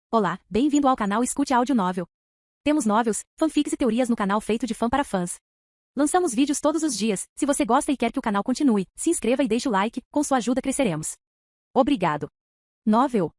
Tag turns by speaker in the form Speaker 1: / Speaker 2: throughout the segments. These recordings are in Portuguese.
Speaker 1: Olá, bem-vindo ao canal Escute Áudio Novel. Temos novels, fanfics e teorias no canal feito de fã para fãs. Lançamos vídeos todos os dias. Se você gosta e quer que o canal continue, se inscreva e deixe o like, com sua ajuda cresceremos. Obrigado. Novel.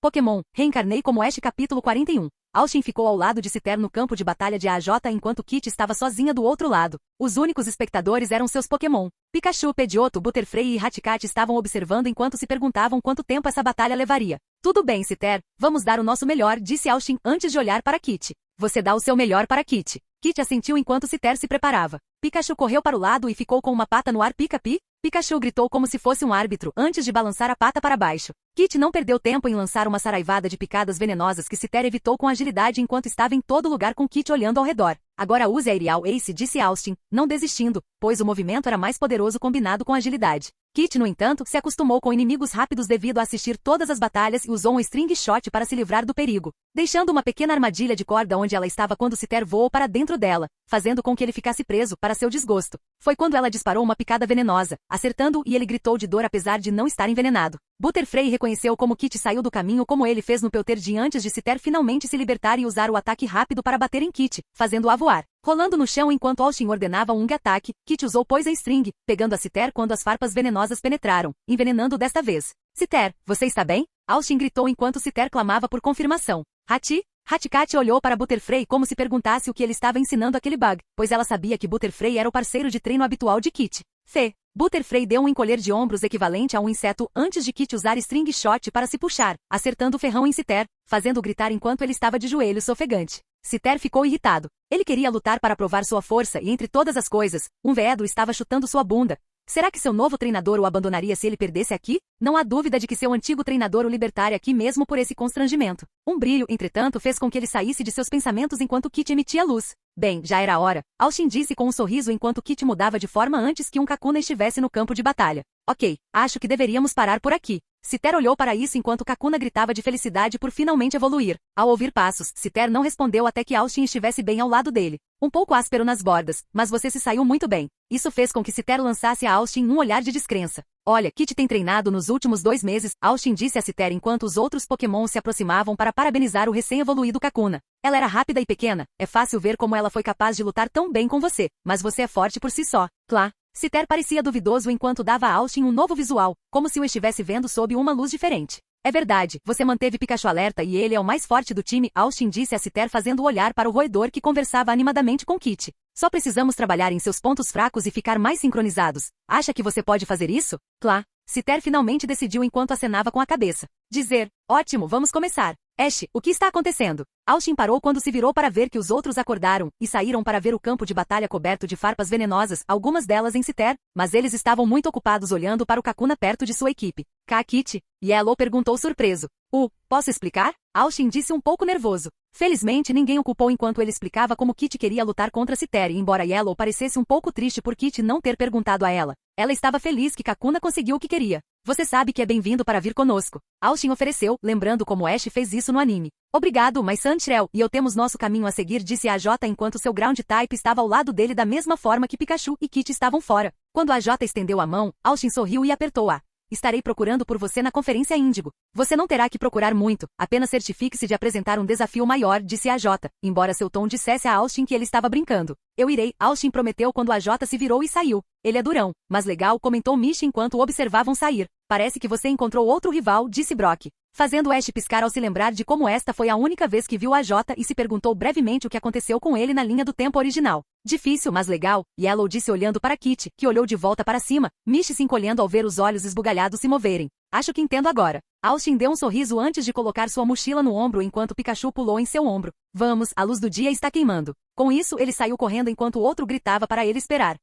Speaker 1: Pokémon, reencarnei como Ash capítulo 41. Austin ficou ao lado de Citer no campo de batalha de AJ enquanto Kit estava sozinha do outro lado. Os únicos espectadores eram seus Pokémon. Pikachu, Pidgeotto, Butterfree e Raticate estavam observando enquanto se perguntavam quanto tempo essa batalha levaria. Tudo bem, Citer, vamos dar o nosso melhor, disse Austin antes de olhar para Kit. Você dá o seu melhor para Kit. Kit assentiu enquanto Citer se preparava. Pikachu correu para o lado e ficou com uma pata no ar. Pica-pi? Pikachu gritou como se fosse um árbitro antes de balançar a pata para baixo. Kit não perdeu tempo em lançar uma saraivada de picadas venenosas que Citer evitou com agilidade enquanto estava em todo lugar com Kit olhando ao redor. Agora use Aerial Ace, disse Austin, não desistindo, pois o movimento era mais poderoso combinado com agilidade. Kit, no entanto, se acostumou com inimigos rápidos devido a assistir todas as batalhas e usou um String Shot para se livrar do perigo, deixando uma pequena armadilha de corda onde ela estava quando Citer voou para dentro dela, fazendo com que ele ficasse preso, para seu desgosto. Foi quando ela disparou uma picada venenosa, acertando-o e ele gritou de dor apesar de não estar envenenado. Butterfree reconheceu como Kit saiu do caminho como ele fez no Pewterdi antes de Citer finalmente se libertar e usar o ataque rápido para bater em Kit, fazendo-a voar. Rolando no chão enquanto Austin ordenava um ataque, Kit usou Poison String, pegando a Citer quando as farpas venenosas penetraram, envenenando desta vez. Citer, você está bem? Austin gritou enquanto Citer clamava por confirmação. Raticate olhou para Butterfree como se perguntasse o que ele estava ensinando aquele bug, pois ela sabia que Butterfree era o parceiro de treino habitual de Kit. Butterfree deu um encolher de ombros equivalente a um inseto antes de Kit usar String Shot para se puxar, acertando o ferrão em Citer, fazendo-o gritar enquanto ele estava de joelhos ofegante. Citer ficou irritado. Ele queria lutar para provar sua força e entre todas as coisas, um Veedro estava chutando sua bunda. Será que seu novo treinador o abandonaria se ele perdesse aqui? Não há dúvida de que seu antigo treinador o libertaria aqui mesmo por esse constrangimento. Um brilho, entretanto, fez com que ele saísse de seus pensamentos enquanto Kit emitia luz. Bem, já era a hora, Austin disse com um sorriso enquanto Kit mudava de forma antes que um Kakuna estivesse no campo de batalha. Ok, acho que deveríamos parar por aqui. Citer olhou para isso enquanto Kakuna gritava de felicidade por finalmente evoluir. Ao ouvir passos, Citer não respondeu até que Austin estivesse bem ao lado dele. Um pouco áspero nas bordas, mas você se saiu muito bem. Isso fez com que Citer lançasse a Austin um olhar de descrença. Olha, Kit tem treinado nos últimos 2 meses, Austin disse a Citer enquanto os outros Pokémon se aproximavam para parabenizar o recém-evoluído Kakuna. Ela era rápida e pequena, é fácil ver como ela foi capaz de lutar tão bem com você, mas você é forte por si só. Citer parecia duvidoso enquanto dava a Austin um novo visual, como se o estivesse vendo sob uma luz diferente. É verdade, você manteve Pikachu alerta e ele é o mais forte do time, Austin disse a Citer fazendo olhar para o roedor que conversava animadamente com Kit. Só precisamos trabalhar em seus pontos fracos e ficar mais sincronizados. Acha que você pode fazer isso? Citer finalmente decidiu enquanto acenava com a cabeça. Ótimo, vamos começar. Ash, o que está acontecendo? Austin parou quando se virou para ver que os outros acordaram e saíram para ver o campo de batalha coberto de farpas venenosas, algumas delas em Citer, mas eles estavam muito ocupados olhando para o Kakuna perto de sua equipe. Kit? Yellow perguntou surpreso. Posso explicar? Austin disse um pouco nervoso. Felizmente ninguém o culpou enquanto ele explicava como Kit queria lutar contra Citer e embora Yellow parecesse um pouco triste por Kit não ter perguntado a ela, ela estava feliz que Kakuna conseguiu o que queria. Você sabe que é bem-vindo para vir conosco. Austin ofereceu, lembrando como Ash fez isso no anime. Obrigado, mas Sandshrew e eu temos nosso caminho a seguir, disse a AJ enquanto seu Ground Type estava ao lado dele da mesma forma que Pikachu e Kit estavam fora. Quando a AJ estendeu a mão, Austin sorriu e apertou-a. Estarei procurando por você na Conferência Índigo. Você não terá que procurar muito, apenas certifique-se de apresentar um desafio maior, disse a AJ, embora seu tom dissesse a Austin que ele estava brincando. Eu irei, Austin prometeu quando a AJ se virou e saiu. Ele é durão, mas legal, comentou Mish enquanto o observavam sair. Parece que você encontrou outro rival, disse Brock, fazendo Ash piscar ao se lembrar de como esta foi a única vez que viu a AJ e se perguntou brevemente o que aconteceu com ele na linha do tempo original. Difícil, mas legal, Yellow disse olhando para Kit, que olhou de volta para cima, Mish se encolhendo ao ver os olhos esbugalhados se moverem. Acho que entendo agora. Austin deu um sorriso antes de colocar sua mochila no ombro enquanto Pikachu pulou em seu ombro. Vamos, a luz do dia está queimando. Com isso, ele saiu correndo enquanto o outro gritava para ele esperar.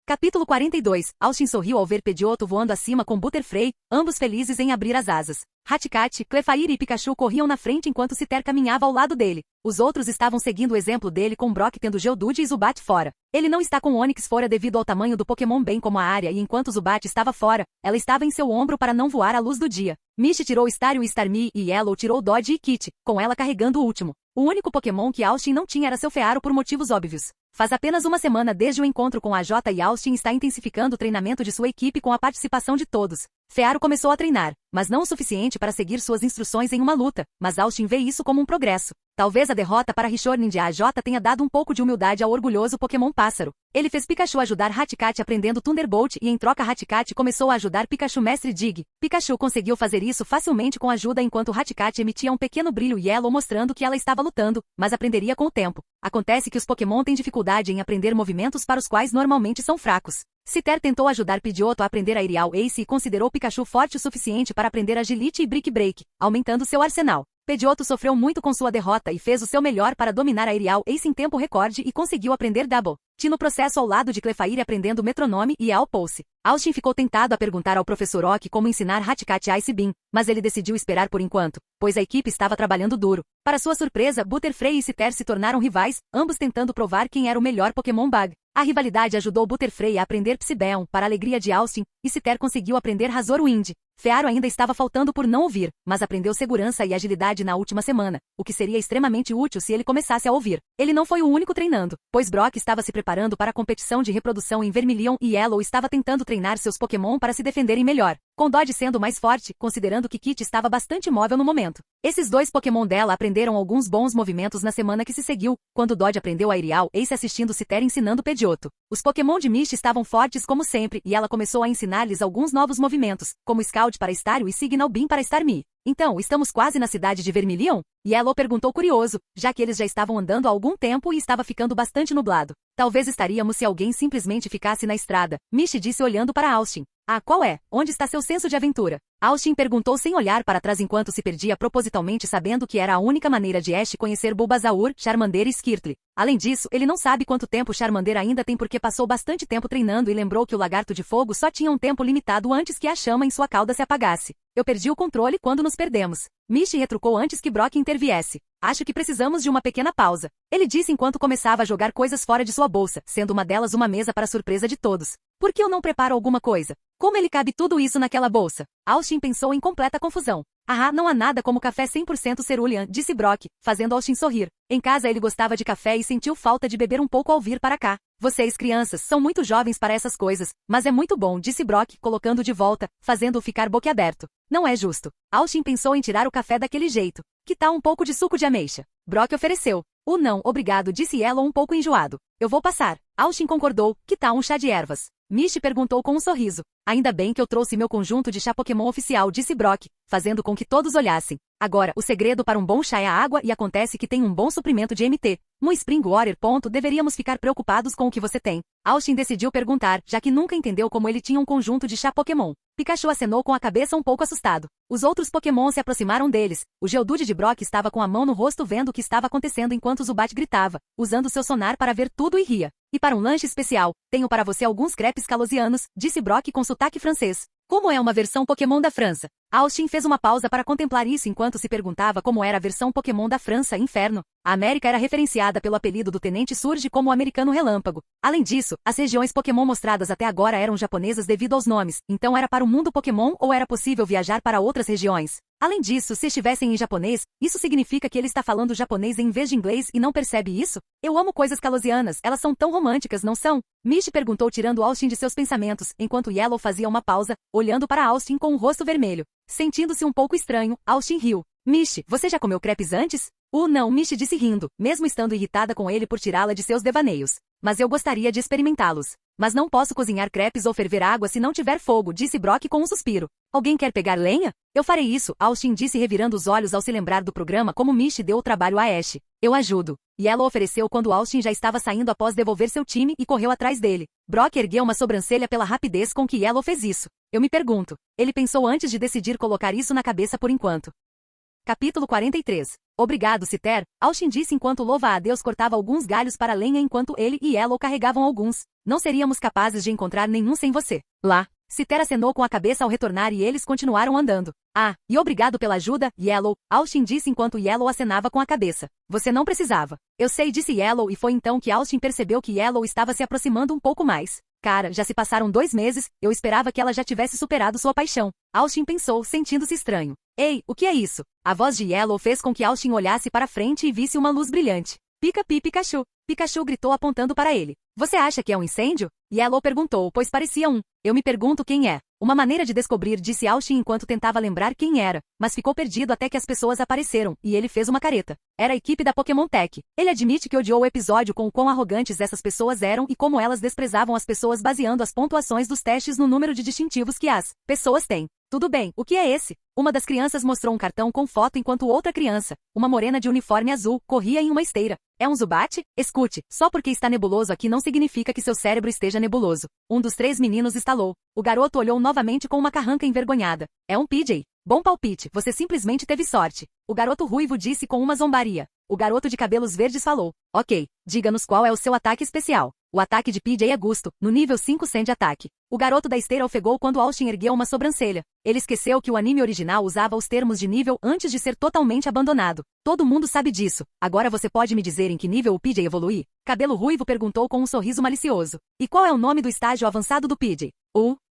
Speaker 1: Capítulo 42. Austin sorriu ao ver Pidgeotto voando acima com Butterfree, ambos felizes em abrir as asas. Raticate, Clefairy e Pikachu corriam na frente enquanto Citer caminhava ao lado dele. Os outros estavam seguindo o exemplo dele com Brock tendo Geodude e Zubat fora. Ele não está com Onix fora devido ao tamanho do Pokémon bem como a área e enquanto Zubat estava fora, ela estava em seu ombro para não voar à luz do dia. Mish tirou Staryu e Starmie e Yellow tirou Dodge e Kit, com ela carregando o último. O único Pokémon que Austin não tinha era seu Fearow por motivos óbvios. Faz apenas uma semana desde o encontro com a J e Austin está intensificando o treinamento de sua equipe com a participação de todos. Fearo começou a treinar, mas não o suficiente para seguir suas instruções em uma luta, mas Austin vê isso como um progresso. Talvez a derrota para Rishor Ninja AJ tenha dado um pouco de humildade ao orgulhoso Pokémon Pássaro. Ele fez Pikachu ajudar Hatcat aprendendo Thunderbolt e em troca Hatcat começou a ajudar Pikachu Mestre Dig. Pikachu conseguiu fazer isso facilmente com ajuda enquanto Hatcat emitia um pequeno brilho Yellow mostrando que ela estava lutando, mas aprenderia com o tempo. Acontece que os Pokémon têm dificuldade em aprender movimentos para os quais normalmente são fracos. Citer tentou ajudar Pidgeotto a aprender Aerial Ace e considerou Pikachu forte o suficiente para aprender Agility e Brick Break, aumentando seu arsenal. Pidgeotto sofreu muito com sua derrota e fez o seu melhor para dominar Aerial Ace em tempo recorde e conseguiu aprender Double. No processo ao lado de Clefairy aprendendo Metronome e All Pulse. Austin ficou tentado a perguntar ao Professor Oak como ensinar Hatcat Ice Beam, mas ele decidiu esperar por enquanto, pois a equipe estava trabalhando duro. Para sua surpresa, Butterfree e Citer se tornaram rivais, ambos tentando provar quem era o melhor Pokémon Bug. A rivalidade ajudou Butterfree a aprender Psybeon, para a alegria de Austin, e Citer conseguiu aprender Razor Wind. Fearo ainda estava faltando por não ouvir, mas aprendeu segurança e agilidade na última semana, o que seria extremamente útil se ele começasse a ouvir. Ele não foi o único treinando, pois Brock estava se preparando para a competição de reprodução em Vermilion e Yellow estava tentando treinar seus Pokémon para se defenderem melhor, com Dodge sendo mais forte, considerando que Kit estava bastante móvel no momento. Esses dois Pokémon dela aprenderam alguns bons movimentos na semana que se seguiu, quando Dodge aprendeu Aerial Ace assistindo Citer ensinando Pidgeotto. Os Pokémon de Misty estavam fortes como sempre e ela começou a ensinar-lhes alguns novos movimentos, como Scout para Staryu e Signal Beam para Starmie. Então, estamos quase na cidade de Vermilion? Yellow perguntou curioso, já que eles já estavam andando há algum tempo e estava ficando bastante nublado. Talvez estaríamos se alguém simplesmente ficasse na estrada, Misty disse olhando para Austin. Ah, qual é? Onde está seu senso de aventura? Austin perguntou sem olhar para trás enquanto se perdia propositalmente sabendo que era a única maneira de Ash conhecer Bulbasaur, Charmander e Squirtle. Além disso, ele não sabe quanto tempo Charmander ainda tem porque passou bastante tempo treinando e lembrou que o Lagarto de Fogo só tinha um tempo limitado antes que a chama em sua cauda se apagasse. Eu perdi o controle quando nos perdemos. Misty retrucou antes que Brock interviesse. Acho que precisamos de uma pequena pausa. Ele disse enquanto começava a jogar coisas fora de sua bolsa, sendo uma delas uma mesa para surpresa de todos. Por que eu não preparo alguma coisa? Como ele cabe tudo isso naquela bolsa? Austin pensou em completa confusão. Ah, não há nada como café 100% cerulean, disse Brock, fazendo Austin sorrir. Em casa ele gostava de café e sentiu falta de beber um pouco ao vir para cá. Vocês, crianças, são muito jovens para essas coisas, mas é muito bom, disse Brock, colocando de volta, fazendo-o ficar boquiaberto. Não é justo. Austin pensou em tirar o café daquele jeito. Que tal um pouco de suco de ameixa? Brock ofereceu. Não, obrigado, disse Yellow um pouco enjoado. Eu vou passar. Austin concordou. Que tal um chá de ervas? Misty perguntou com um sorriso. Ainda bem que eu trouxe meu conjunto de chá Pokémon oficial, disse Brock, fazendo com que todos olhassem. Agora, o segredo para um bom chá é a água e acontece que tem um bom suprimento de MT. No Spring Water. Deveríamos ficar preocupados com o que você tem. Austin decidiu perguntar, já que nunca entendeu como ele tinha um conjunto de chá Pokémon. Pikachu acenou com a cabeça um pouco assustado. Os outros Pokémon se aproximaram deles. O Geodude de Brock estava com a mão no rosto vendo o que estava acontecendo enquanto Zubat gritava, usando seu sonar para ver tudo e ria. E para um lanche especial, tenho para você alguns crepes calosianos, disse Brock com sotaque francês. Como é uma versão Pokémon da França? Austin fez uma pausa para contemplar isso enquanto se perguntava como era a versão Pokémon da França, Inferno. A América era referenciada pelo apelido do Tenente Surge como o Americano Relâmpago. Além disso, as regiões Pokémon mostradas até agora eram japonesas devido aos nomes, então era para o mundo Pokémon ou era possível viajar para outras regiões? Além disso, se estivessem em japonês, isso significa que ele está falando japonês em vez de inglês e não percebe isso? Eu amo coisas calosianas, elas são tão românticas, não são? Misty perguntou tirando Austin de seus pensamentos, enquanto Yellow fazia uma pausa, olhando para Austin com o rosto vermelho. Sentindo-se um pouco estranho, Austin riu. Misty, você já comeu crepes antes? Não, Misty disse rindo, mesmo estando irritada com ele por tirá-la de seus devaneios. Mas eu gostaria de experimentá-los. Mas não posso cozinhar crepes ou ferver água se não tiver fogo, disse Brock com um suspiro. Alguém quer pegar lenha? Eu farei isso, Austin disse revirando os olhos ao se lembrar do programa como Misty deu o trabalho a Ash. Eu ajudo. Yellow ofereceu quando Austin já estava saindo após devolver seu time e correu atrás dele. Brock ergueu uma sobrancelha pela rapidez com que Yellow fez isso. Eu me pergunto. Ele pensou antes de decidir colocar isso na cabeça por enquanto. Capítulo 43. Obrigado, Citer, Austin disse enquanto louva-a-Deus cortava alguns galhos para a lenha enquanto ele e Yellow carregavam alguns. Não seríamos capazes de encontrar nenhum sem você. Lá. Citer acenou com a cabeça ao retornar e eles continuaram andando. E obrigado pela ajuda, Yellow, Austin disse enquanto Yellow acenava com a cabeça. Você não precisava. Eu sei, disse Yellow e foi então que Austin percebeu que Yellow estava se aproximando um pouco mais. Cara, já se passaram 2 meses, eu esperava que ela já tivesse superado sua paixão. Austin pensou, sentindo-se estranho. Ei, o que é isso? A voz de Yellow fez com que Austin olhasse para frente e visse uma luz brilhante. Pica-pi Pikachu. Pikachu gritou apontando para ele. Você acha que é um incêndio? Yellow perguntou, pois parecia um. Eu me pergunto quem é. Uma maneira de descobrir, disse Austin enquanto tentava lembrar quem era, mas ficou perdido até que as pessoas apareceram, e ele fez uma careta. Era a equipe da Pokémon Tech. Ele admite que odiou o episódio com o quão arrogantes essas pessoas eram e como elas desprezavam as pessoas baseando as pontuações dos testes no número de distintivos que as pessoas têm. Tudo bem, o que é esse? Uma das crianças mostrou um cartão com foto enquanto outra criança, uma morena de uniforme azul, corria em uma esteira. É um Zubat? Escute, só porque está nebuloso aqui não significa que seu cérebro esteja nebuloso. Um dos 3 meninos estalou. O garoto olhou novamente com uma carranca envergonhada. É um PJ. Bom palpite, você simplesmente teve sorte. O garoto ruivo disse com uma zombaria. O garoto de cabelos verdes falou. Ok, diga-nos qual é o seu ataque especial. O ataque de PJ é Gusto, no nível 5 100 de ataque. O garoto da esteira ofegou quando Austin ergueu uma sobrancelha. Ele esqueceu que o anime original usava os termos de nível antes de ser totalmente abandonado. Todo mundo sabe disso. Agora você pode me dizer em que nível o PJ evolui? Cabelo ruivo perguntou com um sorriso malicioso. E qual é o nome do estágio avançado do PJ?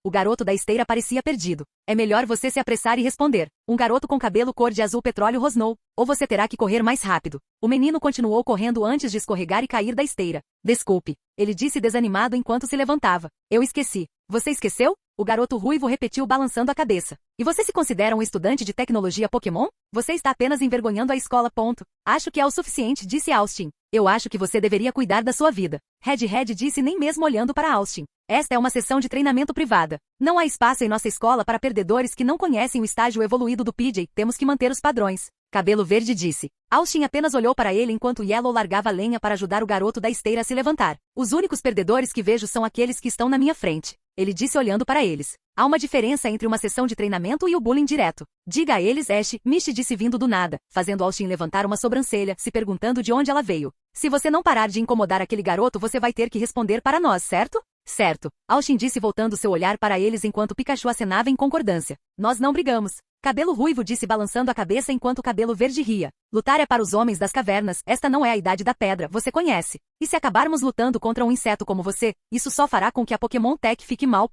Speaker 1: O garoto da esteira parecia perdido. É melhor você se apressar e responder. Um garoto com cabelo cor de azul petróleo rosnou. Ou você terá que correr mais rápido. O menino continuou correndo antes de escorregar e cair da esteira. Desculpe. Ele disse desanimado enquanto se levantava. Eu esqueci. Você esqueceu? O garoto ruivo repetiu balançando a cabeça. E você se considera um estudante de tecnologia Pokémon? Você está apenas envergonhando a escola. Acho que é o suficiente, disse Austin. Eu acho que você deveria cuidar da sua vida. Red disse nem mesmo olhando para Austin. Esta é uma sessão de treinamento privada. Não há espaço em nossa escola para perdedores que não conhecem o estágio evoluído do PJ. Temos que manter os padrões. Cabelo verde disse. Austin apenas olhou para ele enquanto Yellow largava lenha para ajudar o garoto da esteira a se levantar. Os únicos perdedores que vejo são aqueles que estão na minha frente. Ele disse olhando para eles. Há uma diferença entre uma sessão de treinamento e o bullying direto. Diga a eles, Ash, Misty disse vindo do nada, fazendo Austin levantar uma sobrancelha, se perguntando de onde ela veio. Se você não parar de incomodar aquele garoto, você vai ter que responder para nós, certo? Certo. Austin disse voltando seu olhar para eles enquanto Pikachu acenava em concordância. Nós não brigamos. Cabelo ruivo disse balançando a cabeça enquanto Cabelo verde ria. Lutar é para os homens das cavernas, esta não é a idade da pedra, você conhece. E se acabarmos lutando contra um inseto como você, isso só fará com que a Pokémon Tech fique mal.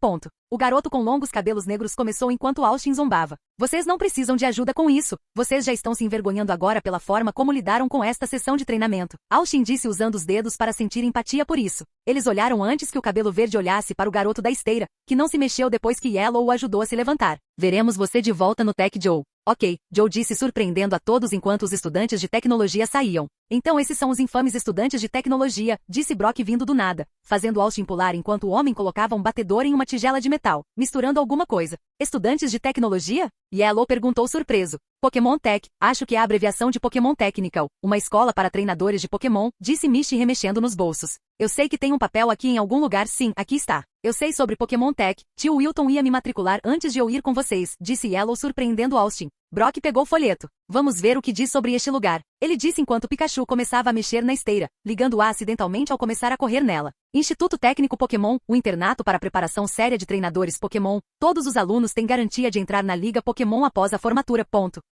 Speaker 1: O garoto com longos cabelos negros começou enquanto Austin zombava. Vocês não precisam de ajuda com isso. Vocês já estão se envergonhando agora pela forma como lidaram com esta sessão de treinamento. Austin disse usando os dedos para sentir empatia por isso. Eles olharam antes que o cabelo verde olhasse para o garoto da esteira, que não se mexeu depois que Yellow o ajudou a se levantar. Veremos você de volta no Tech, Joe. Ok, Joe disse surpreendendo a todos enquanto os estudantes de tecnologia saíam. Então esses são os infames estudantes de tecnologia, disse Brock vindo do nada, fazendo Austin pular enquanto o homem colocava um batedor em uma tigela de metal, misturando alguma coisa. Estudantes de tecnologia? Yellow perguntou surpreso. Pokémon Tech, acho que é a abreviação de Pokémon Technical, uma escola para treinadores de Pokémon, disse Misty remexendo nos bolsos. Eu sei que tem um papel aqui em algum lugar, sim, aqui está. Eu sei sobre Pokémon Tech, tio Wilton ia me matricular antes de eu ir com vocês, disse Yellow surpreendendo Austin. Brock pegou o folheto. Vamos ver o que diz sobre este lugar. Ele disse enquanto Pikachu começava a mexer na esteira, ligando-a acidentalmente ao começar a correr nela. Instituto Técnico Pokémon, o internato para preparação séria de treinadores Pokémon. Todos os alunos têm garantia de entrar na Liga Pokémon após a formatura.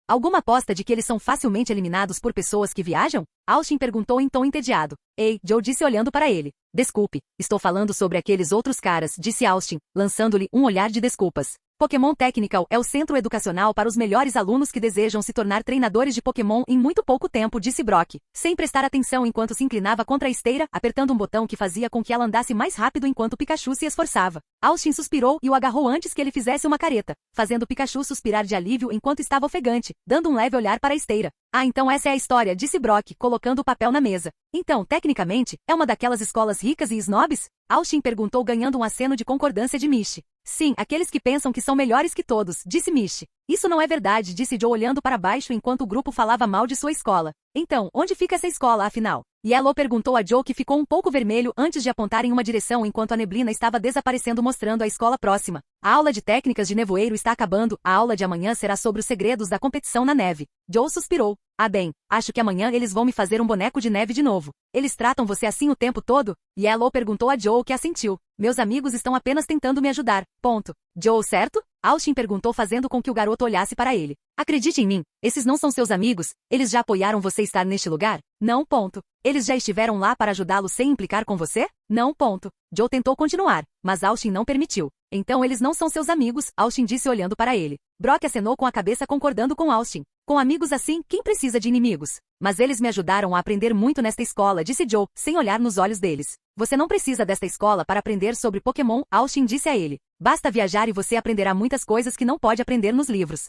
Speaker 1: Alguma aposta de que eles são facilmente eliminados por pessoas que viajam? Austin perguntou em tom entediado. Ei, Joe disse olhando para ele. Desculpe, estou falando sobre aqueles outros caras, disse Austin, lançando-lhe um olhar de desculpas. Pokémon Technical é o centro educacional para os melhores alunos que desejam se tornar treinadores de Pokémon em muito pouco tempo, disse Brock, sem prestar atenção enquanto se inclinava contra a esteira, apertando um botão que fazia com que ela andasse mais rápido enquanto Pikachu se esforçava. Austin suspirou e o agarrou antes que ele fizesse uma careta, fazendo Pikachu suspirar de alívio enquanto estava ofegante, dando um leve olhar para a esteira. Ah, então essa é a história, disse Brock, colocando o papel na mesa. Então, tecnicamente, é uma daquelas escolas ricas e snobs? Austin perguntou ganhando um aceno de concordância de Misty. Sim, aqueles que pensam que são melhores que todos, disse Misty. Isso não é verdade, disse Joe olhando para baixo enquanto o grupo falava mal de sua escola. Então, onde fica essa escola, afinal? Yellow perguntou a Joe que ficou um pouco vermelho antes de apontar em uma direção enquanto a neblina estava desaparecendo mostrando a escola próxima. A aula de técnicas de nevoeiro está acabando, a aula de amanhã será sobre os segredos da competição na neve. Joe suspirou. Ah bem, acho que amanhã eles vão me fazer um boneco de neve de novo. Eles tratam você assim o tempo todo? Yellow perguntou a Joe que assentiu. Meus amigos estão apenas tentando me ajudar. Joe, certo? Austin perguntou fazendo com que o garoto olhasse para ele. Acredite em mim, esses não são seus amigos, eles já apoiaram você estar neste lugar? Não. Eles já estiveram lá para ajudá-lo sem implicar com você? Não. Joe tentou continuar, mas Austin não permitiu. Então eles não são seus amigos, Austin disse olhando para ele. Brock acenou com a cabeça concordando com Austin. Com amigos assim, quem precisa de inimigos? Mas eles me ajudaram a aprender muito nesta escola, disse Joe, sem olhar nos olhos deles. Você não precisa desta escola para aprender sobre Pokémon, Austin disse a ele. Basta viajar e você aprenderá muitas coisas que não pode aprender nos livros.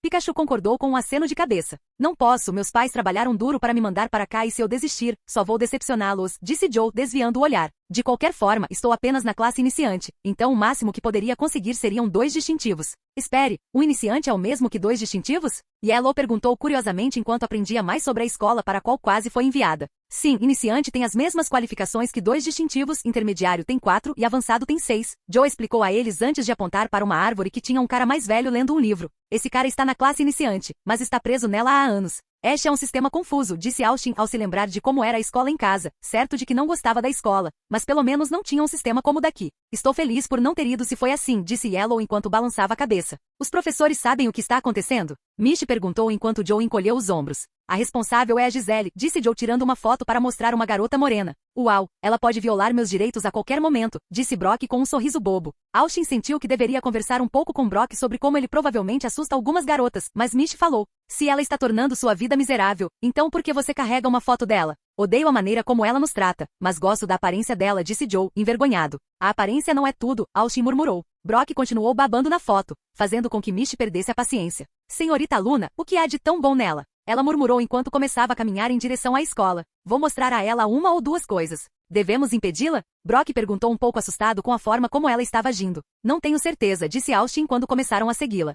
Speaker 1: Pikachu concordou com um aceno de cabeça. Não posso, meus pais trabalharam duro para me mandar para cá e se eu desistir, só vou decepcioná-los, disse Joe, desviando o olhar. De qualquer forma, estou apenas na classe iniciante, então o máximo que poderia conseguir seriam 2 distintivos. Espere, um iniciante é o mesmo que 2 distintivos? Yellow perguntou curiosamente enquanto aprendia mais sobre a escola para a qual quase foi enviada. Sim, iniciante tem as mesmas qualificações que 2 distintivos, intermediário tem 4 e avançado tem 6. Joe explicou a eles antes de apontar para uma árvore que tinha um cara mais velho lendo um livro. Esse cara está na classe iniciante, mas está preso nela há anos. Este é um sistema confuso, disse Austin ao se lembrar de como era a escola em casa, certo de que não gostava da escola, mas pelo menos não tinha um sistema como o daqui. Estou feliz por não ter ido se foi assim, disse Yellow enquanto balançava a cabeça. Os professores sabem o que está acontecendo? Mishi perguntou enquanto Joe encolheu os ombros. A responsável é a Gisele, disse Joe tirando uma foto para mostrar uma garota morena. Uau, ela pode violar meus direitos a qualquer momento, disse Brock com um sorriso bobo. Austin sentiu que deveria conversar um pouco com Brock sobre como ele provavelmente assusta algumas garotas, mas Mishi falou. Se ela está tornando sua vida miserável, então por que você carrega uma foto dela? Odeio a maneira como ela nos trata, mas gosto da aparência dela, disse Joe, envergonhado. A aparência não é tudo, Austin murmurou. Brock continuou babando na foto, fazendo com que Mishi perdesse a paciência. Senhorita Luna, o que há de tão bom nela? Ela murmurou enquanto começava a caminhar em direção à escola. Vou mostrar a ela uma ou duas coisas. Devemos impedi-la? Brock perguntou um pouco assustado com a forma como ela estava agindo. Não tenho certeza, disse Austin quando começaram a segui-la.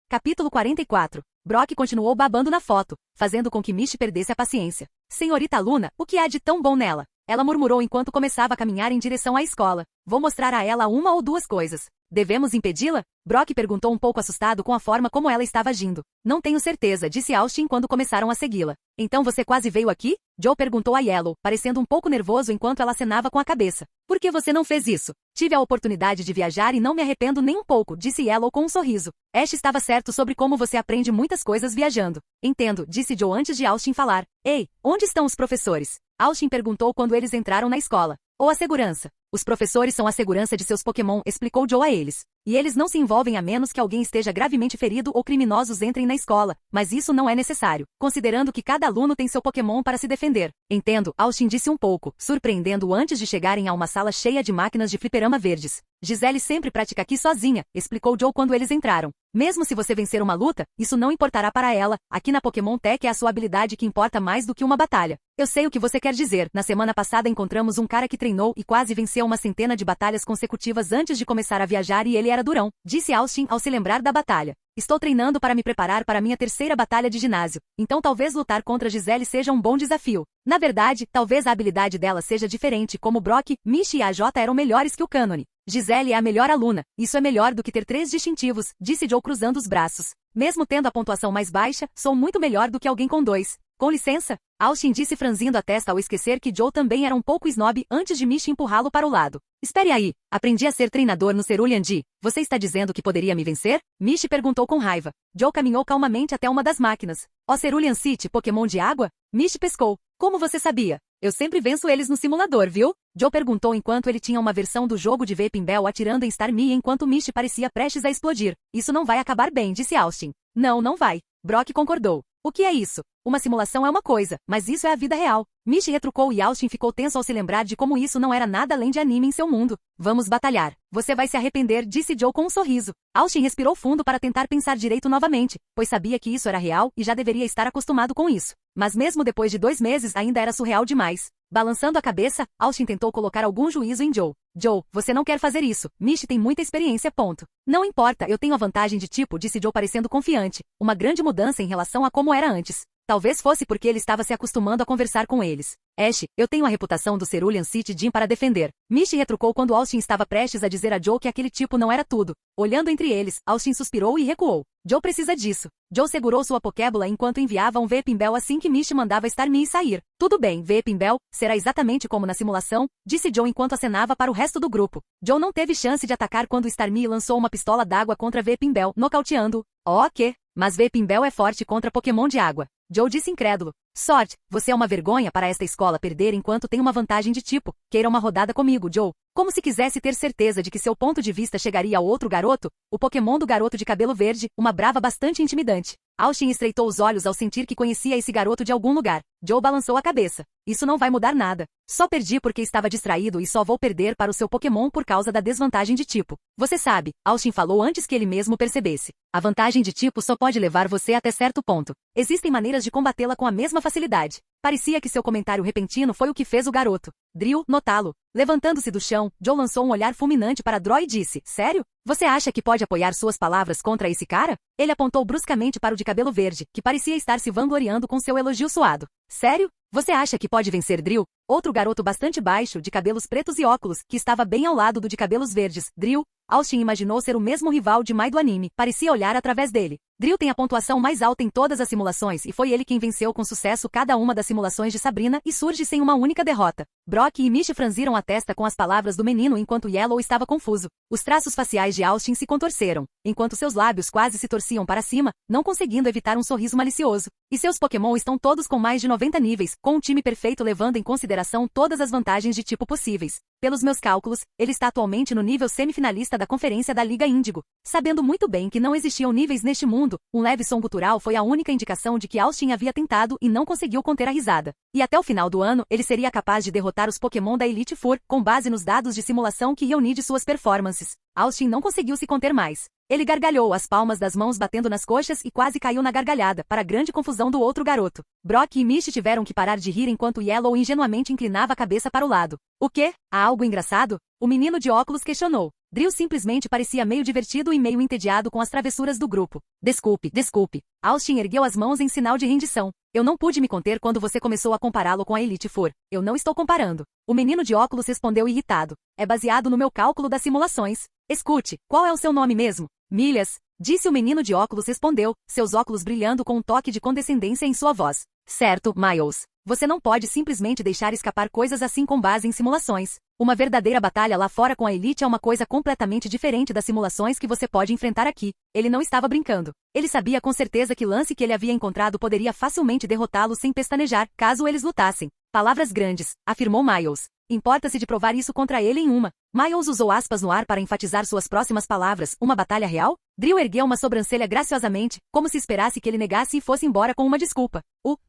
Speaker 1: Capítulo 44. Brock continuou babando na foto, fazendo com que Mishi perdesse a paciência. Senhorita Luna, o que há de tão bom nela? Ela murmurou enquanto começava a caminhar em direção à escola. Vou mostrar a ela uma ou duas coisas. Devemos impedi-la? Brock perguntou um pouco assustado com a forma como ela estava agindo. Não tenho certeza, disse Austin quando começaram a segui-la. Então você quase veio aqui? Joe perguntou a Yellow, parecendo um pouco nervoso enquanto ela acenava com a cabeça. Por que você não fez isso? Tive a oportunidade de viajar e não me arrependo nem um pouco, disse Yellow com um sorriso. Ash estava certo sobre como você aprende muitas coisas viajando. Entendo, disse Joe antes de Austin falar. Ei, onde estão os professores? Austin perguntou quando eles entraram na escola. Ou a segurança. Os professores são a segurança de seus Pokémon, explicou Joe a eles. E eles não se envolvem a menos que alguém esteja gravemente ferido ou criminosos entrem na escola, mas isso não é necessário, considerando que cada aluno tem seu Pokémon para se defender. Entendo, Austin disse um pouco, surpreendendo-o antes de chegarem a uma sala cheia de máquinas de fliperama verdes. Gisele sempre pratica aqui sozinha, explicou Joe quando eles entraram. Mesmo se você vencer uma luta, isso não importará para ela. Aqui na Pokémon Tech é a sua habilidade que importa mais do que uma batalha. Eu sei o que você quer dizer. Na semana passada encontramos um cara que treinou e quase venceu uma centena de batalhas consecutivas antes de começar a viajar e ele era durão, disse Austin ao se lembrar da batalha. Estou treinando para me preparar para minha terceira batalha de ginásio, então talvez lutar contra Gisele seja um bom desafio. Na verdade, talvez a habilidade dela seja diferente, como Brock, Mishi e a J eram melhores que o Cânone. Gisele é a melhor aluna, isso é melhor do que ter 3 distintivos, disse Joe cruzando os braços. Mesmo tendo a pontuação mais baixa, sou muito melhor do que alguém com 2. Com licença, Austin disse franzindo a testa ao esquecer que Joe também era um pouco snob antes de Mishi empurrá-lo para o lado. Espere aí, aprendi a ser treinador no Cerulean D. Você está dizendo que poderia me vencer? Mishi perguntou com raiva. Joe caminhou calmamente até uma das máquinas. Ó Cerulean City, Pokémon de água? Mishi pescou. Como você sabia? Eu sempre venço eles no simulador, viu? Joe perguntou enquanto ele tinha uma versão do jogo de Vaping Bell atirando em Starmie enquanto Mishi parecia prestes a explodir. Isso não vai acabar bem, disse Austin. Não, não vai. Brock concordou. O que é isso? Uma simulação é uma coisa, mas isso é a vida real. Mishi retrucou e Austin ficou tenso ao se lembrar de como isso não era nada além de anime em seu mundo. Vamos batalhar. Você vai se arrepender, disse Joe com um sorriso. Austin respirou fundo para tentar pensar direito novamente, pois sabia que isso era real e já deveria estar acostumado com isso. Mas mesmo depois de 2 meses ainda era surreal demais. Balançando a cabeça, Austin tentou colocar algum juízo em Joe. Joe, você não quer fazer isso. Mishi tem muita experiência, ponto. Não importa, eu tenho a vantagem de tipo, disse Joe parecendo confiante. Uma grande mudança em relação a como era antes. Talvez fosse porque ele estava se acostumando a conversar com eles. Ash, eu tenho a reputação do Cerulean City Gym para defender. Mishi retrucou quando Austin estava prestes a dizer a Joe que aquele tipo não era tudo. Olhando entre eles, Austin suspirou e recuou. Joe precisa disso. Joe segurou sua Pokébola enquanto enviava um Vaping Bell assim que Mishi mandava Starmie sair. Tudo bem, Vaping Bell, será exatamente como na simulação, disse Joe enquanto acenava para o resto do grupo. Joe não teve chance de atacar quando Starmie lançou uma pistola d'água contra Vaping Bell, nocauteando-o. Ok, mas Vaping Bell é forte contra Pokémon de água. Joe disse incrédulo. Sorte, você é uma vergonha para esta escola perder enquanto tem uma vantagem de tipo. Queira uma rodada comigo, Joe. Como se quisesse ter certeza de que seu ponto de vista chegaria ao outro garoto, o Pokémon do garoto de cabelo verde, uma brava bastante intimidante. Austin estreitou os olhos ao sentir que conhecia esse garoto de algum lugar. Joe balançou a cabeça. Isso não vai mudar nada. Só perdi porque estava distraído e só vou perder para o seu Pokémon por causa da desvantagem de tipo. Você sabe, Austin falou antes que ele mesmo percebesse. A vantagem de tipo só pode levar você até certo ponto. Existem maneiras de combatê-la com a mesma facilidade. Parecia que seu comentário repentino foi o que fez o garoto. Drill, notá-lo. Levantando-se do chão, Joe lançou um olhar fulminante para Droy e disse, sério? Você acha que pode apoiar suas palavras contra esse cara? Ele apontou bruscamente para o de cabelo verde, que parecia estar se vangloriando com seu elogio suado. Sério? Você acha que pode vencer Drill? Outro garoto bastante baixo, de cabelos pretos e óculos, que estava bem ao lado do de cabelos verdes. Drill? Austin imaginou ser o mesmo rival de Mai do anime. Parecia olhar através dele. Drill tem a pontuação mais alta em todas as simulações e foi ele quem venceu com sucesso cada uma das simulações de Sabrina e surge sem uma única derrota. Brock e Michi franziram a testa com as palavras do menino enquanto Yellow estava confuso. Os traços faciais de Austin se contorceram, enquanto seus lábios quase se torciam para cima, não conseguindo evitar um sorriso malicioso. E seus Pokémon estão todos com mais de 90 níveis, com um time perfeito levando em consideração todas as vantagens de tipo possíveis. Pelos meus cálculos, ele está atualmente no nível semifinalista da conferência da Liga Índigo. Sabendo muito bem que não existiam níveis neste mundo, um leve som gutural foi a única indicação de que Austin havia tentado e não conseguiu conter a risada. E até o final do ano, ele seria capaz de derrotar os Pokémon da Elite Four, com base nos dados de simulação que reuni de suas performances. Austin não conseguiu se conter mais. Ele gargalhou, as palmas das mãos batendo nas coxas e quase caiu na gargalhada, para a grande confusão do outro garoto. Brock e Michi tiveram que parar de rir enquanto Yellow ingenuamente inclinava a cabeça para o lado. O quê? Há algo engraçado? O menino de óculos questionou. Drill simplesmente parecia meio divertido e meio entediado com as travessuras do grupo. Desculpe. Austin ergueu as mãos em sinal de rendição. Eu não pude me conter quando você começou a compará-lo com a Elite Four. Eu não estou comparando. O menino de óculos respondeu irritado. É baseado no meu cálculo das simulações. Escute, qual é o seu nome mesmo? Milhas, disse o menino de óculos respondeu, seus óculos brilhando com um toque de condescendência em sua voz. Certo, Miles. Você não pode simplesmente deixar escapar coisas assim com base em simulações. Uma verdadeira batalha lá fora com a Elite é uma coisa completamente diferente das simulações que você pode enfrentar aqui. Ele não estava brincando. Ele sabia com certeza que o lance que ele havia encontrado poderia facilmente derrotá-lo sem pestanejar, caso eles lutassem. Palavras grandes, afirmou Miles. Importa-se de provar isso contra ele em uma. Miles usou aspas no ar para enfatizar suas próximas palavras. Uma batalha real? Drill ergueu uma sobrancelha graciosamente, como se esperasse que ele negasse e fosse embora com uma desculpa.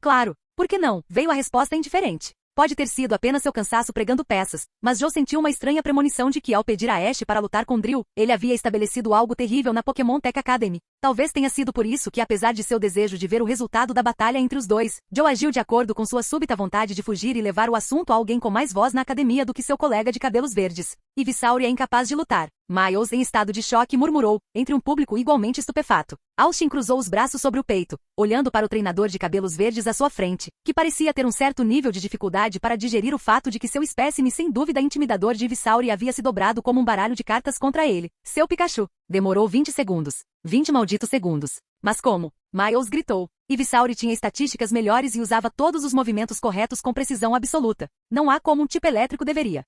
Speaker 1: Claro. Por que não? Veio a resposta indiferente. Pode ter sido apenas seu cansaço pregando peças, mas Joe sentiu uma estranha premonição de que ao pedir a Ash para lutar com Drill, ele havia estabelecido algo terrível na Pokémon Tech Academy. Talvez tenha sido por isso que, apesar de seu desejo de ver o resultado da batalha entre os dois, Joe agiu de acordo com sua súbita vontade de fugir e levar o assunto a alguém com mais voz na academia do que seu colega de cabelos verdes. Ivysaur é incapaz de lutar. Miles, em estado de choque, murmurou, entre um público igualmente estupefato. Austin cruzou os braços sobre o peito, olhando para o treinador de cabelos verdes à sua frente, que parecia ter um certo nível de dificuldade para digerir o fato de que seu espécime sem dúvida intimidador de Ivysaur havia se dobrado como um baralho de cartas contra ele. Seu Pikachu. Demorou 20 segundos. 20 malditos segundos. Mas como? Miles gritou. Ivysaur tinha estatísticas melhores e usava todos os movimentos corretos com precisão absoluta. Não há como um tipo elétrico deveria.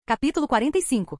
Speaker 1: Capítulo 45.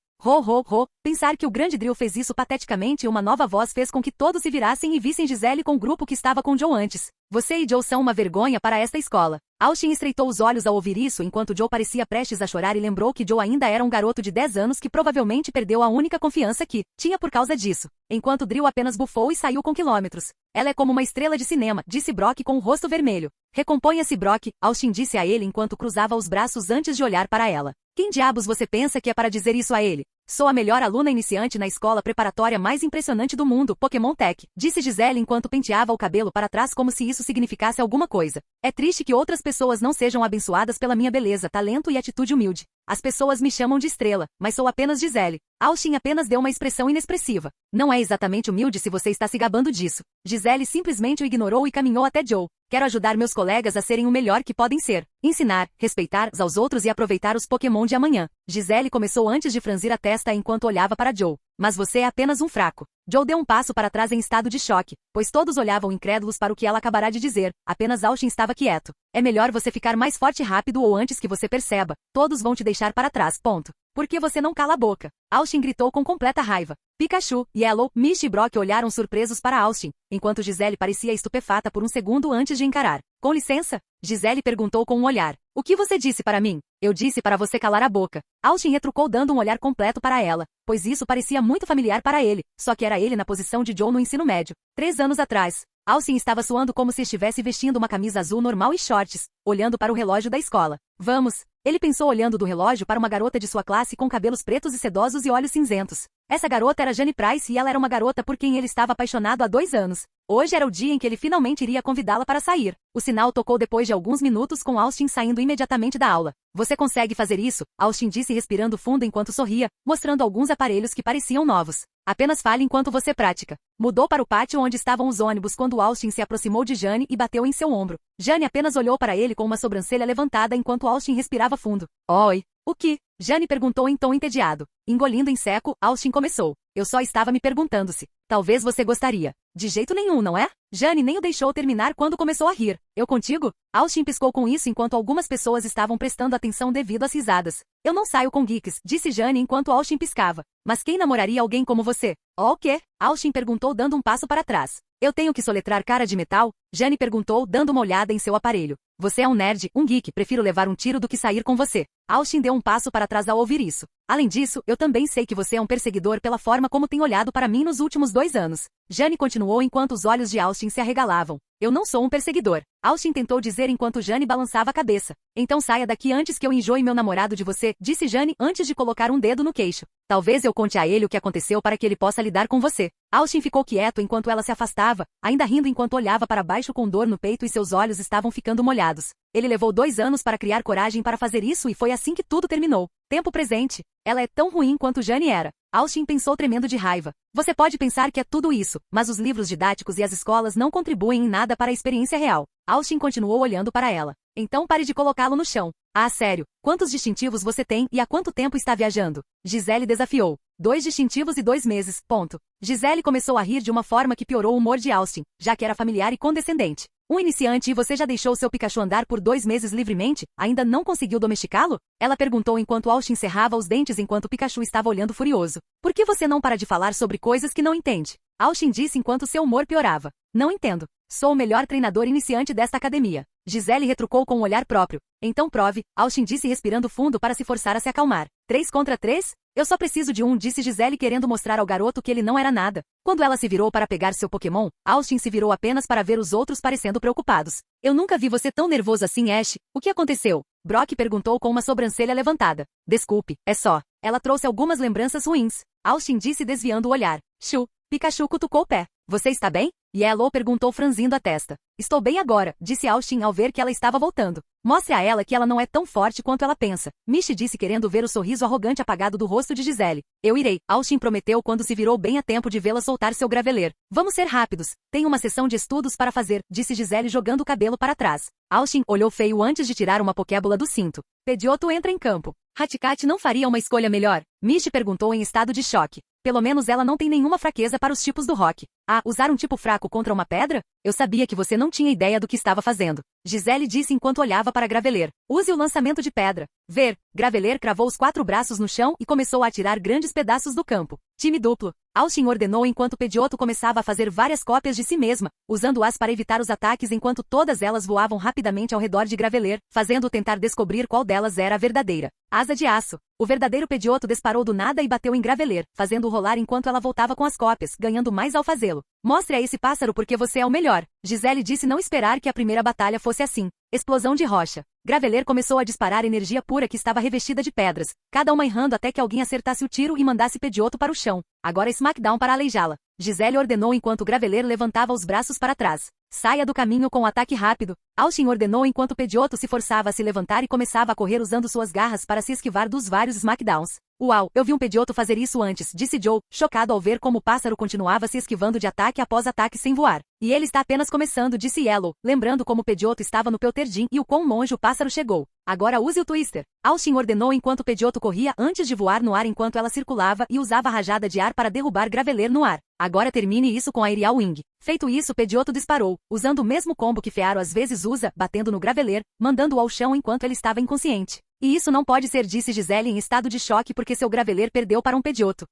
Speaker 1: Pensar que o grande Drill fez isso pateticamente e uma nova voz fez com que todos se virassem e vissem Gisele com o grupo que estava com Joe antes. Você e Joe são uma vergonha para esta escola. Austin estreitou os olhos ao ouvir isso enquanto Joe parecia prestes a chorar e lembrou que Joe ainda era um garoto de 10 anos que provavelmente perdeu a única confiança que tinha por causa disso. Enquanto Drill apenas bufou e saiu com quilômetros. Ela é como uma estrela de cinema, disse Brock com o rosto vermelho. Recomponha-se, Brock, Austin disse a ele enquanto cruzava os braços antes de olhar para ela. Quem diabos você pensa que é para dizer isso a ele? Sou a melhor aluna iniciante na escola preparatória mais impressionante do mundo, Pokémon Tech, disse Gisele enquanto penteava o cabelo para trás como se isso significasse alguma coisa. É triste que outras pessoas não sejam abençoadas pela minha beleza, talento e atitude humilde. As pessoas me chamam de estrela, mas sou apenas Gisele. Austin apenas deu uma expressão inexpressiva. Não é exatamente humilde se você está se gabando disso. Gisele simplesmente o ignorou e caminhou até Joe. Quero ajudar meus colegas a serem o melhor que podem ser. Ensinar, respeitar aos outros e aproveitar os Pokémon de amanhã. Gisele começou antes de franzir a testa enquanto olhava para Joe. Mas você é apenas um fraco. Joe deu um passo para trás em estado de choque, pois todos olhavam incrédulos para o que ela acabará de dizer. Apenas Austin estava quieto. É melhor você ficar mais forte rápido ou antes que você perceba. Todos vão te deixar para trás, ponto. Por que você não cala a boca? Austin gritou com completa raiva. Pikachu, Yellow, Michi e Brock olharam surpresos para Austin, enquanto Gisele parecia estupefata por um segundo antes de encarar. Com licença? Gisele perguntou com um olhar. O que você disse para mim? Eu disse para você calar a boca. Austin retrucou dando um olhar completo para ela, pois isso parecia muito familiar para ele, só que era ele na posição de Joe no ensino médio. 3 anos atrás, Austin estava suando como se estivesse vestindo uma camisa azul normal e shorts, olhando para o relógio da escola. Vamos, ele pensou olhando do relógio para uma garota de sua classe com cabelos pretos e sedosos e olhos cinzentos. Essa garota era Jane Price e ela era uma garota por quem ele estava apaixonado há 2 anos. Hoje era o dia em que ele finalmente iria convidá-la para sair. O sinal tocou depois de alguns minutos com Austin saindo imediatamente da aula. Você consegue fazer isso? Austin disse respirando fundo enquanto sorria, mostrando alguns aparelhos que pareciam novos. Apenas fale enquanto você pratica. Mudou para o pátio onde estavam os ônibus quando Austin se aproximou de Jane e bateu em seu ombro. Jane apenas olhou para ele com uma sobrancelha levantada enquanto Austin respirava fundo. Oi. O que? Jane perguntou em tom entediado. Engolindo em seco, Austin começou. Eu só estava me perguntando se talvez você gostaria. De jeito nenhum, não é? Jane nem o deixou terminar quando começou a rir. Eu contigo? Austin piscou com isso enquanto algumas pessoas estavam prestando atenção devido às risadas. Eu não saio com geeks, disse Jane enquanto Austin piscava. Mas quem namoraria alguém como você? O quê? Austin perguntou dando um passo para trás. Eu tenho que soletrar cara de metal? Jane perguntou dando uma olhada em seu aparelho. Você é um nerd, um geek, prefiro levar um tiro do que sair com você. Austin deu um passo para trás ao ouvir isso. Além disso, eu também sei que você é um perseguidor pela forma como tem olhado para mim nos últimos 2 anos. Jane continuou enquanto os olhos de Austin se arregalavam. Eu não sou um perseguidor. Austin tentou dizer enquanto Jane balançava a cabeça. Então saia daqui antes que eu enjoe meu namorado de você, disse Jane antes de colocar um dedo no queixo. Talvez eu conte a ele o que aconteceu para que ele possa lidar com você. Austin ficou quieto enquanto ela se afastava, ainda rindo enquanto olhava para baixo com dor no peito e seus olhos estavam ficando molhados. Ele levou 2 anos para criar coragem para fazer isso e foi assim que tudo terminou. Tempo presente. Ela é tão ruim quanto Jane era. Austin pensou tremendo de raiva. Você pode pensar que é tudo isso, mas os livros didáticos e as escolas não contribuem em nada para a experiência real. Austin continuou olhando para ela. Então pare de colocá-lo no chão. Ah, sério, quantos distintivos você tem e há quanto tempo está viajando? Gisele desafiou. 2 distintivos e 2 meses, ponto. Gisele começou a rir de uma forma que piorou o humor de Austin, já que era familiar e condescendente. Um iniciante e você já deixou seu Pikachu andar por 2 meses livremente? Ainda não conseguiu domesticá-lo? Ela perguntou enquanto Austin cerrava os dentes enquanto Pikachu estava olhando furioso. Por que você não para de falar sobre coisas que não entende? Austin disse enquanto seu humor piorava. Não entendo. Sou o melhor treinador iniciante desta academia. Gisele retrucou com um olhar próprio. Então prove, Austin disse respirando fundo para se forçar a se acalmar. 3 contra 3? Eu só preciso de um, disse Gisele querendo mostrar ao garoto que ele não era nada. Quando ela se virou para pegar seu Pokémon, Austin se virou apenas para ver os outros parecendo preocupados. Eu nunca vi você tão nervoso assim, Ash. O que aconteceu? Brock perguntou com uma sobrancelha levantada. Desculpe, é só. Ela trouxe algumas lembranças ruins. Austin disse desviando o olhar. Shoo. Pikachu cutucou o pé. Você está bem? Yellow perguntou franzindo a testa. Estou bem agora, disse Austin ao ver que ela estava voltando. Mostre a ela que ela não é tão forte quanto ela pensa. Mishi disse querendo ver o sorriso arrogante apagado do rosto de Gisele. Eu irei, Austin prometeu quando se virou bem a tempo de vê-la soltar seu graveler. Vamos ser rápidos. Tenho uma sessão de estudos para fazer, disse Gisele jogando o cabelo para trás. Austin olhou feio antes de tirar uma pokébola do cinto. Pidgeotto entra em campo. Haticat não faria uma escolha melhor? Mishi perguntou em estado de choque. Pelo menos ela não tem nenhuma fraqueza para os tipos do rock. Ah, usar um tipo fraco contra uma pedra? Eu sabia que você não tinha ideia do que estava fazendo. Gisele disse enquanto olhava para Graveler. Use o lançamento de pedra. Ver. Graveler cravou os 4 braços no chão e começou a atirar grandes pedaços do campo. Time duplo. Austin ordenou enquanto Pidgeotto começava a fazer várias cópias de si mesma, usando-as para evitar os ataques enquanto todas elas voavam rapidamente ao redor de Graveler, fazendo-o tentar descobrir qual delas era a verdadeira. Asa de aço. O verdadeiro Pidgeotto disparou do nada e bateu em Graveler, fazendo-o rolar enquanto ela voltava com as cópias, ganhando mais ao fazê-lo. Mostre a esse pássaro porque você é o melhor. Gisele disse não esperar que a primeira batalha fosse assim. Explosão de rocha. Graveler começou a disparar energia pura que estava revestida de pedras, cada uma errando até que alguém acertasse o tiro e mandasse Pidgeotto para o chão. Agora Smackdown para aleijá-la. Gisele ordenou enquanto Graveler levantava os braços para trás. Saia do caminho com um ataque rápido. Austin ordenou enquanto Pidgeotto se forçava a se levantar e começava a correr usando suas garras para se esquivar dos vários Smackdowns. Uau, eu vi um Pidgeotto fazer isso antes, disse Joe, chocado ao ver como o pássaro continuava se esquivando de ataque após ataque sem voar. E ele está apenas começando, disse Yellow, lembrando como o Pidgeotto estava no Pelterdim e o quão longe o pássaro chegou. Agora use o Twister. Austin ordenou enquanto Pidgeotto corria antes de voar no ar enquanto ela circulava e usava a rajada de ar para derrubar Graveler no ar. Agora termine isso com a Aerial Wing. Feito isso, Pidgeotto disparou, usando o mesmo combo que Fearow às vezes usa, batendo no Graveler, mandando-o ao chão enquanto ele estava inconsciente. E isso não pode ser, disse Gisele em estado de choque porque seu Graveler perdeu para um Pidgeotto.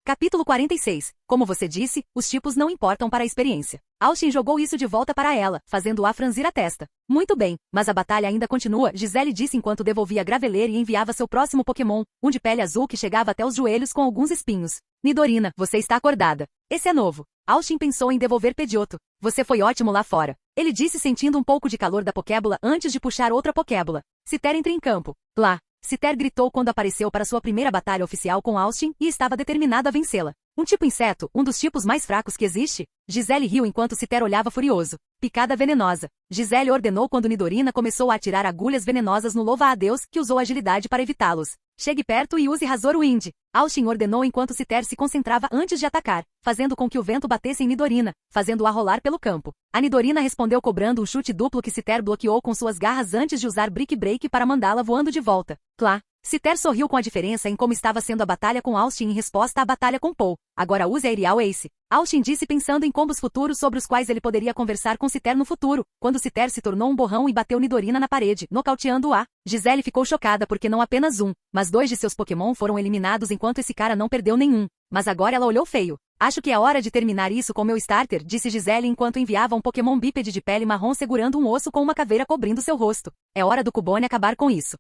Speaker 1: Capítulo 46. Como você disse, os tipos não importam para a experiência. Austin jogou isso de volta para ela, fazendo-a franzir a testa. Muito bem, mas a batalha ainda continua, Gisele disse enquanto devolvia Graveler e enviava seu próximo Pokémon, um de pele azul que chegava até os joelhos com alguns espinhos. Nidorina, você está acordada. Esse é novo. Austin pensou em devolver Pidgeotto. Você foi ótimo lá fora. Ele disse sentindo um pouco de calor da Pokébola antes de puxar outra Pokébola. Citer entra em campo. Lá. Citer gritou quando apareceu para sua primeira batalha oficial com Austin e estava determinado a vencê-la. Um tipo inseto, um dos tipos mais fracos que existe? Gisele riu enquanto Citer olhava furioso. Picada venenosa. Gisele ordenou quando Nidorina começou a atirar agulhas venenosas no louva-a-Deus, que usou agilidade para evitá-los. Chegue perto e use Razor Wind. Austin ordenou enquanto Citer se concentrava antes de atacar, fazendo com que o vento batesse em Nidorina, fazendo-a rolar pelo campo. A Nidorina respondeu cobrando um chute duplo que Citer bloqueou com suas garras antes de usar Brick Break para mandá-la voando de volta. Clá. Citer sorriu com a diferença em como estava sendo a batalha com Austin em resposta à batalha com Paul. Agora use Aerial Ace. Austin disse pensando em combos futuros sobre os quais ele poderia conversar com Citer no futuro, quando Citer se tornou um borrão e bateu Nidorina na parede, nocauteando-a. Gisele ficou chocada porque não apenas um, mas 2 de seus Pokémon foram eliminados enquanto esse cara não perdeu nenhum. Mas agora ela olhou feio. Acho que é hora de terminar isso com meu starter, disse Gisele enquanto enviava um Pokémon bípede de pele marrom segurando um osso com uma caveira cobrindo seu rosto. É hora do Cubone acabar com isso.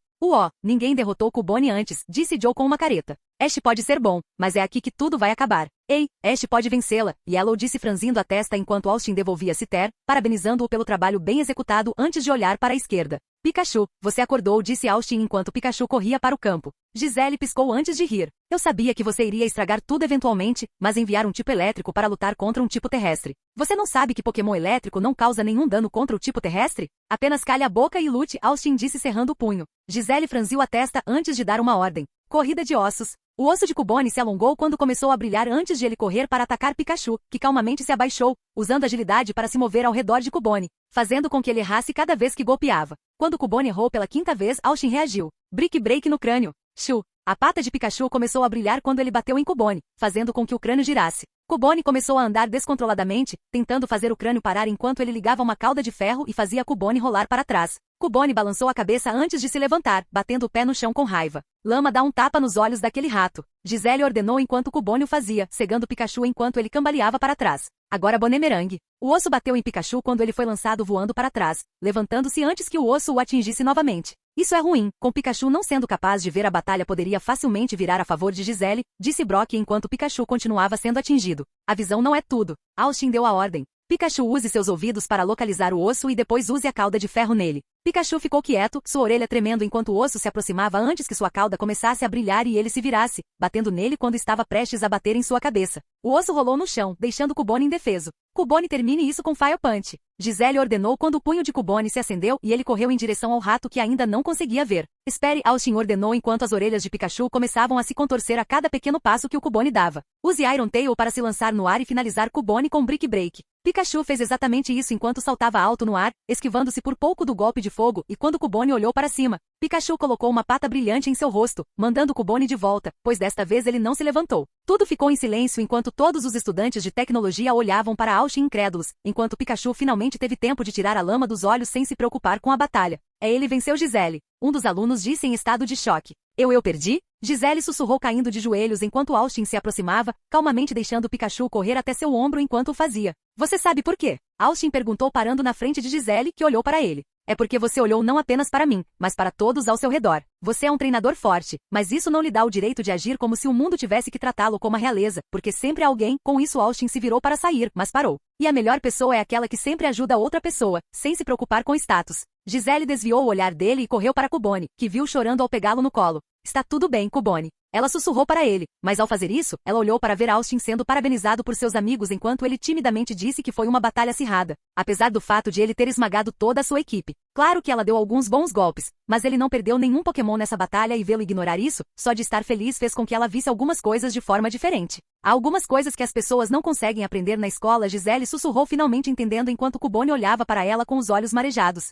Speaker 1: Ninguém derrotou Cubone antes, disse Joe com uma careta. Ash pode ser bom, mas é aqui que tudo vai acabar. Ei, Ash pode vencê-la, Yellow disse franzindo a testa enquanto Austin devolvia Citer, parabenizando-o pelo trabalho bem executado antes de olhar para a esquerda. Pikachu, você acordou, disse Austin enquanto Pikachu corria para o campo. Gisele piscou antes de rir. Eu sabia que você iria estragar tudo eventualmente, mas enviar um tipo elétrico para lutar contra um tipo terrestre. Você não sabe que Pokémon elétrico não causa nenhum dano contra o tipo terrestre? Apenas calhe a boca e lute, Austin disse cerrando o punho. Gisele franziu a testa antes de dar uma ordem. Corrida de ossos. O osso de Cubone se alongou quando começou a brilhar antes de ele correr para atacar Pikachu, que calmamente se abaixou, usando agilidade para se mover ao redor de Cubone, fazendo com que ele errasse cada vez que golpeava. Quando Cubone errou pela 5ª vez, Austin reagiu. Brick Break no crânio. Shoo! A pata de Pikachu começou a brilhar quando ele bateu em Cubone, fazendo com que o crânio girasse. Cubone começou a andar descontroladamente, tentando fazer o crânio parar enquanto ele ligava uma cauda de ferro e fazia Cubone rolar para trás. Cubone balançou a cabeça antes de se levantar, batendo o pé no chão com raiva. Lama dá um tapa nos olhos daquele rato. Gisele ordenou enquanto Cubone o fazia, cegando Pikachu enquanto ele cambaleava para trás. Agora Bonemerang. O osso bateu em Pikachu quando ele foi lançado voando para trás, levantando-se antes que o osso o atingisse novamente. Isso é ruim, com Pikachu não sendo capaz de ver a batalha poderia facilmente virar a favor de Gisele, disse Brock enquanto Pikachu continuava sendo atingido. A visão não é tudo. Austin deu a ordem. Pikachu use seus ouvidos para localizar o osso e depois use a cauda de ferro nele. Pikachu ficou quieto, sua orelha tremendo enquanto o osso se aproximava antes que sua cauda começasse a brilhar e ele se virasse, batendo nele quando estava prestes a bater em sua cabeça. O osso rolou no chão, deixando Cubone indefeso. Cubone termine isso com Fire Punch. Gisele ordenou quando o punho de Cubone se acendeu e ele correu em direção ao rato que ainda não conseguia ver. Espere, Austin ordenou enquanto as orelhas de Pikachu começavam a se contorcer a cada pequeno passo que o Cubone dava. Use Iron Tail para se lançar no ar e finalizar Cubone com Brick Break. Pikachu fez exatamente isso enquanto saltava alto no ar, esquivando-se por pouco do golpe de fogo e quando Cubone olhou para cima, Pikachu colocou uma pata brilhante em seu rosto, mandando Cubone de volta, pois desta vez ele não se levantou. Tudo ficou em silêncio enquanto todos os estudantes de tecnologia olhavam para Austin incrédulos, enquanto Pikachu finalmente teve tempo de tirar a lama dos olhos sem se preocupar com a batalha. Ele venceu Gisele. Um dos alunos disse em estado de choque. Eu perdi? Gisele sussurrou caindo de joelhos enquanto Austin se aproximava, calmamente deixando Pikachu correr até seu ombro enquanto o fazia. Você sabe por quê? Austin perguntou parando na frente de Gisele, que olhou para ele. É porque você olhou não apenas para mim, mas para todos ao seu redor. Você é um treinador forte, mas isso não lhe dá o direito de agir como se o mundo tivesse que tratá-lo como a realeza, porque sempre há alguém. Com isso Austin se virou para sair, mas parou. E a melhor pessoa é aquela que sempre ajuda outra pessoa, sem se preocupar com status. Gisele desviou o olhar dele e correu para Cubone, que viu chorando ao pegá-lo no colo. Está tudo bem, Cubone. Ela sussurrou para ele, mas ao fazer isso, ela olhou para ver Austin sendo parabenizado por seus amigos enquanto ele timidamente disse que foi uma batalha acirrada, apesar do fato de ele ter esmagado toda a sua equipe. Claro que ela deu alguns bons golpes, mas ele não perdeu nenhum Pokémon nessa batalha e vê-lo ignorar isso, só de estar feliz fez com que ela visse algumas coisas de forma diferente. Há algumas coisas que as pessoas não conseguem aprender na escola, Gisele sussurrou finalmente entendendo enquanto Cubone olhava para ela com os olhos marejados.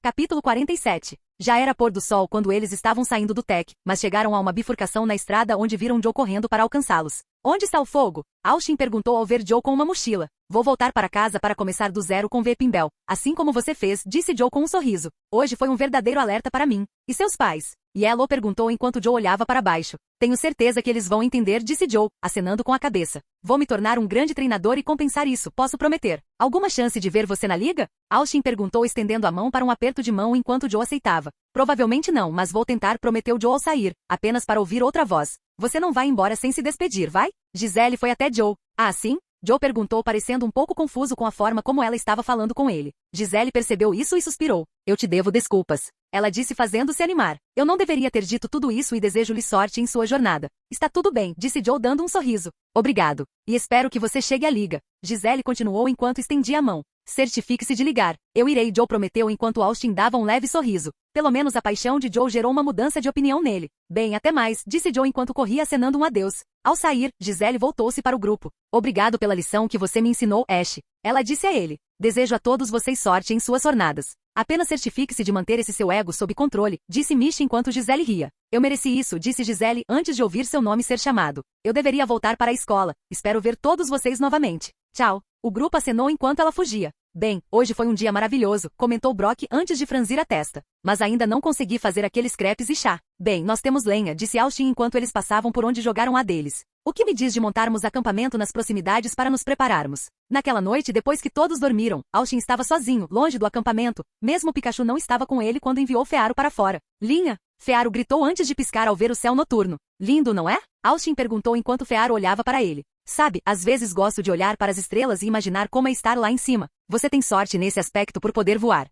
Speaker 1: Capítulo 47. Já era pôr do sol quando eles estavam saindo do tech, mas chegaram a uma bifurcação na estrada onde viram Joe correndo para alcançá-los. Onde está o fogo? Austin perguntou ao ver Joe com uma mochila. Vou voltar para casa para começar do zero com V. Pimbel. Assim como você fez, disse Joe com um sorriso. Hoje foi um verdadeiro alerta para mim. E seus pais? Yellow perguntou enquanto Joe olhava para baixo. Tenho certeza que eles vão entender, disse Joe, acenando com a cabeça. Vou me tornar um grande treinador e compensar isso, posso prometer. Alguma chance de ver você na liga? Austin perguntou estendendo a mão para um aperto de mão enquanto Joe aceitava. Provavelmente não, mas vou tentar, prometeu Joe ao sair, apenas para ouvir outra voz. Você não vai embora sem se despedir, vai? Gisele foi até Joe. Ah, sim? Joe perguntou parecendo um pouco confuso com a forma como ela estava falando com ele. Gisele percebeu isso e suspirou. Eu te devo desculpas. Ela disse fazendo-se animar. Eu não deveria ter dito tudo isso e desejo-lhe sorte em sua jornada. Está tudo bem, disse Joe dando um sorriso. Obrigado. E espero que você chegue à liga. Gisele continuou enquanto estendia a mão. Certifique-se de ligar. Eu irei, Joe prometeu enquanto Austin dava um leve sorriso. Pelo menos a paixão de Joe gerou uma mudança de opinião nele. Bem, até mais, disse Joe enquanto corria acenando um adeus. Ao sair, Gisele voltou-se para o grupo. Obrigado pela lição que você me ensinou, Ash. Ela disse a ele. Desejo a todos vocês sorte em suas jornadas. Apenas certifique-se de manter esse seu ego sob controle, disse Mish enquanto Gisele ria. Eu mereci isso, disse Gisele antes de ouvir seu nome ser chamado. Eu deveria voltar para a escola. Espero ver todos vocês novamente. Tchau. O grupo acenou enquanto ela fugia. Bem, hoje foi um dia maravilhoso, comentou Brock antes de franzir a testa. Mas ainda não consegui fazer aqueles crepes e chá. Bem, nós temos lenha, disse Austin enquanto eles passavam por onde jogaram a deles. O que me diz de montarmos acampamento nas proximidades para nos prepararmos? Naquela noite, depois que todos dormiram, Austin estava sozinho, longe do acampamento. Mesmo Pikachu não estava com ele quando enviou Fearo para fora. Linha? Fearo gritou antes de piscar ao ver o céu noturno. Lindo, não é? Austin perguntou enquanto Fearo olhava para ele. Sabe, às vezes gosto de olhar para as estrelas e imaginar como é estar lá em cima. Você tem sorte nesse aspecto por poder voar.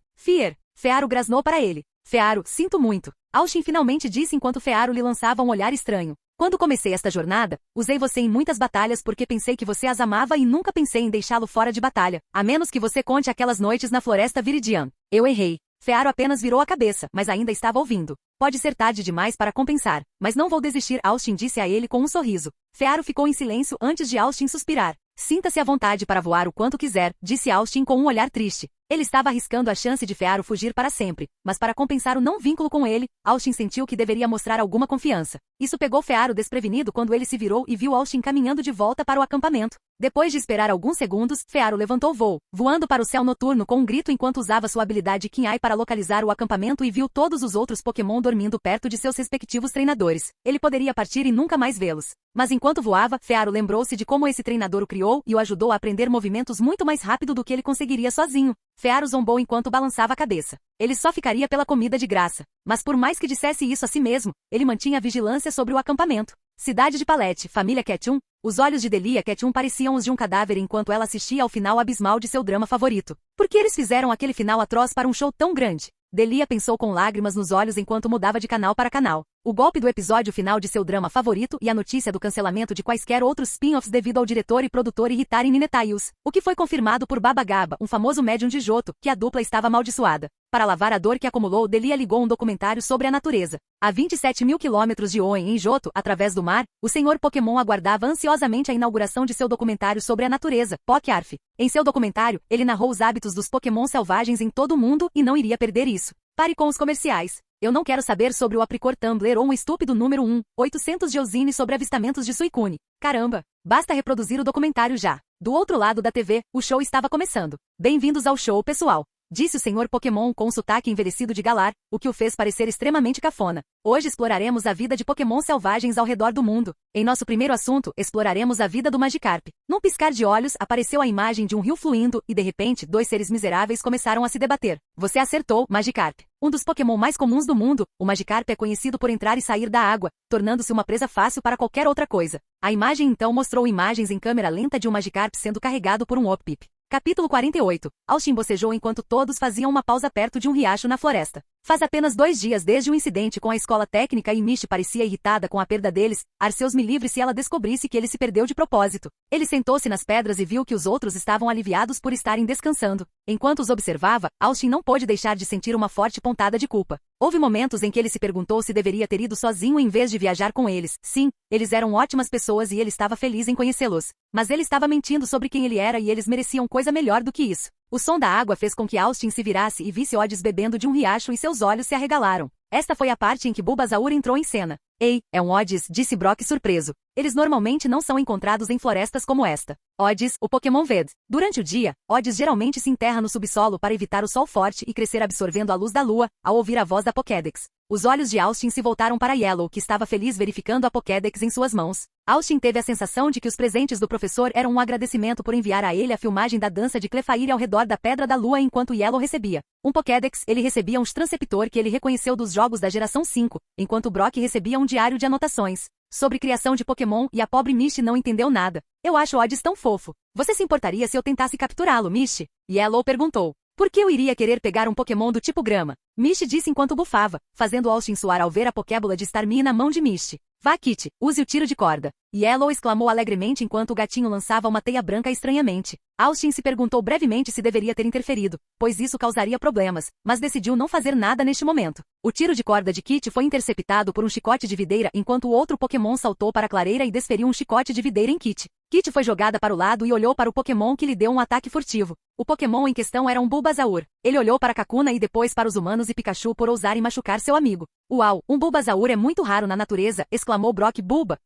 Speaker 1: Fearo grasnou para ele. Fearo, sinto muito. Austin finalmente disse enquanto Fearo lhe lançava um olhar estranho. Quando comecei esta jornada, usei você em muitas batalhas porque pensei que você as amava e nunca pensei em deixá-lo fora de batalha, a menos que você conte aquelas noites na floresta Viridian. Eu errei. Fearo apenas virou a cabeça, mas ainda estava ouvindo. Pode ser tarde demais para compensar, mas não vou desistir, Austin disse a ele com um sorriso. Fearo ficou em silêncio antes de Austin suspirar. Sinta-se à vontade para voar o quanto quiser, disse Austin com um olhar triste. Ele estava arriscando a chance de Fearo fugir para sempre, mas para compensar o não vínculo com ele, Austin sentiu que deveria mostrar alguma confiança. Isso pegou Fearo desprevenido quando ele se virou e viu Austin caminhando de volta para o acampamento. Depois de esperar alguns segundos, Fearo levantou voo, voando para o céu noturno com um grito enquanto usava sua habilidade Kinai para localizar o acampamento e viu todos os outros Pokémon dormindo perto de seus respectivos treinadores. Ele poderia partir e nunca mais vê-los. Mas enquanto voava, Fearo lembrou-se de como esse treinador o criou e o ajudou a aprender movimentos muito mais rápido do que ele conseguiria sozinho. Fearo zombou enquanto balançava a cabeça. Ele só ficaria pela comida de graça. Mas por mais que dissesse isso a si mesmo, ele mantinha a vigilância sobre o acampamento. Cidade de Palette, família Ketchum. Os olhos de Delia Ketchum pareciam os de um cadáver enquanto ela assistia ao final abismal de seu drama favorito. Por que eles fizeram aquele final atroz para um show tão grande? Delia pensou com lágrimas nos olhos enquanto mudava de canal para canal. O golpe do episódio final de seu drama favorito e a notícia do cancelamento de quaisquer outros spin-offs devido ao diretor e produtor irritarem Ninetales, o que foi confirmado por Baba Gaba, um famoso médium de Johto, que a dupla estava amaldiçoada. Para lavar a dor que acumulou, Delia ligou um documentário sobre a natureza. A 27 mil quilômetros de Oen, em Johto, através do mar, o senhor Pokémon aguardava ansiosamente a inauguração de seu documentário sobre a natureza, POCARF. Em seu documentário, ele narrou os hábitos dos Pokémon selvagens em todo o mundo e não iria perder isso. Pare com os comerciais. Eu não quero saber sobre o Apricot Tumblr ou um estúpido número 800 de Eusine sobre avistamentos de Suicune. Caramba! Basta reproduzir o documentário já. Do outro lado da TV, o show estava começando. Bem-vindos ao show, pessoal. Disse o senhor Pokémon com um sotaque envelhecido de Galar, o que o fez parecer extremamente cafona. Hoje exploraremos a vida de Pokémon selvagens ao redor do mundo. Em nosso primeiro assunto, exploraremos a vida do Magikarp. Num piscar de olhos, apareceu a imagem de um rio fluindo e, de repente, dois seres miseráveis começaram a se debater. Você acertou, Magikarp. Um dos Pokémon mais comuns do mundo, o Magikarp é conhecido por entrar e sair da água, tornando-se uma presa fácil para qualquer outra coisa. A imagem então mostrou imagens em câmera lenta de um Magikarp sendo carregado por um Hoppip. Capítulo 48. Austin bocejou enquanto todos faziam uma pausa perto de um riacho na floresta. Faz apenas 2 dias desde o incidente com a escola técnica e Mish parecia irritada com a perda deles. Arceus me livre se ela descobrisse que ele se perdeu de propósito. Ele sentou-se nas pedras e viu que os outros estavam aliviados por estarem descansando. Enquanto os observava, Austin não pôde deixar de sentir uma forte pontada de culpa. Houve momentos em que ele se perguntou se deveria ter ido sozinho em vez de viajar com eles. Sim, eles eram ótimas pessoas e ele estava feliz em conhecê-los. Mas ele estava mentindo sobre quem ele era e eles mereciam coisa melhor do que isso. O som da água fez com que Austin se virasse e visse Odds bebendo de um riacho e seus olhos se arregalaram. Esta foi a parte em que Bulbasaur entrou em cena. Ei, é um Odds, disse Brock surpreso. Eles normalmente não são encontrados em florestas como esta. Odds, o Pokémon Verde. Durante o dia, Odds geralmente se enterra no subsolo para evitar o sol forte e crescer absorvendo a luz da lua, ao ouvir a voz da Pokédex. Os olhos de Austin se voltaram para Yellow, que estava feliz verificando a Pokédex em suas mãos. Austin teve a sensação de que os presentes do professor eram um agradecimento por enviar a ele a filmagem da dança de Clefairy ao redor da Pedra da Lua enquanto Yellow recebia um Pokédex. Ele recebia um Transceptor que ele reconheceu dos jogos da geração 5, enquanto Brock recebia um diário de anotações sobre criação de Pokémon e a pobre Misty não entendeu nada. Eu acho Odds tão fofo. Você se importaria se eu tentasse capturá-lo, Misty? Yellow perguntou. Por que eu iria querer pegar um Pokémon do tipo grama? Misty disse enquanto bufava, fazendo Austin suar ao ver a Pokébola de Starmie na mão de Misty. Vá, Kitty, use o tiro de corda. Yellow exclamou alegremente enquanto o gatinho lançava uma teia branca estranhamente. Austin se perguntou brevemente se deveria ter interferido, pois isso causaria problemas, mas decidiu não fazer nada neste momento. O tiro de corda de Kitty foi interceptado por um chicote de videira enquanto o outro Pokémon saltou para a clareira e desferiu um chicote de videira em Kitty. Kitty foi jogada para o lado e olhou para o Pokémon que lhe deu um ataque furtivo. O Pokémon em questão era um Bulbasaur. Ele olhou para Kakuna e depois para os humanos e Pikachu por ousarem machucar seu amigo. Uau, um Bulbasaur é muito raro na natureza, exclamou Brock.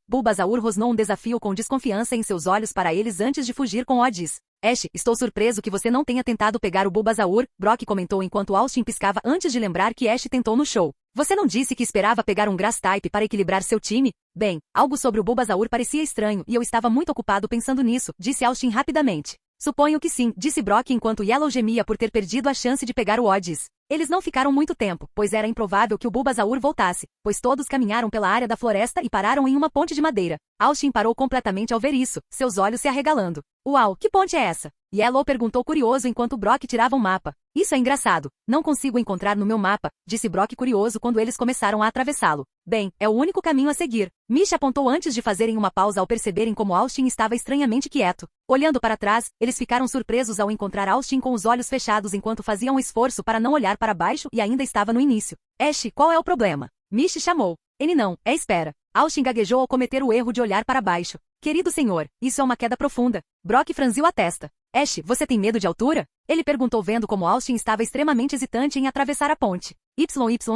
Speaker 1: Bulbasaur rosnou um desafio com desconfiança em seus olhos para eles antes de fugir com Odds. Ash, estou surpreso que você não tenha tentado pegar o Bulbasaur, Brock comentou enquanto Austin piscava antes de lembrar que Ash tentou no show. Você não disse que esperava pegar um Grass-type para equilibrar seu time? Bem, algo sobre o Bulbasaur parecia estranho e eu estava muito ocupado pensando nisso, disse Austin rapidamente. Suponho que sim, disse Brock enquanto Yellow gemia por ter perdido a chance de pegar o Odds. Eles não ficaram muito tempo, pois era improvável que o Bulbasaur voltasse, pois todos caminharam pela área da floresta e pararam em uma ponte de madeira. Austin parou completamente ao ver isso, seus olhos se arregalando. Uau, que ponte é essa? Yellow perguntou curioso enquanto Brock tirava um mapa. Isso é engraçado. Não consigo encontrar no meu mapa, disse Brock curioso quando eles começaram a atravessá-lo. Bem, é o único caminho a seguir. Misty apontou antes de fazerem uma pausa ao perceberem como Austin estava estranhamente quieto. Olhando para trás, eles ficaram surpresos ao encontrar Austin com os olhos fechados enquanto fazia um esforço para não olhar para baixo e ainda estava no início. Ash, qual é o problema? Misty chamou. Ele não, é espera. Austin gaguejou ao cometer o erro de olhar para baixo. Querido senhor, isso é uma queda profunda. Brock franziu a testa. Ash, você tem medo de altura? Ele perguntou vendo como Austin estava extremamente hesitante em atravessar a ponte.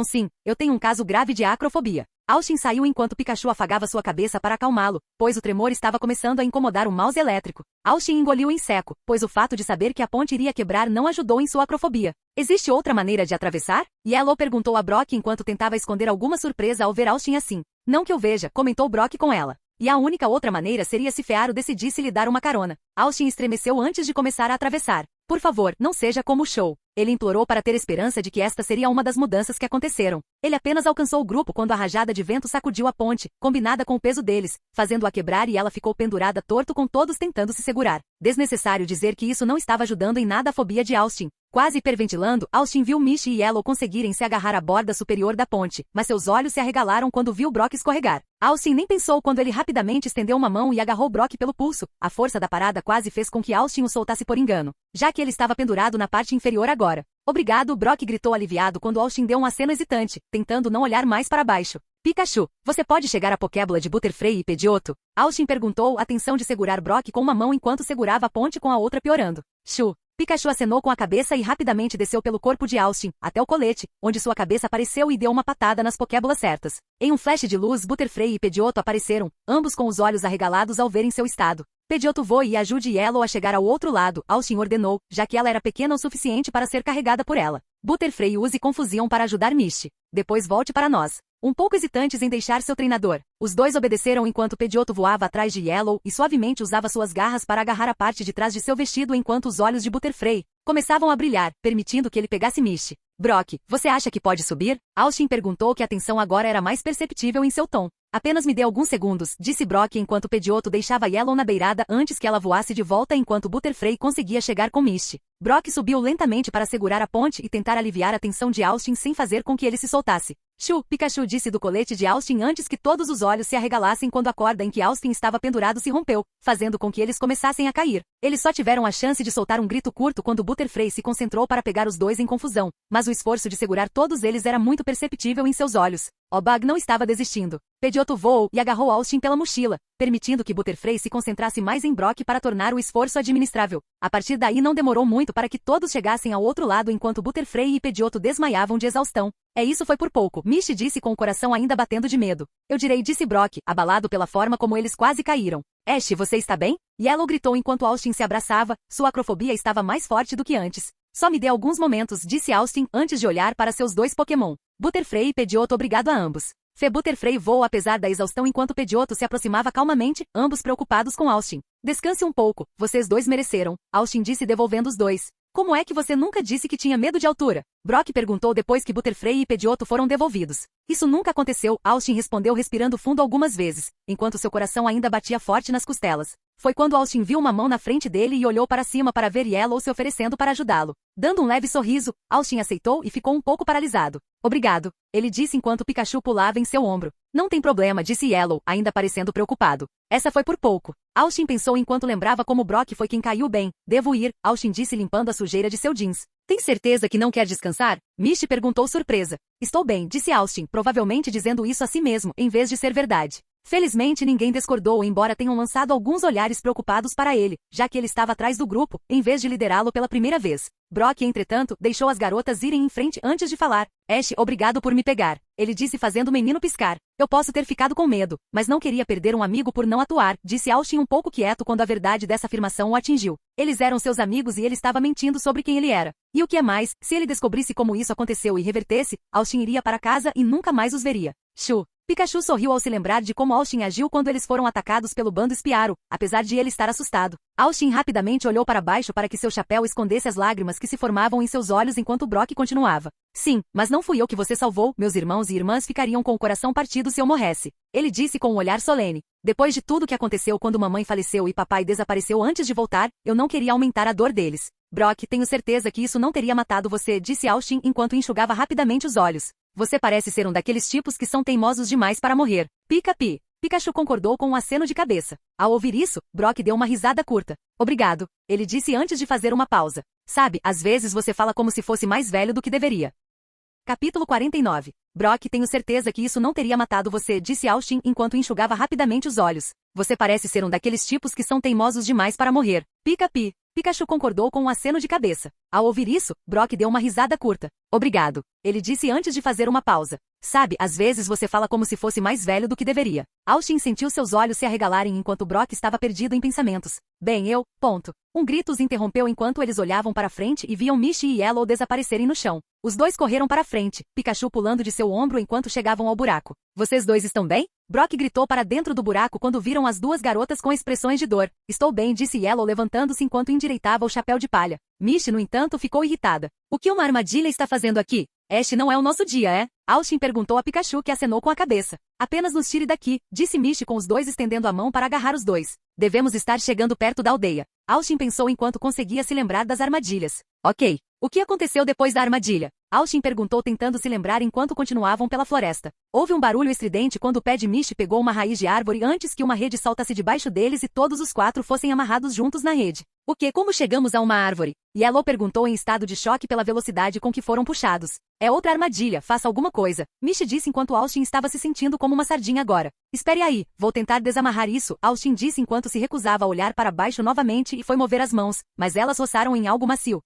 Speaker 1: Sim, eu tenho um caso grave de acrofobia. Austin saiu enquanto Pikachu afagava sua cabeça para acalmá-lo, pois o tremor estava começando a incomodar o mouse elétrico. Austin engoliu em seco, pois o fato de saber que a ponte iria quebrar não ajudou em sua acrofobia. Existe outra maneira de atravessar? Yellow perguntou a Brock enquanto tentava esconder alguma surpresa ao ver Austin assim. Não que eu veja, comentou Brock com ela. E a única outra maneira seria se Fearo decidisse lhe dar uma carona. Austin estremeceu antes de começar a atravessar. Por favor, não seja como o show. Ele implorou para ter esperança de que esta seria uma das mudanças que aconteceram. Ele apenas alcançou o grupo quando a rajada de vento sacudiu a ponte, combinada com o peso deles, fazendo-a quebrar e ela ficou pendurada torto com todos tentando se segurar. Desnecessário dizer que isso não estava ajudando em nada a fobia de Austin. Quase hiperventilando, Austin viu Misty e Yellow conseguirem se agarrar à borda superior da ponte, mas seus olhos se arregalaram quando viu Brock escorregar. Austin nem pensou quando ele rapidamente estendeu uma mão e agarrou Brock pelo pulso. A força da parada quase fez com que Austin o soltasse por engano, já que ele estava pendurado na parte inferior agora. Obrigado, Brock gritou aliviado quando Austin deu um aceno hesitante, tentando não olhar mais para baixo. Pikachu, você pode chegar à Pokébola de Butterfree e Pidgeotto? Austin perguntou, a tensão de segurar Brock com uma mão enquanto segurava a ponte com a outra piorando. Chu. Pikachu acenou com a cabeça e rapidamente desceu pelo corpo de Austin, até o colete, onde sua cabeça apareceu e deu uma patada nas Pokébolas certas. Em um flash de luz, Butterfree e Pidgeotto apareceram, ambos com os olhos arregalados ao verem seu estado. Pidgeotto voe e ajude Yellow a chegar ao outro lado, Austin ordenou, já que ela era pequena o suficiente para ser carregada por ela. Butterfree use Confusion para ajudar Misty. Depois volte para nós. Um pouco hesitantes em deixar seu treinador. Os dois obedeceram enquanto Pidgeotto voava atrás de Yellow e suavemente usava suas garras para agarrar a parte de trás de seu vestido enquanto os olhos de Butterfree começavam a brilhar, permitindo que ele pegasse Misty. Brock, você acha que pode subir? Austin perguntou que a tensão agora era mais perceptível em seu tom. Apenas me dê alguns segundos, disse Brock enquanto Pidgeotto deixava Yellow na beirada antes que ela voasse de volta enquanto Butterfree conseguia chegar com Misty. Brock subiu lentamente para segurar a ponte e tentar aliviar a tensão de Austin sem fazer com que ele se soltasse. Shoo, Pikachu disse do colete de Austin antes que todos os olhos se arregalassem quando a corda em que Austin estava pendurado se rompeu, fazendo com que eles começassem a cair. Eles só tiveram a chance de soltar um grito curto quando Butterfree se concentrou para pegar os dois em confusão, mas o esforço de segurar todos eles era muito perceptível em seus olhos. O Bug não estava desistindo. Pidgeotto voou e agarrou Austin pela mochila, permitindo que Butterfree se concentrasse mais em Brock para tornar o esforço administrável. A partir daí não demorou muito para que todos chegassem ao outro lado enquanto Butterfree e Pidgeotto desmaiavam de exaustão. Isso foi por pouco, Misty disse com o coração ainda batendo de medo. Eu direi, disse Brock, abalado pela forma como eles quase caíram. Ash, você está bem? Yellow gritou enquanto Austin se abraçava, sua acrofobia estava mais forte do que antes. Só me dê alguns momentos, disse Austin antes de olhar para seus dois Pokémon. Butterfree e Pidgeotto, obrigado a ambos. Butterfree voou apesar da exaustão enquanto Pidgeotto se aproximava calmamente, ambos preocupados com Austin. Descanse um pouco, vocês dois mereceram, Austin disse devolvendo os dois. Como é que você nunca disse que tinha medo de altura? Brock perguntou depois que Butterfree e Pidgeotto foram devolvidos. Isso nunca aconteceu, Austin respondeu respirando fundo algumas vezes, enquanto seu coração ainda batia forte nas costelas. Foi quando Austin viu uma mão na frente dele e olhou para cima para ver Yellow se oferecendo para ajudá-lo. Dando um leve sorriso, Austin aceitou e ficou um pouco paralisado. Obrigado, ele disse enquanto Pikachu pulava em seu ombro. Não tem problema, disse Yellow, ainda parecendo preocupado. Essa foi por pouco. Austin pensou enquanto lembrava como Brock foi quem caiu bem. Devo ir, Austin disse limpando a sujeira de seu jeans. Tem certeza que não quer descansar? Misty perguntou surpresa. Estou bem, disse Austin, provavelmente dizendo isso a si mesmo, em vez de ser verdade. Felizmente ninguém discordou embora tenham lançado alguns olhares preocupados para ele, já que ele estava atrás do grupo, em vez de liderá-lo pela primeira vez. Brock, entretanto, deixou as garotas irem em frente antes de falar. Ash, obrigado por me pegar. Ele disse fazendo o menino piscar. Eu posso ter ficado com medo, mas não queria perder um amigo por não atuar, disse Austin um pouco quieto quando a verdade dessa afirmação o atingiu. Eles eram seus amigos e ele estava mentindo sobre quem ele era. E o que é mais, se ele descobrisse como isso aconteceu e revertesse, Austin iria para casa e nunca mais os veria. Shoo. Pikachu sorriu ao se lembrar de como Austin agiu quando eles foram atacados pelo bando Espiaro, apesar de ele estar assustado. Austin rapidamente olhou para baixo para que seu chapéu escondesse as lágrimas que se formavam em seus olhos enquanto Brock continuava. Sim, mas não fui eu que você salvou, meus irmãos e irmãs ficariam com o coração partido se eu morresse. Ele disse com um olhar solene. Depois de tudo que aconteceu quando mamãe faleceu e papai desapareceu antes de voltar, eu não queria aumentar a dor deles. Brock, tenho certeza que isso não teria matado você, disse Austin enquanto enxugava rapidamente os olhos. Você parece ser um daqueles tipos que são teimosos demais para morrer. Pica-pi. Pikachu concordou com um aceno de cabeça. Ao ouvir isso, Brock deu uma risada curta. Obrigado, ele disse antes de fazer uma pausa. Sabe, às vezes você fala como se fosse mais velho do que deveria. Capítulo 49. Brock, tenho certeza que isso não teria matado você, disse Austin enquanto enxugava rapidamente os olhos. Você parece ser um daqueles tipos que são teimosos demais para morrer. Pica-pi. Pikachu concordou com um aceno de cabeça. Ao ouvir isso, Brock deu uma risada curta. Obrigado, ele disse antes de fazer uma pausa. Sabe, às vezes você fala como se fosse mais velho do que deveria. Austin sentiu seus olhos se arregalarem enquanto Brock estava perdido em pensamentos. Ponto. Um grito os interrompeu enquanto eles olhavam para frente e viam Misty e Yellow desaparecerem no chão. Os dois correram para frente, Pikachu pulando de seu ombro enquanto chegavam ao buraco. Vocês dois estão bem? Brock gritou para dentro do buraco quando viram as duas garotas com expressões de dor. Estou bem, disse Yellow levantando-se enquanto endireitava o chapéu de palha. Misty, no entanto, ficou irritada. O que uma armadilha está fazendo aqui? Este não é o nosso dia, é? Austin perguntou a Pikachu que acenou com a cabeça. Apenas nos tire daqui, disse Misty com os dois estendendo a mão para agarrar os dois. Devemos estar chegando perto da aldeia. Austin pensou enquanto conseguia se lembrar das armadilhas. Ok. O que aconteceu depois da armadilha? Austin perguntou tentando se lembrar enquanto continuavam pela floresta. Houve um barulho estridente quando o pé de Misty pegou uma raiz de árvore antes que uma rede saltasse debaixo deles e todos os quatro fossem amarrados juntos na rede. O que? Como chegamos a uma árvore? Yellow perguntou em estado de choque pela velocidade com que foram puxados. É outra armadilha, faça alguma coisa. Misty disse enquanto Austin estava se sentindo como uma sardinha agora. Espere aí, vou tentar desamarrar isso, Austin disse enquanto se recusava a olhar para baixo novamente e foi mover as mãos, mas elas roçaram em algo macio.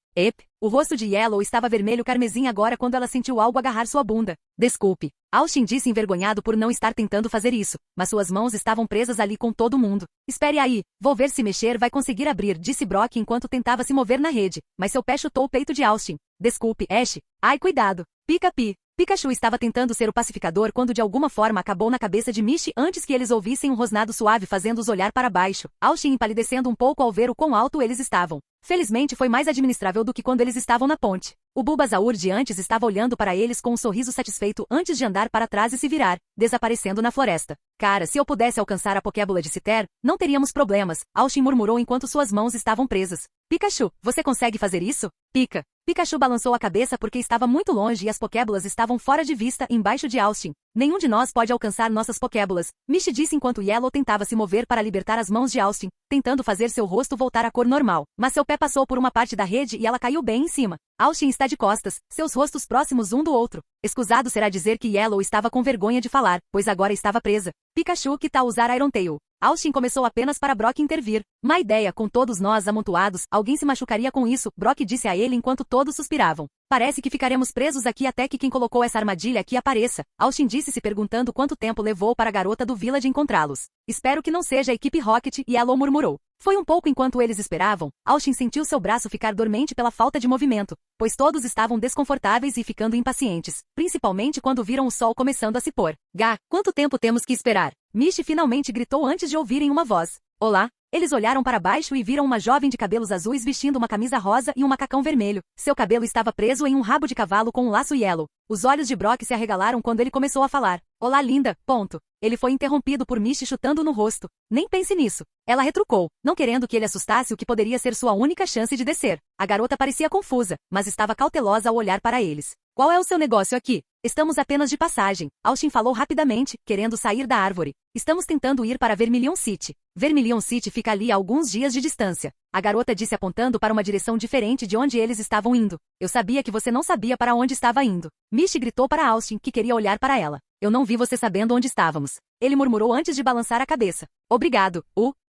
Speaker 1: O rosto de Yellow estava vermelho carmesim agora quando ela sentiu algo agarrar sua bunda. Desculpe. Austin disse envergonhado por não estar tentando fazer isso, mas suas mãos estavam presas ali com todo mundo. Espere aí, vou ver se mexer vai conseguir abrir, disse Brock enquanto tentava se mover na rede, mas seu pé chutou o peito de Austin. Desculpe, Ash. Ai, cuidado. Pica-pi. Pikachu estava tentando ser o pacificador quando de alguma forma acabou na cabeça de Misty antes que eles ouvissem um rosnado suave fazendo-os olhar para baixo, Austin empalidecendo um pouco ao ver o quão alto eles estavam. Felizmente foi mais administrável do que quando eles estavam na ponte. O Bulbasaur de antes estava olhando para eles com um sorriso satisfeito antes de andar para trás e se virar, desaparecendo na floresta. Cara, se eu pudesse alcançar a Pokébola de Citer, não teríamos problemas, Austin murmurou enquanto suas mãos estavam presas. Pikachu, você consegue fazer isso? Pika. Pikachu balançou a cabeça porque estava muito longe e as Pokébolas estavam fora de vista embaixo de Austin. Nenhum de nós pode alcançar nossas Pokébolas, Misty disse enquanto Yellow tentava se mover para libertar as mãos de Austin, tentando fazer seu rosto voltar à cor normal. Mas seu pé passou por uma parte da rede e ela caiu bem em cima. Austin está de costas, seus rostos próximos um do outro. Escusado será dizer que Yellow estava com vergonha de falar, pois agora estava presa. Pikachu, que tal usar Iron Tail? Austin começou apenas para Brock intervir. Má ideia, com todos nós amontoados, alguém se machucaria com isso, Brock disse a ele enquanto todos suspiravam. Parece que ficaremos presos aqui até que quem colocou essa armadilha aqui apareça, Austin disse se perguntando quanto tempo levou para a garota do Village encontrá-los. Espero que não seja a equipe Rocket, Yellow murmurou. Foi um pouco enquanto eles esperavam, Austin sentiu seu braço ficar dormente pela falta de movimento, pois todos estavam desconfortáveis e ficando impacientes, principalmente quando viram o sol começando a se pôr. Gá, quanto tempo temos que esperar? Misty finalmente gritou antes de ouvirem uma voz. Olá? Eles olharam para baixo e viram uma jovem de cabelos azuis vestindo uma camisa rosa e um macacão vermelho. Seu cabelo estava preso em um rabo de cavalo com um laço Yellow. Os olhos de Brock se arregalaram quando ele começou a falar. Olá, linda, ponto. Ele foi interrompido por Misty chutando no rosto. Nem pense nisso. Ela retrucou, não querendo que ele assustasse o que poderia ser sua única chance de descer. A garota parecia confusa, mas estava cautelosa ao olhar para eles. Qual é o seu negócio aqui? Estamos apenas de passagem, Austin falou rapidamente, querendo sair da árvore. Estamos tentando ir para Vermilion City. Vermilion City fica ali a alguns dias de distância. A garota disse apontando para uma direção diferente de onde eles estavam indo. Eu sabia que você não sabia para onde estava indo. Misty gritou para Austin, que queria olhar para ela. Eu não vi você sabendo onde estávamos. Ele murmurou antes de balançar a cabeça. Obrigado,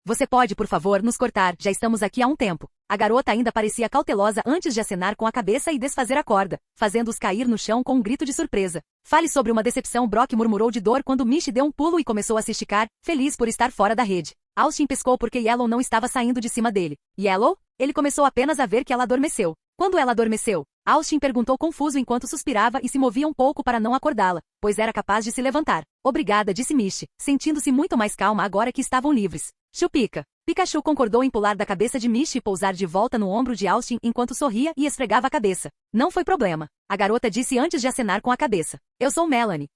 Speaker 1: você pode, por favor, nos cortar, já estamos aqui há um tempo. A garota ainda parecia cautelosa antes de acenar com a cabeça e desfazer a corda, fazendo-os cair no chão com um grito de surpresa. Fale sobre uma decepção, Brock murmurou de dor quando Misty deu um pulo e começou a se esticar, feliz por estar fora da rede. Austin pescou porque Yellow não estava saindo de cima dele. Yellow? Ele começou apenas a ver que ela adormeceu. Quando ela adormeceu? Austin perguntou confuso enquanto suspirava e se movia um pouco para não acordá-la, pois era capaz de se levantar. Obrigada, disse Misty, sentindo-se muito mais calma agora que estavam livres. Chupica. Pikachu concordou em pular da cabeça de Misty e pousar de volta no ombro de Austin enquanto sorria e esfregava a cabeça. Não foi problema. A garota disse antes de acenar com a cabeça. Eu sou Melanie.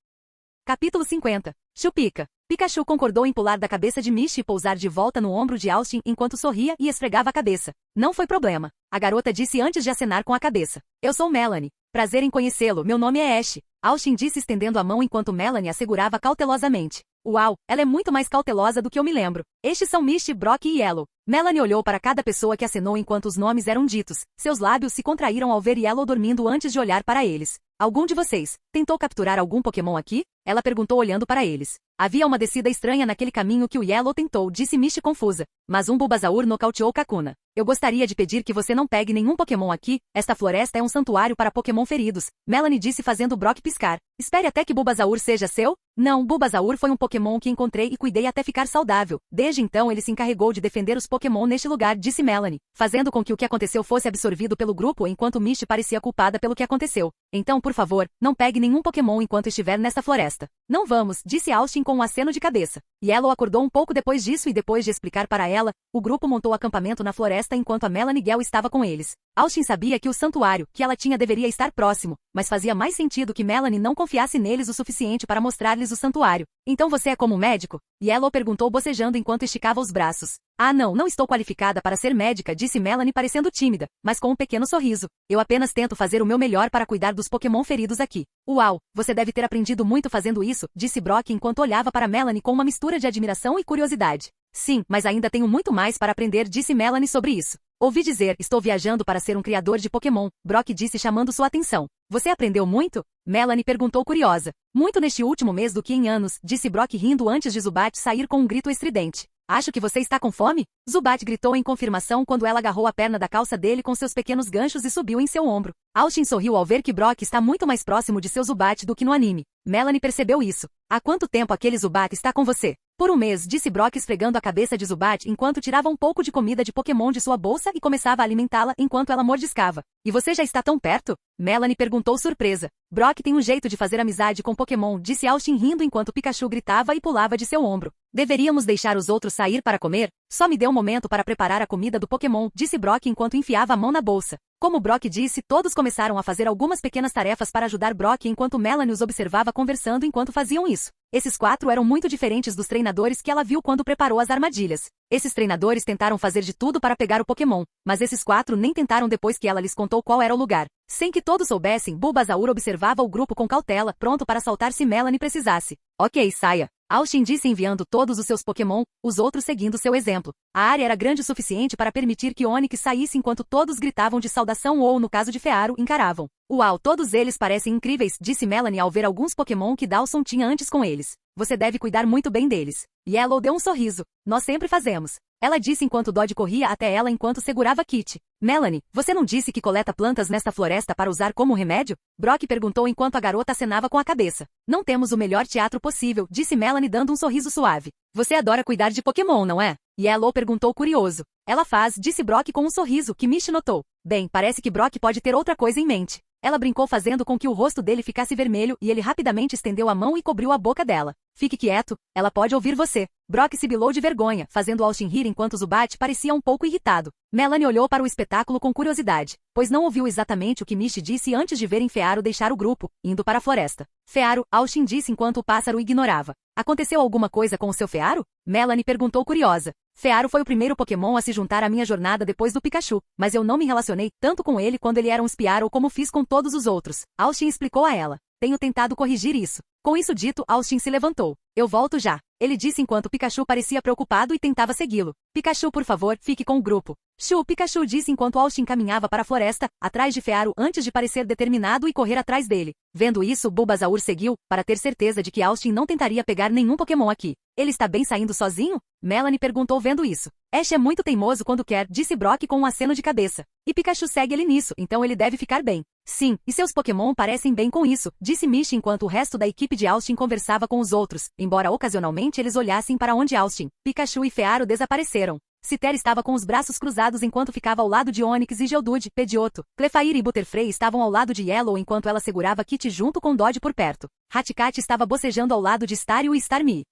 Speaker 1: Capítulo 50. Chupica. Pikachu concordou em pular da cabeça de Misty e pousar de volta no ombro de Austin enquanto sorria e esfregava a cabeça. Não foi problema. A garota disse antes de acenar com a cabeça. Eu sou Melanie. Prazer em conhecê-lo, meu nome é Ash. Austin disse estendendo a mão enquanto Melanie a segurava cautelosamente. Uau, ela é muito mais cautelosa do que eu me lembro. Estes são Misty, Brock e Yellow. Melanie olhou para cada pessoa que acenou enquanto os nomes eram ditos. Seus lábios se contraíram ao ver Yellow dormindo antes de olhar para eles. Algum de vocês tentou capturar algum Pokémon aqui? Ela perguntou olhando para eles. Havia uma descida estranha naquele caminho que o Yellow tentou, disse Misty confusa. Mas um Bulbasaur nocauteou Kakuna. Eu gostaria de pedir que você não pegue nenhum Pokémon aqui, esta floresta é um santuário para Pokémon feridos, Melanie disse fazendo Brock piscar. Espere até que Bulbasaur seja seu? Não, Bulbasaur foi um Pokémon que encontrei e cuidei até ficar saudável. Desde então ele se encarregou de defender os Pokémon neste lugar, disse Melanie, fazendo com que o que aconteceu fosse absorvido pelo grupo enquanto Misty parecia culpada pelo que aconteceu. Então, por favor, não pegue nenhum Pokémon enquanto estiver nesta floresta. Não vamos, disse Austin com um aceno de cabeça. Yellow acordou um pouco depois disso e depois de explicar para ela, o grupo montou acampamento na floresta enquanto a Melanie Gale estava com eles. Austin sabia que o santuário que ela tinha deveria estar próximo, mas fazia mais sentido que Melanie não confiasse neles o suficiente para mostrar-lhes o santuário. Então você é como um médico? Yellow perguntou bocejando enquanto esticava os braços. Ah não estou qualificada para ser médica, disse Melanie parecendo tímida, mas com um pequeno sorriso. Eu apenas tento fazer o meu melhor para cuidar dos Pokémon feridos aqui. Uau, você deve ter aprendido muito fazendo isso, disse Brock enquanto olhava para Melanie com uma mistura de admiração e curiosidade. Sim, mas ainda tenho muito mais para aprender, disse Melanie sobre isso. Ouvi dizer, estou viajando para ser um criador de Pokémon, Brock disse chamando sua atenção. Você aprendeu muito? Melanie perguntou curiosa. Muito neste último mês do que em anos, disse Brock rindo antes de Zubat sair com um grito estridente. Acho que você está com fome? Zubat gritou em confirmação quando ela agarrou a perna da calça dele com seus pequenos ganchos e subiu em seu ombro. Austin sorriu ao ver que Brock está muito mais próximo de seu Zubat do que no anime. Melanie percebeu isso. Há quanto tempo aquele Zubat está com você? Por um mês, disse Brock esfregando a cabeça de Zubat enquanto tirava um pouco de comida de Pokémon de sua bolsa e começava a alimentá-la enquanto ela mordiscava. E você já está tão perto? Melanie perguntou surpresa. Brock tem um jeito de fazer amizade com Pokémon, disse Austin rindo enquanto Pikachu gritava e pulava de seu ombro. Deveríamos deixar os outros sair para comer? Só me dê um momento para preparar a comida do Pokémon, disse Brock enquanto enfiava a mão na bolsa. Como Brock disse, todos começaram a fazer algumas pequenas tarefas para ajudar Brock enquanto Melanie os observava conversando enquanto faziam isso. Esses 4 eram muito diferentes dos treinadores que ela viu quando preparou as armadilhas. Esses treinadores tentaram fazer de tudo para pegar o Pokémon, mas esses 4 nem tentaram depois que ela lhes contou qual era o lugar. Sem que todos soubessem, Bulbasaur observava o grupo com cautela, pronto para saltar se Melanie precisasse. Ok, saia. Austin disse enviando todos os seus Pokémon, os outros seguindo seu exemplo. A área era grande o suficiente para permitir que Onix saísse enquanto todos gritavam de saudação ou, no caso de Fearu, encaravam. Uau, todos eles parecem incríveis, disse Melanie ao ver alguns Pokémon que Dawson tinha antes com eles. Você deve cuidar muito bem deles. Yellow deu um sorriso. Nós sempre fazemos. Ela disse enquanto Dodge corria até ela enquanto segurava Kit. Melanie, você não disse que coleta plantas nesta floresta para usar como remédio? Brock perguntou enquanto a garota acenava com a cabeça. Não temos o melhor teatro possível, disse Melanie dando um sorriso suave. Você adora cuidar de Pokémon, não é? Yellow perguntou curioso. Ela faz, disse Brock com um sorriso que Mish notou. Bem, parece que Brock pode ter outra coisa em mente. Ela brincou fazendo com que o rosto dele ficasse vermelho e ele rapidamente estendeu a mão e cobriu a boca dela. Fique quieto, ela pode ouvir você. Brock sibilou de vergonha, fazendo Austin rir enquanto Zubat parecia um pouco irritado. Melanie olhou para o espetáculo com curiosidade, pois não ouviu exatamente o que Mish disse antes de verem Fearu deixar o grupo, indo para a floresta. Fearu, Austin disse enquanto o pássaro ignorava. Aconteceu alguma coisa com o seu Fearu? Melanie perguntou curiosa. Fearu foi o primeiro Pokémon a se juntar à minha jornada depois do Pikachu, mas eu não me relacionei tanto com ele quando ele era um Spearow como fiz com todos os outros. Austin explicou a ela. Tenho tentado corrigir isso. Com isso dito, Austin se levantou. Eu volto já. Ele disse enquanto Pikachu parecia preocupado e tentava segui-lo. Pikachu, por favor, fique com o grupo. Shoo, Pikachu disse enquanto Austin caminhava para a floresta, atrás de Fearu antes de parecer determinado e correr atrás dele. Vendo isso, Bulbasaur seguiu, para ter certeza de que Austin não tentaria pegar nenhum Pokémon aqui. Ele está bem saindo sozinho? Melanie perguntou vendo isso. Ash é muito teimoso quando quer, disse Brock com um aceno de cabeça. E Pikachu segue ele nisso, então ele deve ficar bem. Sim, e seus Pokémon parecem bem com isso, disse Mish enquanto o resto da equipe de Austin conversava com os outros, embora ocasionalmente eles olhassem para onde Austin, Pikachu e Fearu desapareceram. Citer estava com os braços cruzados enquanto ficava ao lado de Onix e Geodude, Pidgeotto. Clefairy e Butterfree estavam ao lado de Yellow enquanto ela segurava Kit junto com Dodge por perto. Hatcat estava bocejando ao lado de Staryu e Starmie.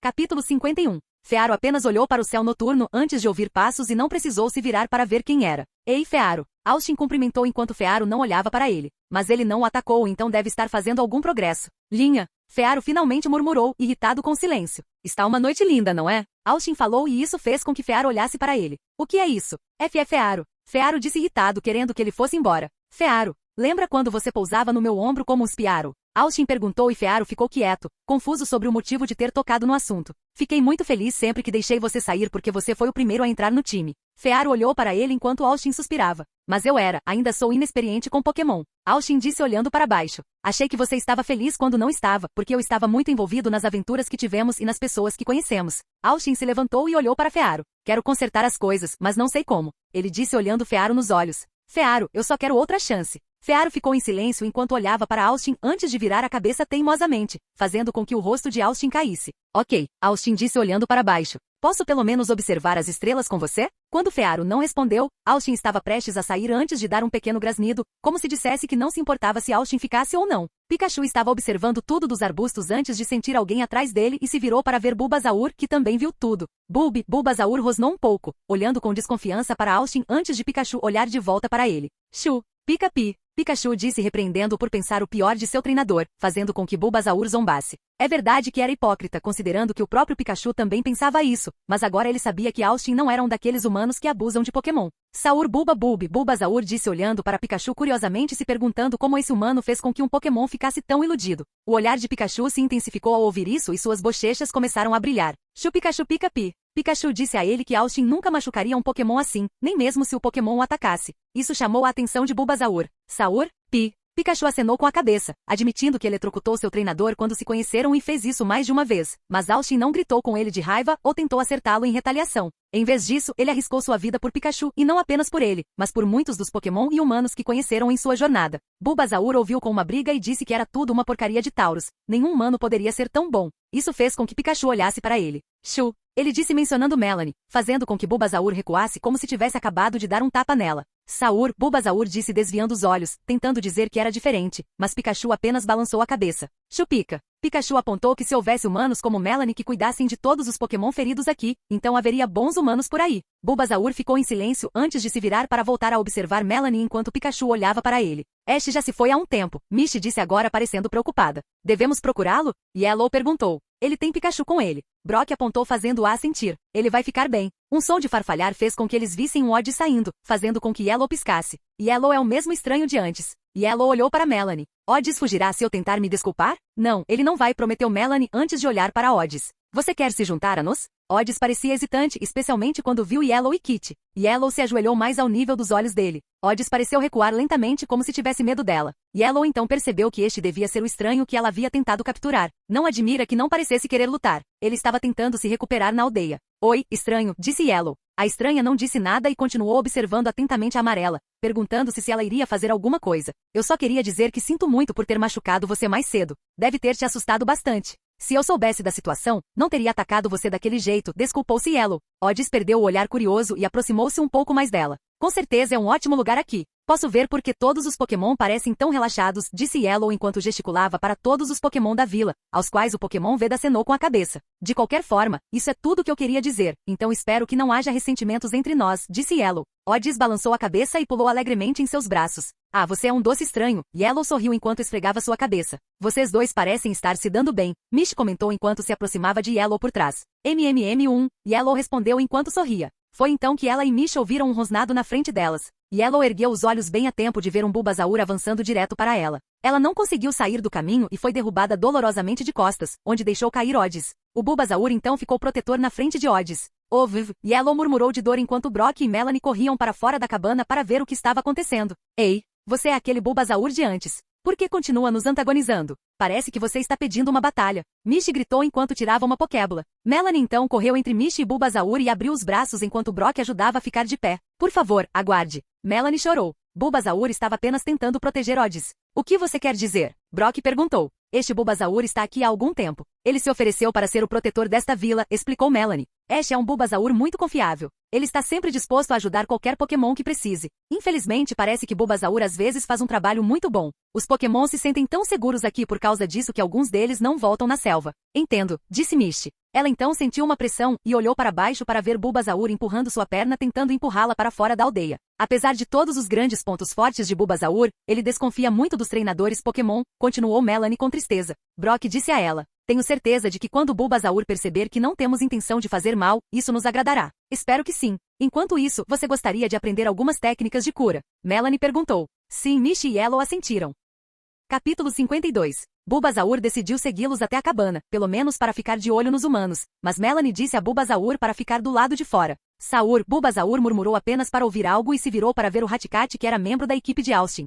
Speaker 1: Capítulo 51. Fearu apenas olhou para o céu noturno antes de ouvir passos e não precisou se virar para ver quem era. Ei, Fearu. Austin cumprimentou enquanto Fearu não olhava para ele. Mas ele não o atacou, então deve estar fazendo algum progresso. Linha. Fearu finalmente murmurou, irritado com o silêncio. Está uma noite linda, não é? Austin falou e isso fez com que Fearu olhasse para ele. O que é isso? Fearu. Fearu disse irritado, querendo que ele fosse embora. Fearu. Lembra quando você pousava no meu ombro como um Spearow? Austin perguntou e Fearu ficou quieto, confuso sobre o motivo de ter tocado no assunto. Fiquei muito feliz sempre que deixei você sair porque você foi o primeiro a entrar no time. Fearu olhou para ele enquanto Austin suspirava. Mas eu ainda sou inexperiente com Pokémon. Austin disse olhando para baixo. Achei que você estava feliz quando não estava, porque eu estava muito envolvido nas aventuras que tivemos e nas pessoas que conhecemos. Austin se levantou e olhou para Fearu. Quero consertar as coisas, mas não sei como. Ele disse olhando Fearu nos olhos. Fearu, eu só quero outra chance. Fearu ficou em silêncio enquanto olhava para Austin antes de virar a cabeça teimosamente, fazendo com que o rosto de Austin caísse. Ok, Austin disse olhando para baixo. Posso pelo menos observar as estrelas com você? Quando Fearu não respondeu, Austin estava prestes a sair antes de dar um pequeno grasnido, como se dissesse que não se importava se Austin ficasse ou não. Pikachu estava observando tudo dos arbustos antes de sentir alguém atrás dele e se virou para ver Bulbasaur, que também viu tudo. Bulbasaur rosnou um pouco, olhando com desconfiança para Austin antes de Pikachu olhar de volta para ele. Shoo, Pica-Pi. Pikachu disse repreendendo por pensar o pior de seu treinador, fazendo com que Bulbasaur zombasse. É verdade que era hipócrita, considerando que o próprio Pikachu também pensava isso, mas agora ele sabia que Austin não era um daqueles humanos que abusam de Pokémon. Saur Bulbasaur disse olhando para Pikachu curiosamente se perguntando como esse humano fez com que um Pokémon ficasse tão iludido. O olhar de Pikachu se intensificou ao ouvir isso e suas bochechas começaram a brilhar. Chu Pikachu Pica-Pi. Pikachu disse a ele que Austin nunca machucaria um Pokémon assim, nem mesmo se o Pokémon o atacasse. Isso chamou a atenção de Bulbasaur. Saur, Pikachu acenou com a cabeça, admitindo que eletrocutou seu treinador quando se conheceram e fez isso mais de uma vez, mas Austin não gritou com ele de raiva ou tentou acertá-lo em retaliação. Em vez disso, ele arriscou sua vida por Pikachu e não apenas por ele, mas por muitos dos Pokémon e humanos que conheceram em sua jornada. Bulbasaur ouviu com uma briga e disse que era tudo uma porcaria de Tauros. Nenhum humano poderia ser tão bom. Isso fez com que Pikachu olhasse para ele. Chu! Ele disse mencionando Melanie, fazendo com que Bulbasaur recuasse como se tivesse acabado de dar um tapa nela. Saur, Bulbasaur disse desviando os olhos, tentando dizer que era diferente, mas Pikachu apenas balançou a cabeça. Chupica. Pikachu apontou que se houvesse humanos como Melanie que cuidassem de todos os Pokémon feridos aqui, então haveria bons humanos por aí. Bulbasaur ficou em silêncio antes de se virar para voltar a observar Melanie enquanto Pikachu olhava para ele. Ash já se foi há um tempo, Misty disse agora parecendo preocupada. Devemos procurá-lo? Yellow perguntou. Ele tem Pikachu com ele. Brock apontou fazendo-a assentir. Ele vai ficar bem. Um som de farfalhar fez com que eles vissem um Odd saindo, fazendo com que Yellow piscasse. Yellow é o mesmo estranho de antes. Yellow olhou para Melanie. Odds fugirá se eu tentar me desculpar? Não, ele não vai, prometeu Melanie antes de olhar para Odds. Você quer se juntar a nós? Odds parecia hesitante, especialmente quando viu Yellow e Kitty. Yellow se ajoelhou mais ao nível dos olhos dele. Odds pareceu recuar lentamente como se tivesse medo dela. Yellow então percebeu que este devia ser o estranho que ela havia tentado capturar. Não admira que não parecesse querer lutar. Ele estava tentando se recuperar na aldeia. Oi, estranho, disse Yellow. A estranha não disse nada e continuou observando atentamente a amarela, perguntando-se se ela iria fazer alguma coisa. Eu só queria dizer que sinto muito por ter machucado você mais cedo. Deve ter te assustado bastante. Se eu soubesse da situação, não teria atacado você daquele jeito, desculpou-se Yellow. Odds perdeu o olhar curioso e aproximou-se um pouco mais dela. Com certeza é um ótimo lugar aqui. Posso ver porque todos os Pokémon parecem tão relaxados, disse Yellow enquanto gesticulava para todos os Pokémon da vila, aos quais o Pokémon Veda acenou com a cabeça. De qualquer forma, isso é tudo que eu queria dizer, então espero que não haja ressentimentos entre nós, disse Yellow. Odds balançou a cabeça e pulou alegremente em seus braços. Ah, você é um doce estranho, Yellow sorriu enquanto esfregava sua cabeça. Vocês dois parecem estar se dando bem, Mish comentou enquanto se aproximava de Yellow por trás. Yellow respondeu enquanto sorria. Foi então que ela e Mish ouviram um rosnado na frente delas. Yellow ergueu os olhos bem a tempo de ver um Bulbasaur avançando direto para ela. Ela não conseguiu sair do caminho e foi derrubada dolorosamente de costas, onde deixou cair Odds. O Bulbasaur então ficou protetor na frente de Odds. Oh, Viv! Yellow murmurou de dor enquanto Brock e Melanie corriam para fora da cabana para ver o que estava acontecendo. Ei, você é aquele Bulbasaur de antes. Por que continua nos antagonizando? Parece que você está pedindo uma batalha. Mish gritou enquanto tirava uma Pokébola. Melanie então correu entre Mish e Bulbasaur e abriu os braços enquanto Brock ajudava a ficar de pé. Por favor, aguarde. Melanie chorou. Bulbasaur estava apenas tentando proteger Odds. O que você quer dizer? Brock perguntou. Este Bulbasaur está aqui há algum tempo. Ele se ofereceu para ser o protetor desta vila, explicou Melanie. Ash é um Bulbasaur muito confiável. Ele está sempre disposto a ajudar qualquer Pokémon que precise. Infelizmente parece que Bulbasaur às vezes faz um trabalho muito bom. Os Pokémon se sentem tão seguros aqui por causa disso que alguns deles não voltam na selva. Entendo, disse Mish. Ela então sentiu uma pressão e olhou para baixo para ver Bulbasaur empurrando sua perna tentando empurrá-la para fora da aldeia. Apesar de todos os grandes pontos fortes de Bulbasaur, ele desconfia muito dos treinadores Pokémon, continuou Melanie com tristeza. Brock disse a ela. Tenho certeza de que quando Bulbasaur perceber que não temos intenção de fazer mal, isso nos agradará. Espero que sim. Enquanto isso, você gostaria de aprender algumas técnicas de cura? Melanie perguntou. Sim, Mish e Yellow assentiram. Capítulo 52. Bulbasaur decidiu segui-los até a cabana, pelo menos para ficar de olho nos humanos, mas Melanie disse a Bulbasaur para ficar do lado de fora. Bulbasaur murmurou apenas para ouvir algo e se virou para ver o Hatcat que era membro da equipe de Austin.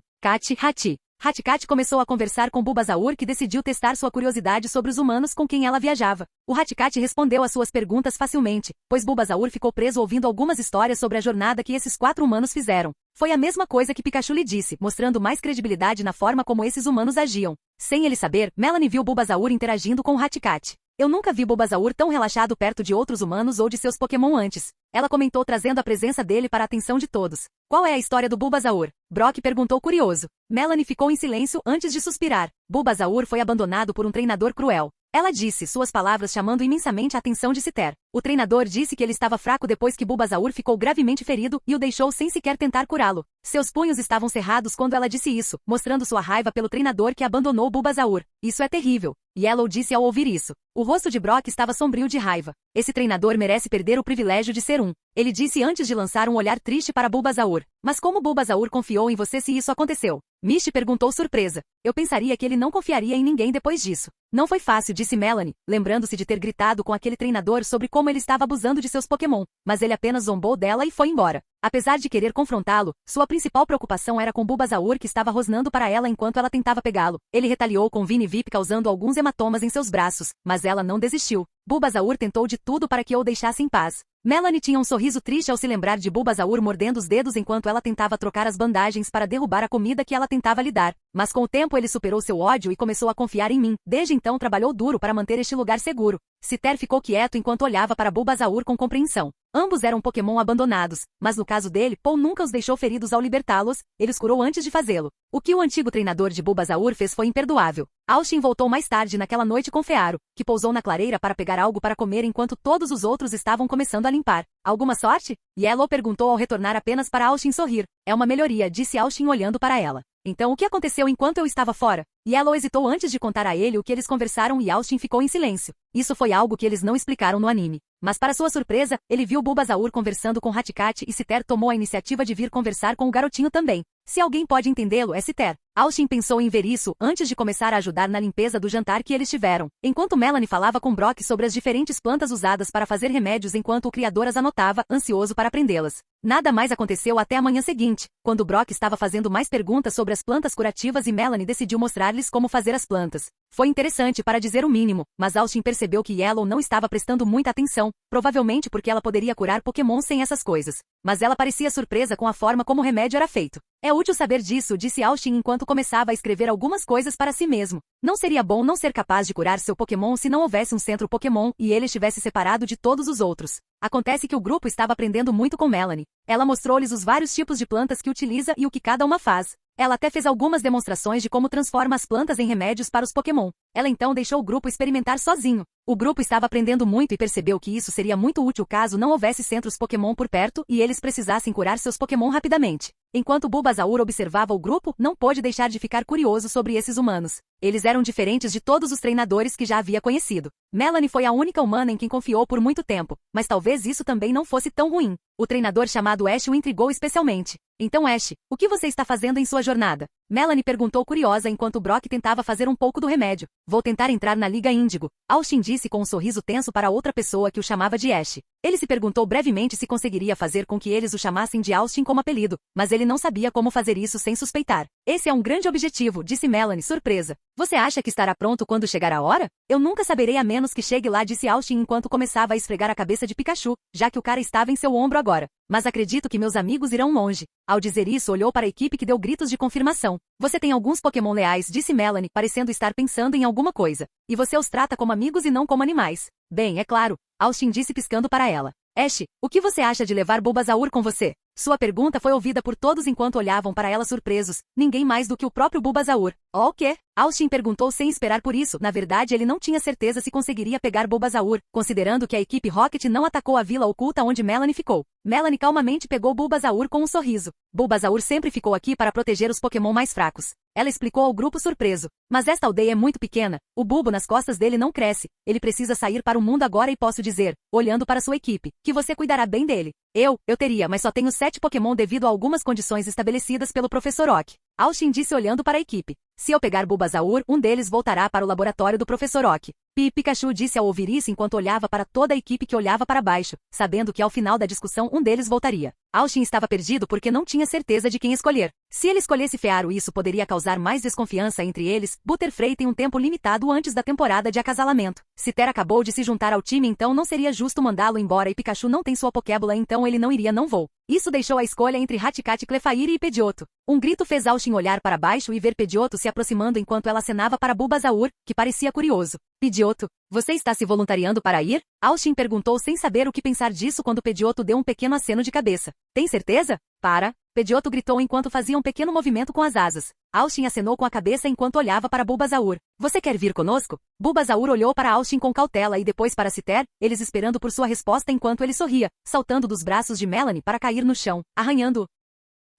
Speaker 1: Hatcat começou a conversar com Bulbasaur que decidiu testar sua curiosidade sobre os humanos com quem ela viajava. O Hatcat respondeu às suas perguntas facilmente, pois Bulbasaur ficou preso ouvindo algumas histórias sobre a jornada que esses 4 humanos fizeram. Foi a mesma coisa que Pikachu lhe disse, mostrando mais credibilidade na forma como esses humanos agiam. Sem ele saber, Melanie viu Bulbasaur interagindo com o Hatcat. Eu nunca vi Bulbasaur tão relaxado perto de outros humanos ou de seus Pokémon antes. Ela comentou trazendo a presença dele para a atenção de todos. Qual é a história do Bulbasaur? Brock perguntou curioso. Melanie ficou em silêncio antes de suspirar. Bulbasaur foi abandonado por um treinador cruel. Ela disse, suas palavras chamando imensamente a atenção de Citer. O treinador disse que ele estava fraco depois que Bulbasaur ficou gravemente ferido e o deixou sem sequer tentar curá-lo. Seus punhos estavam cerrados quando ela disse isso, mostrando sua raiva pelo treinador que abandonou Bulbasaur. Isso é terrível. Yellow disse ao ouvir isso. O rosto de Brock estava sombrio de raiva. Esse treinador merece perder o privilégio de ser um. Ele disse antes de lançar um olhar triste para Bulbasaur. Mas como Bulbasaur confiou em você se isso aconteceu? Misty perguntou surpresa. Eu pensaria que ele não confiaria em ninguém depois disso. Não foi fácil, disse Melanie, lembrando-se de ter gritado com aquele treinador sobre como ele estava abusando de seus Pokémon, mas ele apenas zombou dela e foi embora. Apesar de querer confrontá-lo, sua principal preocupação era com Bulbasaur que estava rosnando para ela enquanto ela tentava pegá-lo. Ele retaliou com Vinivip causando alguns hematomas em seus braços, mas ela não desistiu. Bulbasaur tentou de tudo para que o deixasse em paz. Melanie tinha um sorriso triste ao se lembrar de Bulbasaur mordendo os dedos enquanto ela tentava trocar as bandagens para derrubar a comida que ela tentava lhe dar. Mas com o tempo ele superou seu ódio e começou a confiar em mim. Desde então trabalhou duro para manter este lugar seguro. Citer ficou quieto enquanto olhava para Bulbasaur com compreensão. Ambos eram Pokémon abandonados, mas no caso dele, Paul nunca os deixou feridos ao libertá-los, ele os curou antes de fazê-lo. O que o antigo treinador de Bulbasaur fez foi imperdoável. Austin voltou mais tarde naquela noite com Fearo, que pousou na clareira para pegar algo para comer enquanto todos os outros estavam começando a limpar. Alguma sorte? Yellow perguntou ao retornar apenas para Austin sorrir. É uma melhoria, disse Austin olhando para ela. Então o que aconteceu enquanto eu estava fora? Yellow hesitou antes de contar a ele o que eles conversaram e Austin ficou em silêncio. Isso foi algo que eles não explicaram no anime. Mas para sua surpresa, ele viu Bulbasaur conversando com Hatcat e Citer tomou a iniciativa de vir conversar com o garotinho também. Se alguém pode entendê-lo, é Citer. Austin pensou em ver isso antes de começar a ajudar na limpeza do jantar que eles tiveram. Enquanto Melanie falava com Brock sobre as diferentes plantas usadas para fazer remédios enquanto o criador as anotava, ansioso para aprendê-las. Nada mais aconteceu até a manhã seguinte, quando Brock estava fazendo mais perguntas sobre as plantas curativas e Melanie decidiu mostrar-lhes como fazer as plantas. Foi interessante para dizer o mínimo, mas Austin percebeu que Yellow não estava prestando muita atenção, provavelmente porque ela poderia curar Pokémon sem essas coisas. Mas ela parecia surpresa com a forma como o remédio era feito. É útil saber disso, disse Austin enquanto começava a escrever algumas coisas para si mesmo. Não seria bom não ser capaz de curar seu Pokémon se não houvesse um centro Pokémon e ele estivesse separado de todos os outros. Acontece que o grupo estava aprendendo muito com Melanie. Ela mostrou-lhes os vários tipos de plantas que utiliza e o que cada uma faz. Ela até fez algumas demonstrações de como transforma as plantas em remédios para os Pokémon. Ela então deixou o grupo experimentar sozinho. O grupo estava aprendendo muito e percebeu que isso seria muito útil caso não houvesse centros Pokémon por perto e eles precisassem curar seus Pokémon rapidamente. Enquanto Bulbasaur observava o grupo, não pôde deixar de ficar curioso sobre esses humanos. Eles eram diferentes de todos os treinadores que já havia conhecido. Melanie foi a única humana em quem confiou por muito tempo, mas talvez isso também não fosse tão ruim. O treinador chamado Ash o intrigou especialmente. Então Ash, o que você está fazendo em sua jornada? Melanie perguntou curiosa enquanto Brock tentava fazer um pouco do remédio. Vou tentar entrar na Liga Índigo. Austin disse com um sorriso tenso para outra pessoa que o chamava de Ash. Ele se perguntou brevemente se conseguiria fazer com que eles o chamassem de Austin como apelido, mas ele não sabia como fazer isso sem suspeitar. Esse é um grande objetivo, disse Melanie, surpresa. Você acha que estará pronto quando chegar a hora? Eu nunca saberei a menos que chegue lá, disse Austin enquanto começava a esfregar a cabeça de Pikachu, já que o cara estava em seu ombro agora. Mas acredito que meus amigos irão longe. Ao dizer isso, olhou para a equipe que deu gritos de confirmação. Você tem alguns Pokémon leais, disse Melanie, parecendo estar pensando em alguma coisa. E você os trata como amigos e não como animais. Bem, é claro. Austin disse piscando para ela. Ash, o que você acha de levar Bulbasaur com você? Sua pergunta foi ouvida por todos enquanto olhavam para ela surpresos, ninguém mais do que o próprio Bulbasaur. Oh, o quê? Austin perguntou sem esperar por isso, na verdade ele não tinha certeza se conseguiria pegar Bulbasaur, considerando que a equipe Rocket não atacou a vila oculta onde Melanie ficou. Melanie calmamente pegou Bulbasaur com um sorriso. Bulbasaur sempre ficou aqui para proteger os Pokémon mais fracos. Ela explicou ao grupo surpreso. Mas esta aldeia é muito pequena, o bulbo nas costas dele não cresce, ele precisa sair para o mundo agora e posso dizer, olhando para sua equipe, que você cuidará bem dele. Eu teria, mas só tenho 7 Pokémon devido a algumas condições estabelecidas pelo Professor Oak. Austin disse olhando para a equipe. Se eu pegar Bulbasaur, um deles voltará para o laboratório do Professor Oak. Pikachu disse ao ouvir isso enquanto olhava para toda a equipe que olhava para baixo, sabendo que ao final da discussão um deles voltaria. Austin estava perdido porque não tinha certeza de quem escolher. Se ele escolhesse Fearo, isso poderia causar mais desconfiança entre eles. Butterfree tem um tempo limitado antes da temporada de acasalamento. Citer acabou de se juntar ao time, então não seria justo mandá-lo embora e Pikachu não tem sua Pokébola, então ele não iria, não vou. Isso deixou a escolha entre Hatcat, Clefairy e Pidgeotto. Um grito fez Austin olhar para baixo e ver Pidgeotto se aproximando enquanto ela acenava para Bulbasaur, que parecia curioso. Pidgeotto, você está se voluntariando para ir? Austin perguntou sem saber o que pensar disso quando Pidgeotto deu um pequeno aceno de cabeça. Tem certeza? Para! Pidgeotto gritou enquanto fazia um pequeno movimento com as asas. Austin acenou com a cabeça enquanto olhava para Bulbasaur. Você quer vir conosco? Bulbasaur olhou para Austin com cautela e depois para Citer, eles esperando por sua resposta enquanto ele sorria, saltando dos braços de Melanie para cair no chão, arranhando-o.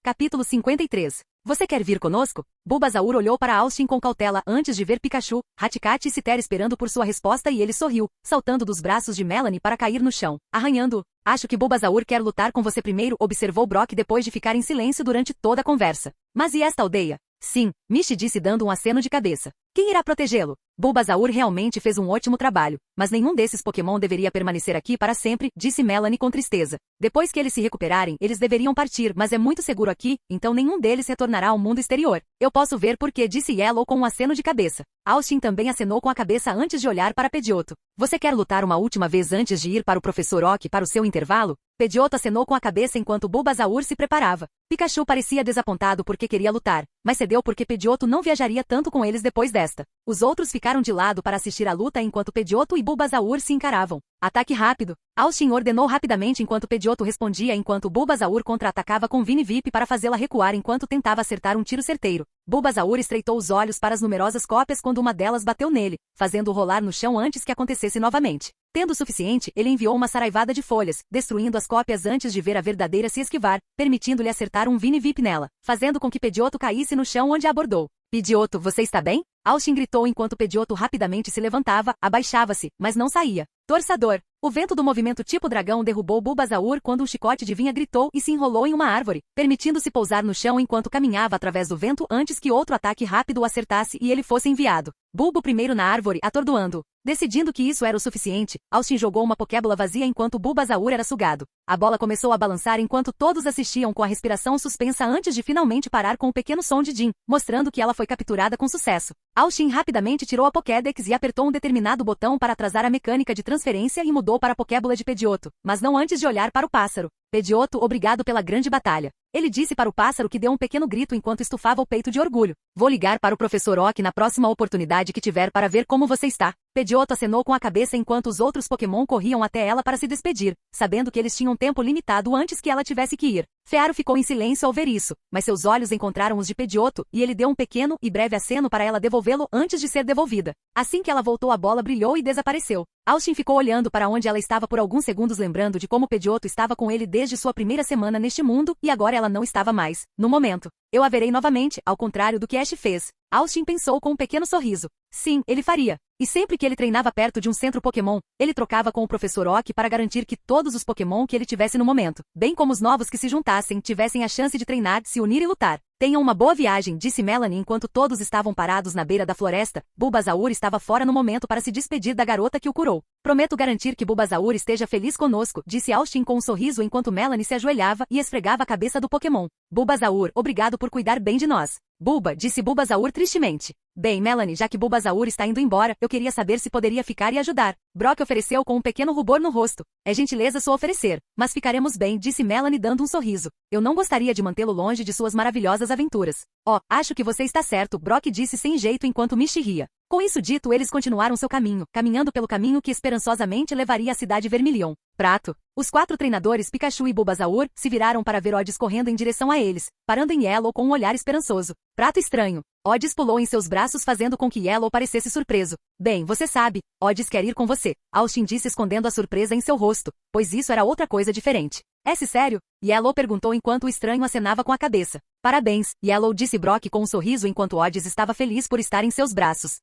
Speaker 1: Capítulo 53. Você quer vir conosco? Bulbasaur olhou para Austin com cautela antes de ver Pikachu, Raticate e Citer esperando por sua resposta e ele sorriu, saltando dos braços de Melanie para cair no chão, arranhando-o. Acho que Bulbasaur quer lutar com você primeiro, observou Brock depois de ficar em silêncio durante toda a conversa. Mas e esta aldeia? Sim, Michi disse dando um aceno de cabeça. Quem irá protegê-lo? Bulbasaur realmente fez um ótimo trabalho, mas nenhum desses Pokémon deveria permanecer aqui para sempre, disse Melanie com tristeza. Depois que eles se recuperarem, eles deveriam partir, mas é muito seguro aqui, então nenhum deles retornará ao mundo exterior. Eu posso ver por que, disse Yellow com um aceno de cabeça. Austin também acenou com a cabeça antes de olhar para Pidgeotto. Você quer lutar uma última vez antes de ir para o Professor Oak para o seu intervalo? Pidgeotto acenou com a cabeça enquanto Bulbasaur se preparava. Pikachu parecia desapontado porque queria lutar, mas cedeu porque Pidgeotto não viajaria tanto com eles depois desta. Os outros ficaram de lado para assistir à luta enquanto Pidgeotto e Bulbasaur se encaravam. Ataque rápido. Austin ordenou rapidamente enquanto Pidgeotto respondia enquanto Bulbasaur contra-atacava com Vinivip para fazê-la recuar enquanto tentava acertar um tiro certeiro. Bulbasaur estreitou os olhos para as numerosas cópias quando uma delas bateu nele, fazendo-o rolar no chão antes que acontecesse novamente. Tendo o suficiente, ele enviou uma saraivada de folhas, destruindo as cópias antes de ver a verdadeira se esquivar, permitindo-lhe acertar um Vinivip nela, fazendo com que Pidgeotto caísse no chão onde a abordou. Pidgeotto, você está bem? Austin gritou enquanto Pidgeotto rapidamente se levantava, abaixava-se, mas não saía. Torçador. O vento do movimento tipo dragão derrubou Bulbasaur quando um chicote de vinha gritou e se enrolou em uma árvore, permitindo-se pousar no chão enquanto caminhava através do vento antes que outro ataque rápido o acertasse e ele fosse enviado. Bulbo primeiro na árvore, atordoando-o. Decidindo que isso era o suficiente, Austin jogou uma Pokébola vazia enquanto Bulbasaur era sugado. A bola começou a balançar enquanto todos assistiam com a respiração suspensa antes de finalmente parar com o pequeno som de Jin, mostrando que ela foi capturada com sucesso. Austin rapidamente tirou a Pokédex e apertou um determinado botão para atrasar a mecânica de transferência e mudou para a Pokébola de Pidgeotto, mas não antes de olhar para o pássaro. Pidgeotto, obrigado pela grande batalha. Ele disse para o pássaro que deu um pequeno grito enquanto estufava o peito de orgulho. Vou ligar para o Professor Oak na próxima oportunidade que tiver para ver como você está. Pidgeotto acenou com a cabeça enquanto os outros Pokémon corriam até ela para se despedir, sabendo que eles tinham tempo limitado antes que ela tivesse que ir. Fearo ficou em silêncio ao ver isso, mas seus olhos encontraram os de Pidgeotto e ele deu um pequeno e breve aceno para ela devolvê-lo antes de ser devolvida. Assim que ela voltou, a bola brilhou e desapareceu. Austin ficou olhando para onde ela estava por alguns segundos, lembrando de como Pidgeotto estava com ele desde sua primeira semana neste mundo e agora ela não estava mais. No momento, eu a verei novamente, ao contrário do que Ash fez. Austin pensou com um pequeno sorriso. Sim, ele faria. E sempre que ele treinava perto de um centro Pokémon, ele trocava com o Professor Oak para garantir que todos os Pokémon que ele tivesse no momento, bem como os novos que se juntassem, tivessem a chance de treinar, se unir e lutar. Tenham uma boa viagem, disse Melanie enquanto todos estavam parados na beira da floresta. Bulbasaur estava fora no momento para se despedir da garota que o curou. Prometo garantir que Bulbasaur esteja feliz conosco, disse Austin com um sorriso enquanto Melanie se ajoelhava e esfregava a cabeça do Pokémon. Bulbasaur, obrigado por cuidar bem de nós. Bulba, disse Bulbasaur tristemente. Bem, Melanie, já que Bulbasaur está indo embora, eu queria saber se poderia ficar e ajudar. Brock ofereceu com um pequeno rubor no rosto. É gentileza só oferecer, mas ficaremos bem, disse Melanie dando um sorriso. Eu não gostaria de mantê-lo longe de suas maravilhosas aventuras. Oh, acho que você está certo, Brock disse sem jeito enquanto Michi ria. Com isso dito, eles continuaram seu caminho, caminhando pelo caminho que esperançosamente levaria à cidade Vermilion. Prato. Os 4 treinadores Pikachu e Bulbasaur se viraram para ver Odds correndo em direção a eles, parando em Yellow com um olhar esperançoso. Prato estranho. Odds pulou em seus braços fazendo com que Yellow parecesse surpreso. Bem, você sabe, Odds quer ir com você, Austin disse escondendo a surpresa em seu rosto, pois isso era outra coisa diferente. É sério? Yellow perguntou enquanto o estranho acenava com a cabeça. Parabéns, Yellow disse Brock com um sorriso enquanto Odds estava feliz por estar em seus braços.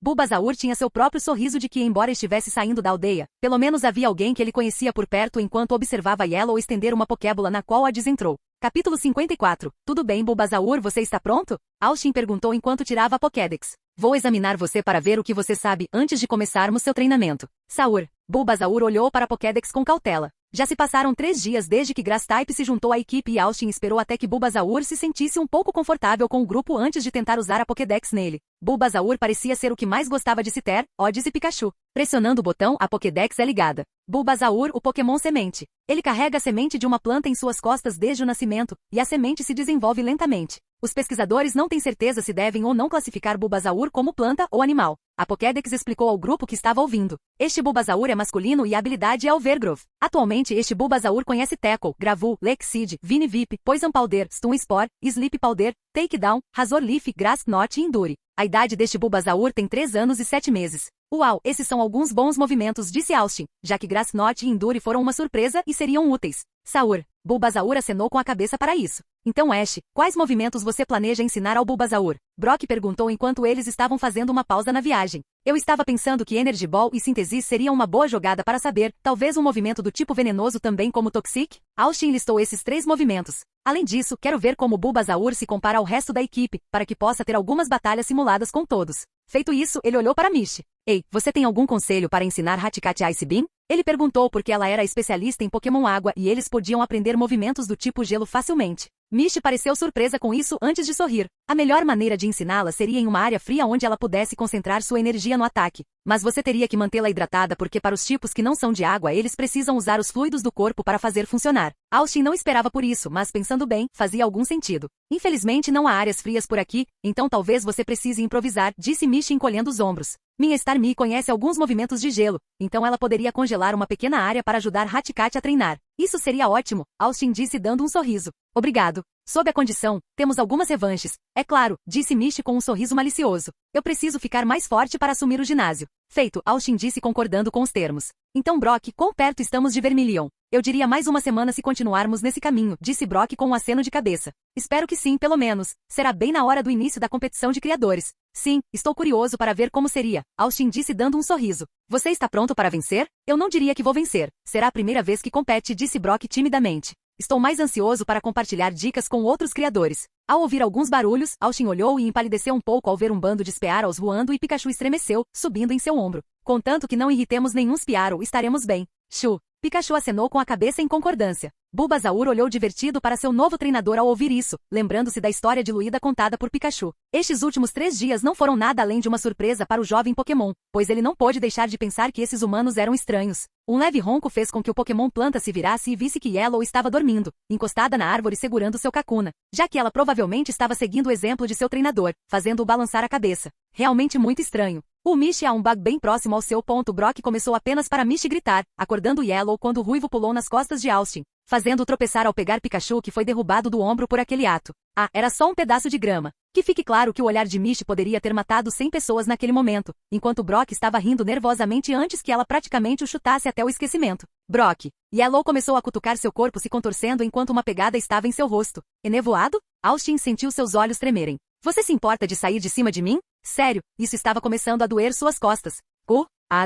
Speaker 1: Bulbasaur tinha seu próprio sorriso de que, embora estivesse saindo da aldeia, pelo menos havia alguém que ele conhecia por perto enquanto observava Yellow estender uma Pokébola na qual Odds entrou. Capítulo 54. Tudo bem, Bulbasaur, você está pronto? Austin perguntou enquanto tirava a Pokédex. Vou examinar você para ver o que você sabe antes de começarmos seu treinamento. Saur. Bulbasaur olhou para a Pokédex com cautela. Já se passaram 3 dias desde que Grass-type se juntou à equipe e Austin esperou até que Bulbasaur se sentisse um pouco confortável com o grupo antes de tentar usar a Pokédex nele. Bulbasaur parecia ser o que mais gostava de Citer, Odds e Pikachu. Pressionando o botão, a Pokédex é ligada. Bulbasaur, o Pokémon semente. Ele carrega a semente de uma planta em suas costas desde o nascimento, e a semente se desenvolve lentamente. Os pesquisadores não têm certeza se devem ou não classificar Bulbasaur como planta ou animal. A Pokédex explicou ao grupo que estava ouvindo. Este Bulbasaur é masculino e a habilidade é o Vergrowth. Atualmente este Bulbasaur conhece Tackle, Gravul, Lexid, Vinivip, Poison Powder, Stun Spore, Sleep Powder, Takedown, Razor Leaf, Grass Knot e Endure. A idade deste Bulbasaur tem 3 anos e 7 meses. Uau, esses são alguns bons movimentos, disse Austin, já que Grass Knot e Endure foram uma surpresa e seriam úteis. Saur. Bulbasaur acenou com a cabeça para isso. Então Ash, quais movimentos você planeja ensinar ao Bulbasaur? Brock perguntou enquanto eles estavam fazendo uma pausa na viagem. Eu estava pensando que Energy Ball e Synthesis seriam uma boa jogada para saber, talvez um movimento do tipo venenoso também como Toxic? Austin listou esses 3 movimentos. Além disso, quero ver como o Bulbasaur se compara ao resto da equipe, para que possa ter algumas batalhas simuladas com todos. Feito isso, ele olhou para Mish. Ei, você tem algum conselho para ensinar Haticat Ice Beam? Ele perguntou porque ela era especialista em Pokémon Água e eles podiam aprender movimentos do tipo gelo facilmente. Mish pareceu surpresa com isso antes de sorrir. A melhor maneira de ensiná-la seria em uma área fria onde ela pudesse concentrar sua energia no ataque. Mas você teria que mantê-la hidratada porque para os tipos que não são de água eles precisam usar os fluidos do corpo para fazer funcionar. Austin não esperava por isso, mas pensando bem, fazia algum sentido. Infelizmente não há áreas frias por aqui, então talvez você precise improvisar, disse Mish encolhendo os ombros. Minha Starmie conhece alguns movimentos de gelo, então ela poderia congelar uma pequena área para ajudar Haticat a treinar. Isso seria ótimo, Austin disse dando um sorriso. Obrigado. Sob a condição, temos algumas revanches. É claro, disse Mish com um sorriso malicioso. Eu preciso ficar mais forte para assumir o ginásio. Feito, Austin disse concordando com os termos. Então Brock, quão perto estamos de Vermilion? Eu diria mais uma semana se continuarmos nesse caminho, disse Brock com um aceno de cabeça. Espero que sim, pelo menos. Será bem na hora do início da competição de criadores. Sim, estou curioso para ver como seria, Austin disse dando um sorriso. Você está pronto para vencer? Eu não diria que vou vencer. Será a primeira vez que compete, disse Brock timidamente. Estou mais ansioso para compartilhar dicas com outros criadores. Ao ouvir alguns barulhos, Austin olhou e empalideceu um pouco ao ver um bando de Spearows voando e Pikachu estremeceu, subindo em seu ombro. Contanto que não irritemos nenhum Spearow, estaremos bem. Chu. Pikachu acenou com a cabeça em concordância. Bulbasaur olhou divertido para seu novo treinador ao ouvir isso, lembrando-se da história diluída contada por Pikachu. Estes últimos 3 dias não foram nada além de uma surpresa para o jovem Pokémon, pois ele não pôde deixar de pensar que esses humanos eram estranhos. Um leve ronco fez com que o Pokémon Planta se virasse e visse que Yellow estava dormindo, encostada na árvore segurando seu Kakuna, já que ela provavelmente estava seguindo o exemplo de seu treinador, fazendo-o balançar a cabeça. Realmente muito estranho. O Mish há um bug bem próximo ao seu ponto. Brock começou apenas para Mish gritar, acordando Yellow quando o ruivo pulou nas costas de Austin, fazendo-o tropeçar ao pegar Pikachu que foi derrubado do ombro por aquele ato. Ah, era só um pedaço de grama. Que fique claro que o olhar de Mish poderia ter matado 100 pessoas naquele momento, enquanto Brock estava rindo nervosamente antes que ela praticamente o chutasse até o esquecimento. Brock. Yellow começou a cutucar seu corpo se contorcendo enquanto uma pegada estava em seu rosto. Enevoado? Austin sentiu seus olhos tremerem. Você se importa de sair de cima de mim? Sério, isso estava começando a doer suas costas.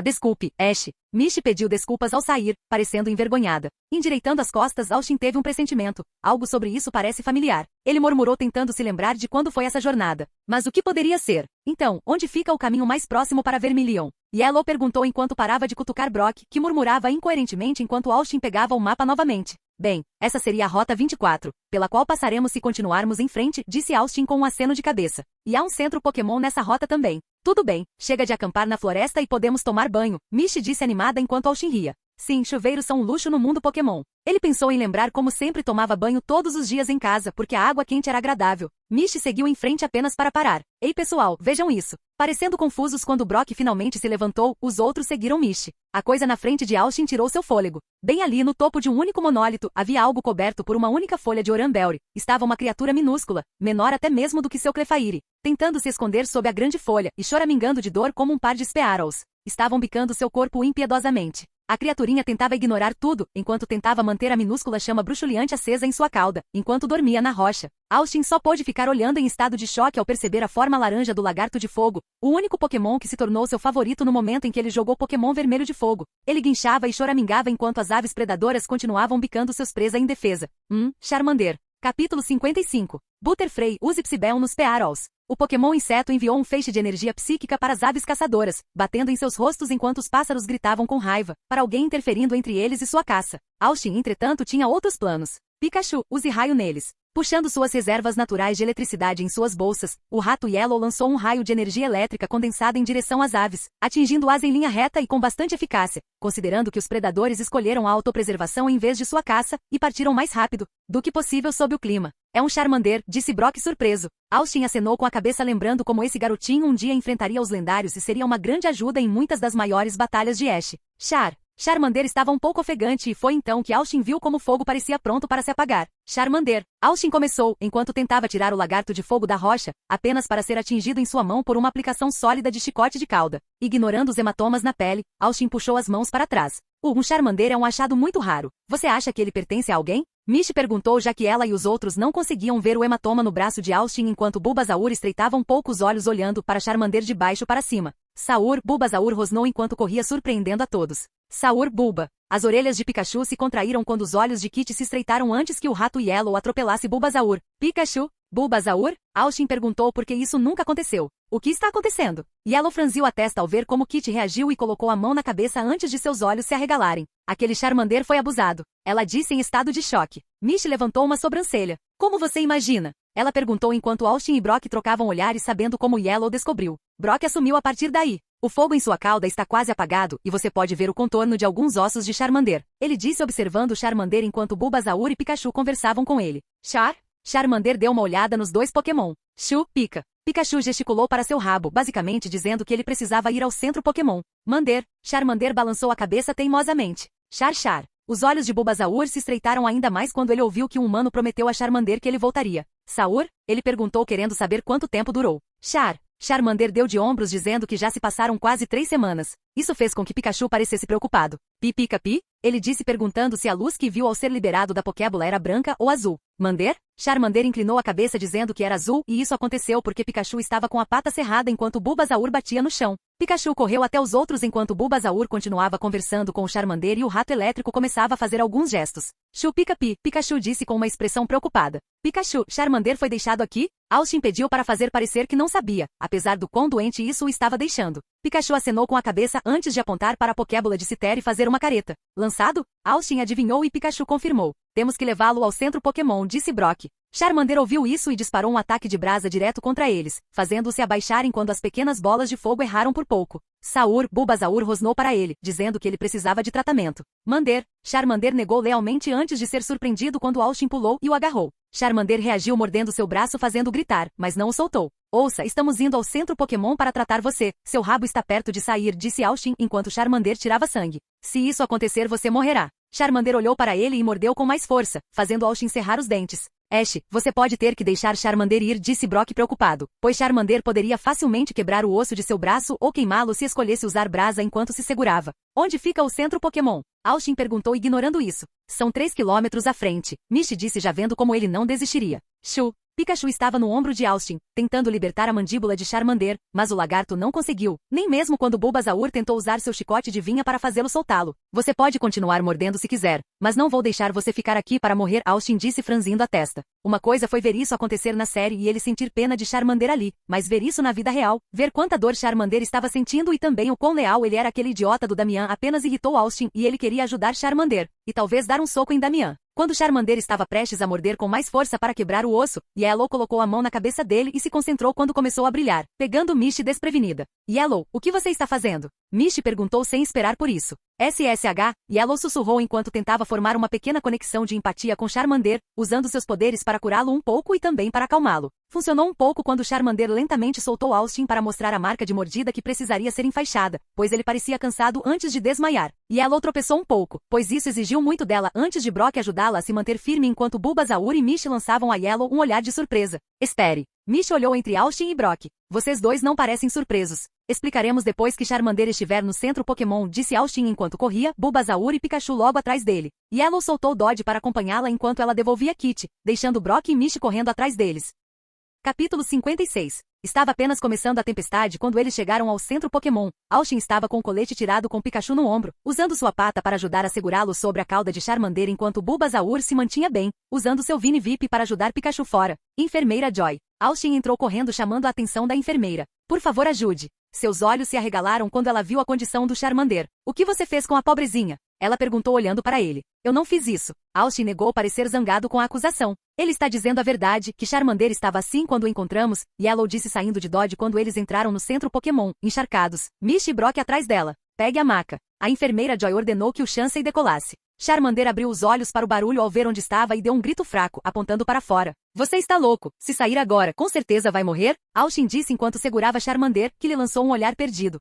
Speaker 1: Desculpe, Ash. Mish pediu desculpas ao sair, parecendo envergonhada. Endireitando as costas, Austin teve um pressentimento. Algo sobre isso parece familiar. Ele murmurou tentando se lembrar de quando foi essa jornada. Mas o que poderia ser? Então, onde fica o caminho mais próximo para Vermilion? Yellow perguntou enquanto parava de cutucar Brock, que murmurava incoerentemente enquanto Austin pegava o mapa novamente. Bem, essa seria a Rota 24, pela qual passaremos se continuarmos em frente, disse Austin com um aceno de cabeça. E há um centro Pokémon nessa rota também. Tudo bem, chega de acampar na floresta e podemos tomar banho, Mish disse animada enquanto Austin ria. Sim, chuveiros são um luxo no mundo Pokémon. Ele pensou em lembrar como sempre tomava banho todos os dias em casa porque a água quente era agradável. Mish seguiu em frente apenas para parar. Ei pessoal, vejam isso. Parecendo confusos quando Brock finalmente se levantou, os outros seguiram Mish. A coisa na frente de Austin tirou seu fôlego. Bem ali no topo de um único monólito, havia algo coberto por uma única folha de Oranberry. Estava uma criatura minúscula, menor até mesmo do que seu Clefairy, tentando se esconder sob a grande folha e choramingando de dor como um par de Spearows. Estavam bicando seu corpo impiedosamente. A criaturinha tentava ignorar tudo, enquanto tentava manter a minúscula chama bruxuleante acesa em sua cauda, enquanto dormia na rocha. Austin só pôde ficar olhando em estado de choque ao perceber a forma laranja do lagarto de fogo, o único Pokémon que se tornou seu favorito no momento em que ele jogou Pokémon vermelho de fogo. Ele guinchava e choramingava enquanto as aves predadoras continuavam bicando seus presa indefesa. Charmander. Capítulo 55. Butterfree use Psybeon nos Spearows. O Pokémon inseto enviou um feixe de energia psíquica para as aves caçadoras, batendo em seus rostos enquanto os pássaros gritavam com raiva, para alguém interferindo entre eles e sua caça. Austin, entretanto, tinha outros planos. Pikachu, use raio neles. Puxando suas reservas naturais de eletricidade em suas bolsas, o rato Yellow lançou um raio de energia elétrica condensada em direção às aves, atingindo-as em linha reta e com bastante eficácia, considerando que os predadores escolheram a autopreservação em vez de sua caça, e partiram mais rápido do que possível sob o clima. É um Charmander, disse Brock surpreso. Austin acenou com a cabeça lembrando como esse garotinho um dia enfrentaria os lendários e seria uma grande ajuda em muitas das maiores batalhas de Ash. Charmander estava um pouco ofegante e foi então que Austin viu como o fogo parecia pronto para se apagar. Charmander. Austin começou, enquanto tentava tirar o lagarto de fogo da rocha, apenas para ser atingido em sua mão por uma aplicação sólida de chicote de cauda. Ignorando os hematomas na pele, Austin puxou as mãos para trás. Um Charmander é um achado muito raro. Você acha que ele pertence a alguém? Mish perguntou, já que ela e os outros não conseguiam ver o hematoma no braço de Austin enquanto Bulbasaur estreitava um pouco os olhos olhando para Charmander de baixo para cima. Saur, Bulbasaur rosnou enquanto corria surpreendendo a todos. Saur, Bulba. As orelhas de Pikachu se contraíram quando os olhos de Kit se estreitaram antes que o rato Yellow atropelasse Bulbasaur. Pikachu? Bulbasaur? Austin perguntou porque isso nunca aconteceu. O que está acontecendo? Yellow franziu a testa ao ver como Kit reagiu e colocou a mão na cabeça antes de seus olhos se arregalarem. Aquele Charmander foi abusado. Ela disse em estado de choque. Mish levantou uma sobrancelha. Como você imagina? Ela perguntou enquanto Austin e Brock trocavam olhares sabendo como Yellow descobriu. Brock assumiu a partir daí. O fogo em sua cauda está quase apagado e você pode ver o contorno de alguns ossos de Charmander. Ele disse observando o Charmander enquanto Bulbasaur e Pikachu conversavam com ele. Charmander deu uma olhada nos dois Pokémon. Pica. Pikachu gesticulou para seu rabo, basicamente dizendo que ele precisava ir ao centro Pokémon. Charmander balançou a cabeça teimosamente. Char. Os olhos de Bulbasaur se estreitaram ainda mais quando ele ouviu que um humano prometeu a Charmander que ele voltaria. Saur? Ele perguntou querendo saber quanto tempo durou. Charmander deu de ombros dizendo que já se passaram quase 3 semanas. Isso fez com que Pikachu parecesse preocupado. Pi? Ele disse perguntando se a luz que viu ao ser liberado da Pokébola era branca ou azul. Charmander inclinou a cabeça dizendo que era azul e isso aconteceu porque Pikachu estava com a pata cerrada enquanto Bulbasaur batia no chão. Pikachu correu até os outros enquanto Bulbasaur continuava conversando com o Charmander e o rato elétrico começava a fazer alguns gestos. Pica-pi, Pikachu disse com uma expressão preocupada. Pikachu, Charmander foi deixado aqui? Austin pediu para fazer parecer que não sabia, apesar do quão doente isso o estava deixando. Pikachu acenou com a cabeça antes de apontar para a Pokébola de Citer e fazer uma careta. Lançado? Austin adivinhou e Pikachu confirmou. Temos que levá-lo ao centro Pokémon, disse Brock. Charmander ouviu isso e disparou um ataque de brasa direto contra eles, fazendo-se abaixarem quando as pequenas bolas de fogo erraram por pouco. Bulbasaur rosnou para ele, dizendo que ele precisava de tratamento. Charmander negou lealmente antes de ser surpreendido quando Austin pulou e o agarrou. Charmander reagiu mordendo seu braço fazendo gritar, mas não o soltou. Ouça, estamos indo ao centro Pokémon para tratar você. Seu rabo está perto de sair, disse Austin enquanto Charmander tirava sangue. Se isso acontecer você morrerá. Charmander olhou para ele e mordeu com mais força, fazendo Austin cerrar os dentes. Ash, você pode ter que deixar Charmander ir, disse Brock preocupado, pois Charmander poderia facilmente quebrar o osso de seu braço ou queimá-lo se escolhesse usar brasa enquanto se segurava. Onde fica o centro Pokémon? Austin perguntou ignorando isso. São 3 quilômetros à frente, Mish disse já vendo como ele não desistiria. Pikachu estava no ombro de Austin, tentando libertar a mandíbula de Charmander, mas o lagarto não conseguiu, nem mesmo quando Bulbasaur tentou usar seu chicote de vinha para fazê-lo soltá-lo. Você pode continuar mordendo se quiser, mas não vou deixar você ficar aqui para morrer, Austin disse franzindo a testa. Uma coisa foi ver isso acontecer na série e ele sentir pena de Charmander ali, mas ver isso na vida real, ver quanta dor Charmander estava sentindo e também o quão leal ele era aquele idiota do Damian apenas irritou Austin e ele queria ajudar Charmander, e talvez dar um soco em Damian. Quando Charmander estava prestes a morder com mais força para quebrar o osso, Yellow colocou a mão na cabeça dele e se concentrou quando começou a brilhar, pegando Mish desprevenida. Yellow, o que você está fazendo? Mish perguntou sem esperar por isso. SSH, Yellow sussurrou enquanto tentava formar uma pequena conexão de empatia com Charmander, usando seus poderes para curá-lo um pouco e também para acalmá-lo. Funcionou um pouco quando Charmander lentamente soltou Austin para mostrar a marca de mordida que precisaria ser enfaixada, pois ele parecia cansado antes de desmaiar. Yellow tropeçou um pouco, pois isso exigiu muito dela antes de Brock ajudá-la a se manter firme enquanto Bulbasaur e Mish lançavam a Yellow um olhar de surpresa. Espere. Mish olhou entre Austin e Brock. Vocês dois não parecem surpresos. Explicaremos depois que Charmander estiver no centro Pokémon, disse Austin enquanto corria, Bulbasaur e Pikachu logo atrás dele. Yellow soltou Dodge para acompanhá-la enquanto ela devolvia Kit, deixando Brock e Mish correndo atrás deles. Capítulo 56. Estava apenas começando a tempestade quando eles chegaram ao centro Pokémon. Austin estava com o colete tirado com Pikachu no ombro, usando sua pata para ajudar a segurá-lo sobre a cauda de Charmander enquanto Bulbasaur se mantinha bem, usando seu Vini VIP para ajudar Pikachu fora. Enfermeira Joy. Austin entrou correndo chamando a atenção da enfermeira. Por favor, ajude. Seus olhos se arregalaram quando ela viu a condição do Charmander. O que você fez com a pobrezinha? Ela perguntou olhando para ele. Eu não fiz isso. Austin negou parecer zangado com a acusação. Ele está dizendo a verdade, que Charmander estava assim quando o encontramos, Yellow disse saindo de Dodge quando eles entraram no centro Pokémon, encharcados. Mish e Brock atrás dela. Pegue a maca. A enfermeira Joy ordenou que o Chansey decolasse. Charmander abriu os olhos para o barulho ao ver onde estava e deu um grito fraco, apontando para fora. Você está louco. Se sair agora, com certeza vai morrer? Austin disse enquanto segurava Charmander, que lhe lançou um olhar perdido.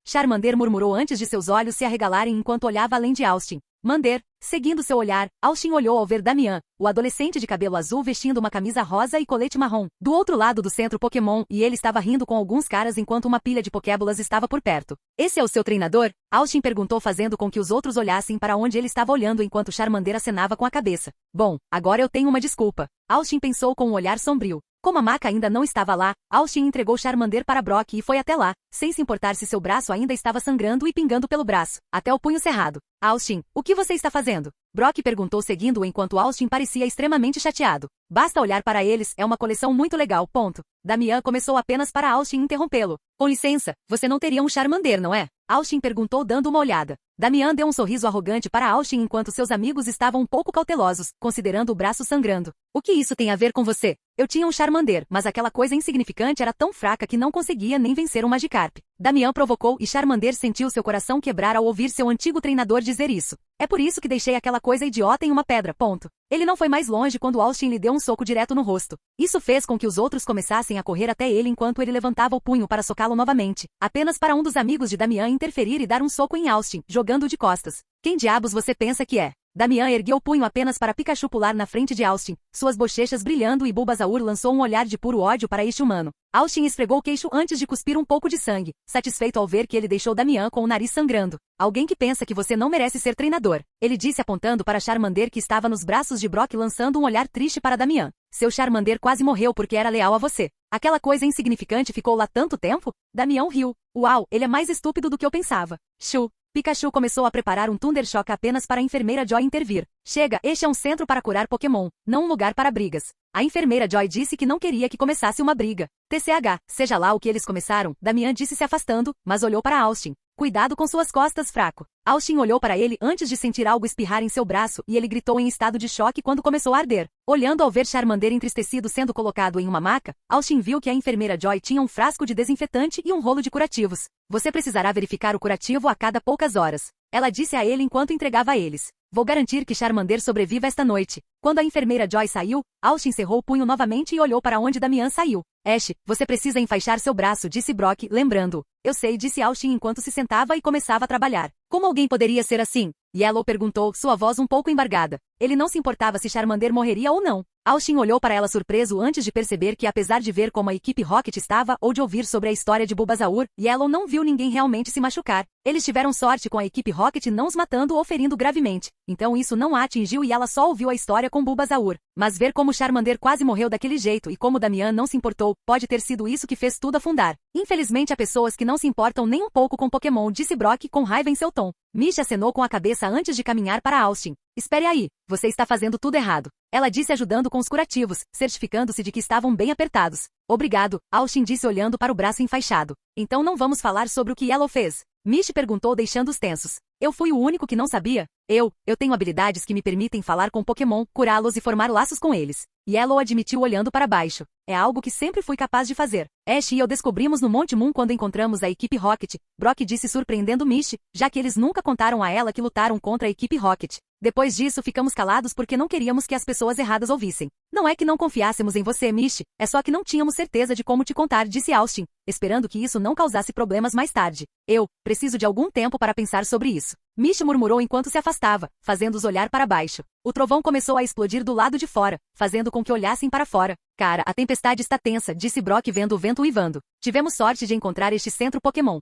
Speaker 1: Charmander murmurou antes de seus olhos se arregalarem enquanto olhava além de Austin. Mander, seguindo seu olhar, Austin olhou ao ver Damian, o adolescente de cabelo azul vestindo uma camisa rosa e colete marrom, do outro lado do centro Pokémon, e ele estava rindo com alguns caras enquanto uma pilha de Pokébolas estava por perto. Esse é o seu treinador? Austin perguntou fazendo com que os outros olhassem para onde ele estava olhando enquanto Charmander acenava com a cabeça. Bom, agora eu tenho uma desculpa. Austin pensou com um olhar sombrio. Como a maca ainda não estava lá, Austin entregou Charmander para Brock e foi até lá, sem se importar se seu braço ainda estava sangrando e pingando pelo braço, até o punho cerrado. Austin, o que você está fazendo? Brock perguntou seguindo-o enquanto Austin parecia extremamente chateado. Basta olhar para eles, é uma coleção muito legal, ponto. Damian começou apenas para Austin interrompê-lo. Com licença, você não teria um Charmander, não é? Austin perguntou dando uma olhada. Damian deu um sorriso arrogante para Austin enquanto seus amigos estavam um pouco cautelosos, considerando o braço sangrando. O que isso tem a ver com você? Eu tinha um Charmander, mas aquela coisa insignificante era tão fraca que não conseguia nem vencer um Magikarp. Damian provocou e Charmander sentiu seu coração quebrar ao ouvir seu antigo treinador dizer isso. É por isso que deixei aquela coisa idiota em uma pedra, ponto. Ele não foi mais longe quando Austin lhe deu um soco direto no rosto. Isso fez com que os outros começassem a correr até ele enquanto ele levantava o punho para socá-lo novamente, apenas para um dos amigos de Damian interferir e dar um soco em Austin, jogando de costas. Quem diabos você pensa que é? Damian ergueu o punho apenas para Pikachu pular na frente de Austin, suas bochechas brilhando e Bulbasaur lançou um olhar de puro ódio para este humano. Austin esfregou o queixo antes de cuspir um pouco de sangue, satisfeito ao ver que ele deixou Damian com o nariz sangrando. Alguém que pensa que você não merece ser treinador, ele disse apontando para Charmander que estava nos braços de Brock lançando um olhar triste para Damian. Seu Charmander quase morreu porque era leal a você. Aquela coisa insignificante ficou lá tanto tempo? Damian riu. Uau, ele é mais estúpido do que eu pensava. Shoo. Pikachu começou a preparar um Thundershock apenas para a enfermeira Joy intervir. Chega, este é um centro para curar Pokémon, não um lugar para brigas. A enfermeira Joy disse que não queria que começasse uma briga. TCH, seja lá o que eles começaram, Damian disse se afastando, mas olhou para Austin. Cuidado com suas costas, fraco. Austin olhou para ele antes de sentir algo espirrar em seu braço e ele gritou em estado de choque quando começou a arder. Olhando ao ver Charmander entristecido sendo colocado em uma maca, Austin viu que a enfermeira Joy tinha um frasco de desinfetante e um rolo de curativos. Você precisará verificar o curativo a cada poucas horas. Ela disse a ele enquanto entregava a eles. Vou garantir que Charmander sobreviva esta noite. Quando a enfermeira Joy saiu, Austin cerrou o punho novamente e olhou para onde Damian saiu. Ash, você precisa enfaixar seu braço, disse Brock, lembrando. Eu sei, disse Austin enquanto se sentava e começava a trabalhar. Como alguém poderia ser assim? Yellow perguntou, sua voz um pouco embargada. Ele não se importava se Charmander morreria ou não. Austin olhou para ela surpreso antes de perceber que apesar de ver como a equipe Rocket estava ou de ouvir sobre a história de Bulbasaur, Yellow não viu ninguém realmente se machucar. Eles tiveram sorte com a equipe Rocket não os matando ou ferindo gravemente. Então isso não a atingiu e ela só ouviu a história com Bulbasaur. Mas ver como Charmander quase morreu daquele jeito e como Damian não se importou, pode ter sido isso que fez tudo afundar. Infelizmente há pessoas que não se importam nem um pouco com Pokémon, disse Brock com raiva em seu tom. Misha acenou com a cabeça antes de caminhar para Austin. Espere aí, você está fazendo tudo errado. Ela disse ajudando com os curativos, certificando-se de que estavam bem apertados. Obrigado, Austin disse olhando para o braço enfaixado. Então não vamos falar sobre o que Yellow fez. Mish perguntou deixando-os tensos. Eu fui o único que não sabia? Eu tenho habilidades que me permitem falar com Pokémon, curá-los e formar laços com eles. Yellow admitiu olhando para baixo. É algo que sempre fui capaz de fazer. Ash e eu descobrimos no Monte Moon quando encontramos a equipe Rocket. Brock disse surpreendendo Mish, já que eles nunca contaram a ela que lutaram contra a equipe Rocket. Depois disso ficamos calados porque não queríamos que as pessoas erradas ouvissem. Não é que não confiássemos em você, Mish, é só que não tínhamos certeza de como te contar, disse Austin, esperando que isso não causasse problemas mais tarde. Eu preciso de algum tempo para pensar sobre isso. Mish murmurou enquanto se afastava, fazendo-os olhar para baixo. O trovão começou a explodir do lado de fora, fazendo com que olhassem para fora. Cara, a tempestade está tensa, disse Brock vendo o vento uivando. Tivemos sorte de encontrar este centro Pokémon.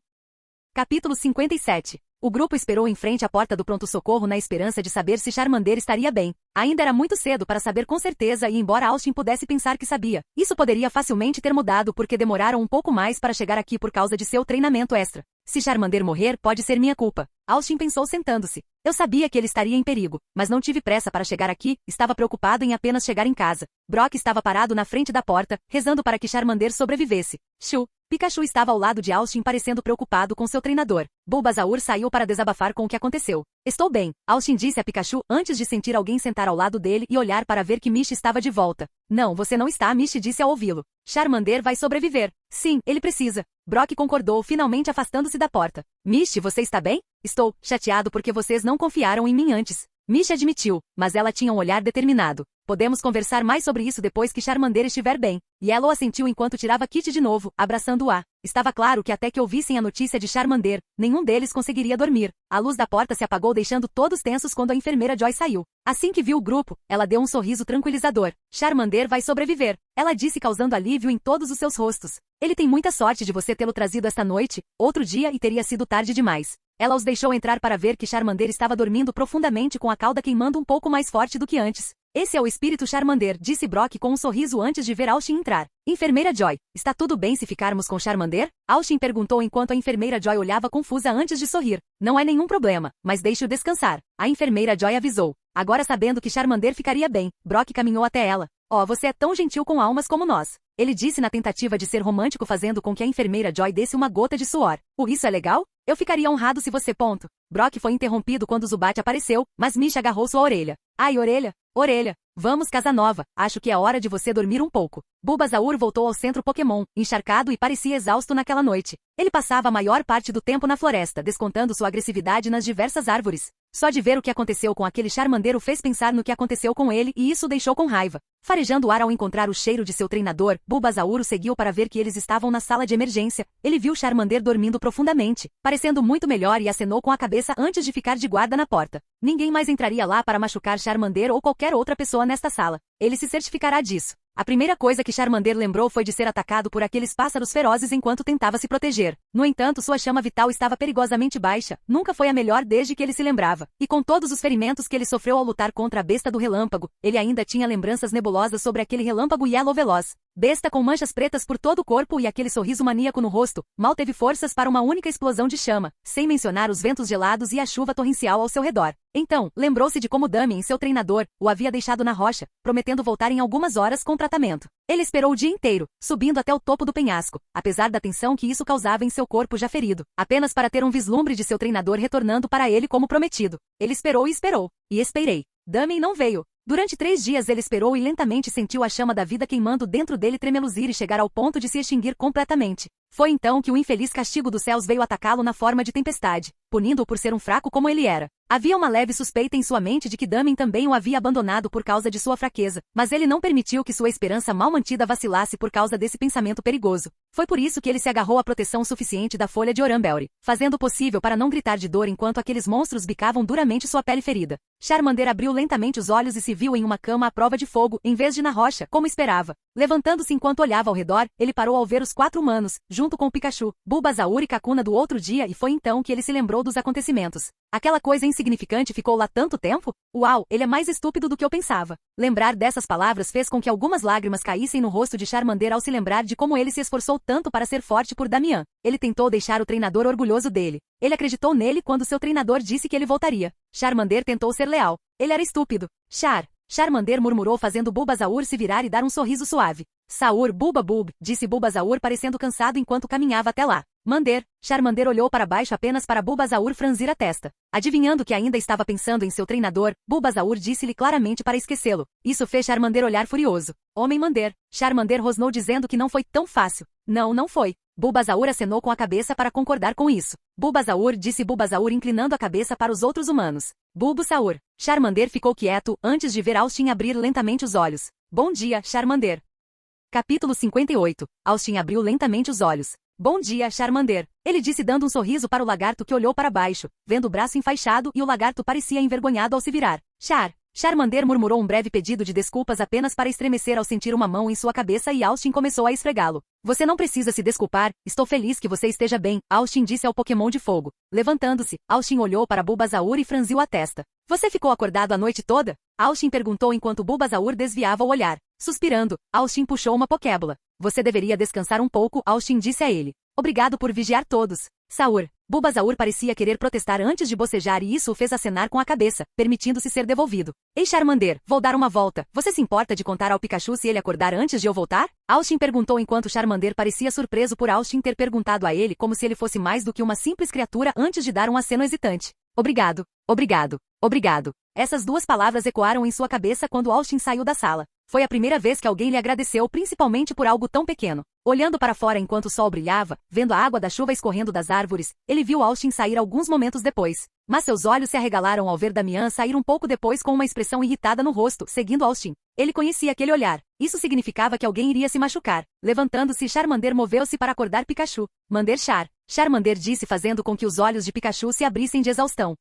Speaker 1: Capítulo 57. O grupo esperou em frente à porta do pronto-socorro na esperança de saber se Charmander estaria bem. Ainda era muito cedo para saber com certeza e embora Austin pudesse pensar que sabia, isso poderia facilmente ter mudado porque demoraram um pouco mais para chegar aqui por causa de seu treinamento extra. Se Charmander morrer, pode ser minha culpa. Austin pensou sentando-se. Eu sabia que ele estaria em perigo, mas não tive pressa para chegar aqui, estava preocupado em apenas chegar em casa. Brock estava parado na frente da porta, rezando para que Charmander sobrevivesse. Shoo! Pikachu estava ao lado de Austin parecendo preocupado com seu treinador. Bulbasaur saiu para desabafar com o que aconteceu. Estou bem, Austin disse a Pikachu antes de sentir alguém sentar ao lado dele e olhar para ver que Mish estava de volta. Não, você não está, Mish disse ao ouvi-lo. Charmander vai sobreviver. Sim, ele precisa. Brock concordou, finalmente afastando-se da porta. Mish, você está bem? Estou chateado porque vocês não confiaram em mim antes. Misha admitiu, mas ela tinha um olhar determinado. Podemos conversar mais sobre isso depois que Charmander estiver bem. Yellow assentiu enquanto tirava Kit de novo, abraçando-a. Estava claro que até que ouvissem a notícia de Charmander, nenhum deles conseguiria dormir. A luz da porta se apagou deixando todos tensos quando a enfermeira Joy saiu. Assim que viu o grupo, ela deu um sorriso tranquilizador. Charmander vai sobreviver, ela disse causando alívio em todos os seus rostos. Ele tem muita sorte de você tê-lo trazido esta noite, outro dia e teria sido tarde demais. Ela os deixou entrar para ver que Charmander estava dormindo profundamente com a cauda queimando um pouco mais forte do que antes. Esse é o espírito Charmander, disse Brock com um sorriso antes de ver Austin entrar. Enfermeira Joy, está tudo bem se ficarmos com Charmander? Austin perguntou enquanto a enfermeira Joy olhava confusa antes de sorrir. Não é nenhum problema, mas deixe-o descansar. A enfermeira Joy avisou. Agora sabendo que Charmander ficaria bem, Brock caminhou até ela. Oh, você é tão gentil com almas como nós. Ele disse na tentativa de ser romântico fazendo com que a enfermeira Joy desse uma gota de suor. Isso é legal? Eu ficaria honrado se você... Brock foi interrompido quando Zubat apareceu, mas Misha agarrou sua orelha. Ai, orelha, orelha. Vamos, Casanova, acho que é hora de você dormir um pouco. Bulbasaur voltou ao centro Pokémon, encharcado e parecia exausto naquela noite. Ele passava a maior parte do tempo na floresta, descontando sua agressividade nas diversas árvores. Só de ver o que aconteceu com aquele Charmander o fez pensar no que aconteceu com ele e isso o deixou com raiva. Farejando o ar ao encontrar o cheiro de seu treinador, Bulbasaur o seguiu para ver que eles estavam na sala de emergência. Ele viu Charmander dormindo profundamente, parecendo muito melhor e acenou com a cabeça antes de ficar de guarda na porta. Ninguém mais entraria lá para machucar Charmander ou qualquer outra pessoa nesta sala. Ele se certificará disso. A primeira coisa que Charmander lembrou foi de ser atacado por aqueles pássaros ferozes enquanto tentava se proteger. No entanto, sua chama vital estava perigosamente baixa, nunca foi a melhor desde que ele se lembrava. E com todos os ferimentos que ele sofreu ao lutar contra a besta do relâmpago, ele ainda tinha lembranças nebulosas sobre aquele relâmpago Yellow veloz. Besta com manchas pretas por todo o corpo e aquele sorriso maníaco no rosto, mal teve forças para uma única explosão de chama, sem mencionar os ventos gelados e a chuva torrencial ao seu redor. Então, lembrou-se de como Damien, seu treinador, o havia deixado na rocha, prometendo voltar em algumas horas com tratamento. Ele esperou o dia inteiro, subindo até o topo do penhasco, apesar da tensão que isso causava em seu corpo já ferido, apenas para ter um vislumbre de seu treinador retornando para ele como prometido. Ele esperou e esperou, e esperei. Damien não veio. Durante 3 dias ele esperou e lentamente sentiu a chama da vida queimando dentro dele tremeluzir e chegar ao ponto de se extinguir completamente. Foi então que o infeliz castigo dos céus veio atacá-lo na forma de tempestade, punindo-o por ser um fraco como ele era. Havia uma leve suspeita em sua mente de que Damien também o havia abandonado por causa de sua fraqueza, mas ele não permitiu que sua esperança mal mantida vacilasse por causa desse pensamento perigoso. Foi por isso que ele se agarrou à proteção suficiente da folha de Oranberry, fazendo o possível para não gritar de dor enquanto aqueles monstros bicavam duramente sua pele ferida. Charmander abriu lentamente os olhos e se viu em uma cama à prova de fogo, em vez de na rocha, como esperava. Levantando-se enquanto olhava ao redor, ele parou ao ver os 4 humanos, junto com o Pikachu, Bulbasaur e Kakuna do outro dia e foi então que ele se lembrou dos acontecimentos. Aquela coisa insignificante ficou lá tanto tempo? Uau, ele é mais estúpido do que eu pensava. Lembrar dessas palavras fez com que algumas lágrimas caíssem no rosto de Charmander ao se lembrar de como ele se esforçou tanto para ser forte por Damian. Ele tentou deixar o treinador orgulhoso dele. Ele acreditou nele quando seu treinador disse que ele voltaria. Charmander tentou ser leal. Ele era estúpido. Charmander murmurou fazendo Bulbasaur se virar e dar um sorriso suave. Saur, Bulbabub, disse Bulbasaur parecendo cansado enquanto caminhava até lá. Charmander olhou para baixo apenas para Bulbasaur franzir a testa. Adivinhando que ainda estava pensando em seu treinador, Bulbasaur disse-lhe claramente para esquecê-lo. Isso fez Charmander olhar furioso. Homem-Mander. Charmander rosnou dizendo que não foi tão fácil. Não foi. Bulbasaur acenou com a cabeça para concordar com isso. Bulbasaur, disse Bulbasaur inclinando a cabeça para os outros humanos. Bulbasaur. Charmander ficou quieto antes de ver Austin abrir lentamente os olhos. Bom dia, Charmander. Capítulo 58. Austin abriu lentamente os olhos. Bom dia, Charmander. Ele disse dando um sorriso para o lagarto que olhou para baixo, vendo o braço enfaixado e o lagarto parecia envergonhado ao se virar. Charmander murmurou um breve pedido de desculpas apenas para estremecer ao sentir uma mão em sua cabeça e Austin começou a esfregá-lo. Você não precisa se desculpar, estou feliz que você esteja bem, Austin disse ao Pokémon de fogo. Levantando-se, Austin olhou para Bulbasaur e franziu a testa. Você ficou acordado a noite toda? Austin perguntou enquanto Bulbasaur desviava o olhar. Suspirando, Austin puxou uma Pokébola. Você deveria descansar um pouco, Austin disse a ele. Obrigado por vigiar todos. Saur. Bulbasaur parecia querer protestar antes de bocejar e isso o fez acenar com a cabeça, permitindo-se ser devolvido. Ei Charmander, vou dar uma volta. Você se importa de contar ao Pikachu se ele acordar antes de eu voltar? Austin perguntou enquanto Charmander parecia surpreso por Austin ter perguntado a ele como se ele fosse mais do que uma simples criatura antes de dar um aceno hesitante. Obrigado. Essas 2 palavras ecoaram em sua cabeça quando Austin saiu da sala. Foi a primeira vez que alguém lhe agradeceu, principalmente por algo tão pequeno. Olhando para fora enquanto o sol brilhava, vendo a água da chuva escorrendo das árvores, ele viu Austin sair alguns momentos depois. Mas seus olhos se arregalaram ao ver Damian sair um pouco depois com uma expressão irritada no rosto, seguindo Austin. Ele conhecia aquele olhar. Isso significava que alguém iria se machucar. Levantando-se, Charmander moveu-se para acordar Pikachu. Mander Char. Charmander disse, fazendo com que os olhos de Pikachu se abrissem de exaustão.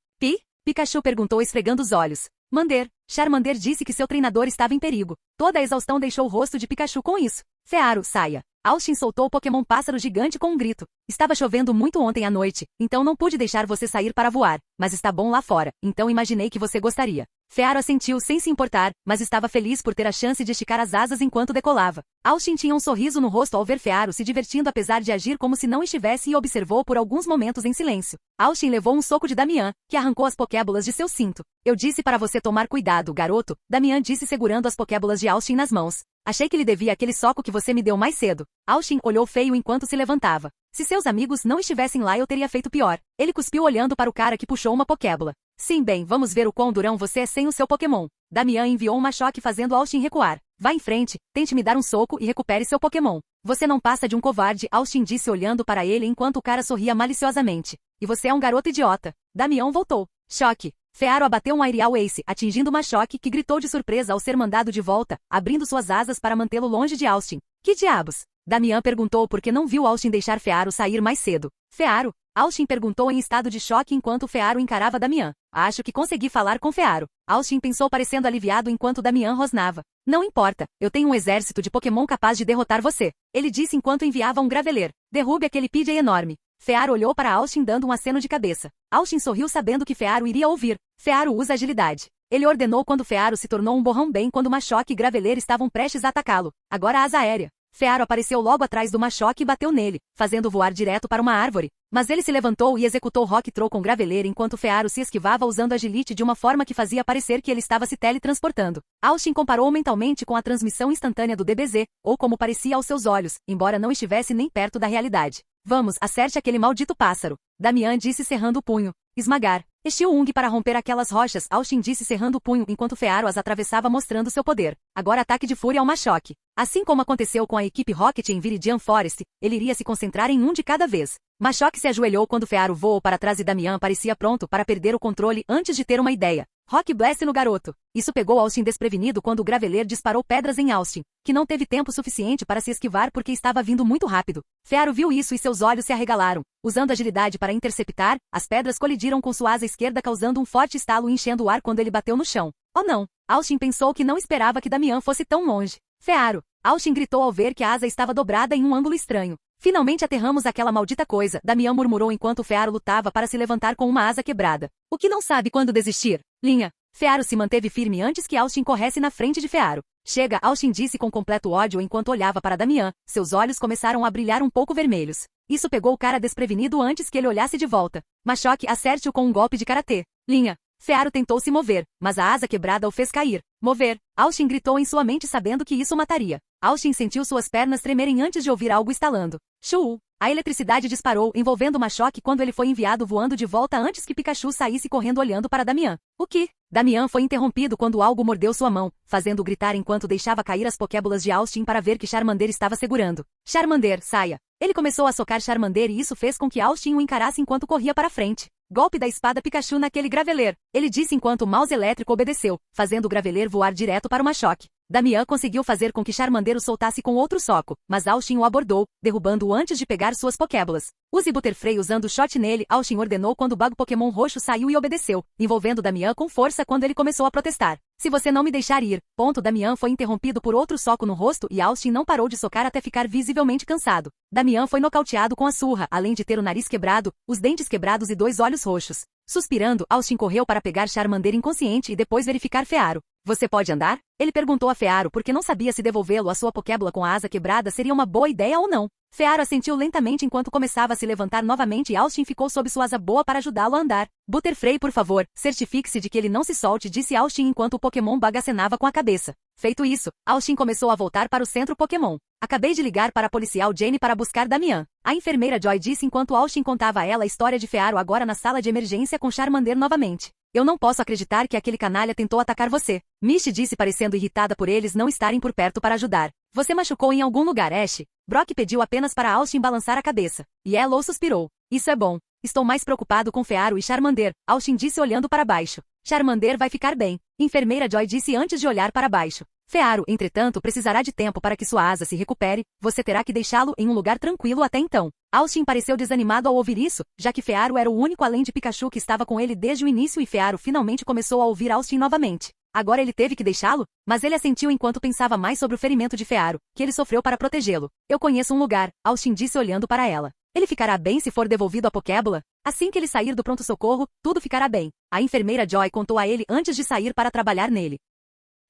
Speaker 1: Pikachu perguntou esfregando os olhos. Mander. Charmander disse que seu treinador estava em perigo. Toda a exaustão deixou o rosto de Pikachu com isso. Fearu, saia. Austin soltou o Pokémon pássaro gigante com um grito. Estava chovendo muito ontem à noite, então não pude deixar você sair para voar, mas está bom lá fora, então imaginei que você gostaria. Fearu assentiu sem se importar, mas estava feliz por ter a chance de esticar as asas enquanto decolava. Austin tinha um sorriso no rosto ao ver Fearu se divertindo apesar de agir como se não estivesse e observou por alguns momentos em silêncio. Austin levou um soco de Damian, que arrancou as Pokébolas de seu cinto. Eu disse para você tomar cuidado, garoto, Damian disse segurando as Pokébolas de Austin nas mãos. Achei que lhe devia aquele soco que você me deu mais cedo. Austin olhou feio enquanto se levantava. Se seus amigos não estivessem lá eu teria feito pior. Ele cuspiu olhando para o cara que puxou uma Pokébola. Sim, bem, vamos ver o quão durão você é sem o seu Pokémon. Damian enviou uma choque fazendo Austin recuar. Vá em frente, tente me dar um soco e recupere seu Pokémon. Você não passa de um covarde, Austin disse olhando para ele enquanto o cara sorria maliciosamente. E você é um garoto idiota. Damian voltou. Choque. Fearu abateu um Aerial Ace, atingindo Machoke, que gritou de surpresa ao ser mandado de volta, abrindo suas asas para mantê-lo longe de Austin. Que diabos? Damian perguntou porque não viu Austin deixar Fearu sair mais cedo. Fearu? Austin perguntou em estado de choque enquanto Fearu encarava Damian. Acho que consegui falar com Fearu. Austin pensou parecendo aliviado enquanto Damian rosnava. Não importa, eu tenho um exército de Pokémon capaz de derrotar você. Ele disse enquanto enviava um Graveler. Derrube aquele PJ enorme. Fearu olhou para Austin dando um aceno de cabeça. Austin sorriu sabendo que Fearu iria ouvir. Fearu usa agilidade. Ele ordenou quando Fearu se tornou um borrão bem quando Machoke e Graveler estavam prestes a atacá-lo. Agora asa aérea. Fearu apareceu logo atrás do Machoke e bateu nele, fazendo voar direto para uma árvore. Mas ele se levantou e executou Rock Throw com Graveler enquanto Fearu se esquivava usando agilite de uma forma que fazia parecer que ele estava se teletransportando. Austin comparou mentalmente com a transmissão instantânea do DBZ, ou como parecia aos seus olhos, embora não estivesse nem perto da realidade. Vamos, acerte aquele maldito pássaro. Damian disse cerrando o punho. Esmagar. Ung para romper aquelas rochas, Austin disse cerrando o punho enquanto Fearu as atravessava mostrando seu poder. Agora ataque de fúria ao Machoke. Assim como aconteceu com a equipe Rocket em Viridian Forest, ele iria se concentrar em um de cada vez. Machoke se ajoelhou quando Fearu voou para trás e Damian parecia pronto para perder o controle antes de ter uma ideia. Rock Blast no garoto. Isso pegou Austin desprevenido quando o Graveler disparou pedras em Austin, que não teve tempo suficiente para se esquivar porque estava vindo muito rápido. Fearu viu isso e seus olhos se arregalaram. Usando agilidade para interceptar, as pedras colidiram com sua asa esquerda causando um forte estalo enchendo o ar quando ele bateu no chão. Oh não! Austin pensou que não esperava que Damian fosse tão longe. Fearu! Austin gritou ao ver que a asa estava dobrada em um ângulo estranho. Finalmente aterramos aquela maldita coisa, Damian murmurou enquanto Fearu lutava para se levantar com uma asa quebrada. O que não sabe quando desistir? Linha. Fearu se manteve firme antes que Austin corresse na frente de Fearu. Chega, Austin disse com completo ódio enquanto olhava para Damian, seus olhos começaram a brilhar um pouco vermelhos. Isso pegou o cara desprevenido antes que ele olhasse de volta. Machoke, acerte-o com um golpe de karatê. Linha. Fearu tentou se mover, mas a asa quebrada o fez cair. Mover. Austin gritou em sua mente sabendo que isso o mataria. Austin sentiu suas pernas tremerem antes de ouvir algo estalando. Shuu! A eletricidade disparou, envolvendo Machoke quando ele foi enviado voando de volta antes que Pikachu saísse correndo olhando para Damian. O que? Damian foi interrompido quando algo mordeu sua mão, fazendo-o gritar enquanto deixava cair as Pokébolas de Austin para ver que Charmander estava segurando. Charmander, saia! Ele começou a socar Charmander e isso fez com que Austin o encarasse enquanto corria para frente. Golpe da espada Pikachu naquele Graveler. Ele disse enquanto o mouse elétrico obedeceu, fazendo o Graveler voar direto para o Machoke. Damian conseguiu fazer com que Charmander o soltasse com outro soco, mas Austin o abordou, derrubando-o antes de pegar suas Pokébolas. Use Butterfree usando shot nele, Austin ordenou quando o bug Pokémon roxo saiu e obedeceu, envolvendo Damian com força quando ele começou a protestar. Se você não me deixar ir, Damian foi interrompido por outro soco no rosto e Austin não parou de socar até ficar visivelmente cansado. Damian foi nocauteado com a surra, além de ter o nariz quebrado, os dentes quebrados e 2 olhos roxos. Suspirando, Austin correu para pegar Charmander inconsciente e depois verificar Fearu. Você pode andar? Ele perguntou a Fearu porque não sabia se devolvê-lo à sua Pokébola com a asa quebrada seria uma boa ideia ou não. Fearu assentiu lentamente enquanto começava a se levantar novamente e Austin ficou sob sua asa boa para ajudá-lo a andar. Butterfree, por favor, certifique-se de que ele não se solte, disse Austin enquanto o Pokémon bug acenava com a cabeça. Feito isso, Austin começou a voltar para o centro Pokémon. Acabei de ligar para a policial Jane para buscar Damian. A enfermeira Joy disse enquanto Austin contava a ela a história de Fearu agora na sala de emergência com Charmander novamente. Eu não posso acreditar que aquele canalha tentou atacar você. Misty disse parecendo irritada por eles não estarem por perto para ajudar. Você machucou em algum lugar, Ash? Brock pediu apenas para Austin balançar a cabeça. Yellow suspirou. Isso é bom. Estou mais preocupado com Fearo e Charmander, Austin disse olhando para baixo. Charmander vai ficar bem. Enfermeira Joy disse antes de olhar para baixo. Fearo, entretanto, precisará de tempo para que sua asa se recupere, você terá que deixá-lo em um lugar tranquilo até então. Austin pareceu desanimado ao ouvir isso, já que Fearo era o único além de Pikachu que estava com ele desde o início e Fearo finalmente começou a ouvir Austin novamente. Agora ele teve que deixá-lo? Mas ele assentiu enquanto pensava mais sobre o ferimento de Fearo, que ele sofreu para protegê-lo. Eu conheço um lugar, Austin disse olhando para ela. Ele ficará bem se for devolvido à Pokébola? Assim que ele sair do pronto-socorro, tudo ficará bem. A enfermeira Joy contou a ele antes de sair para trabalhar nele.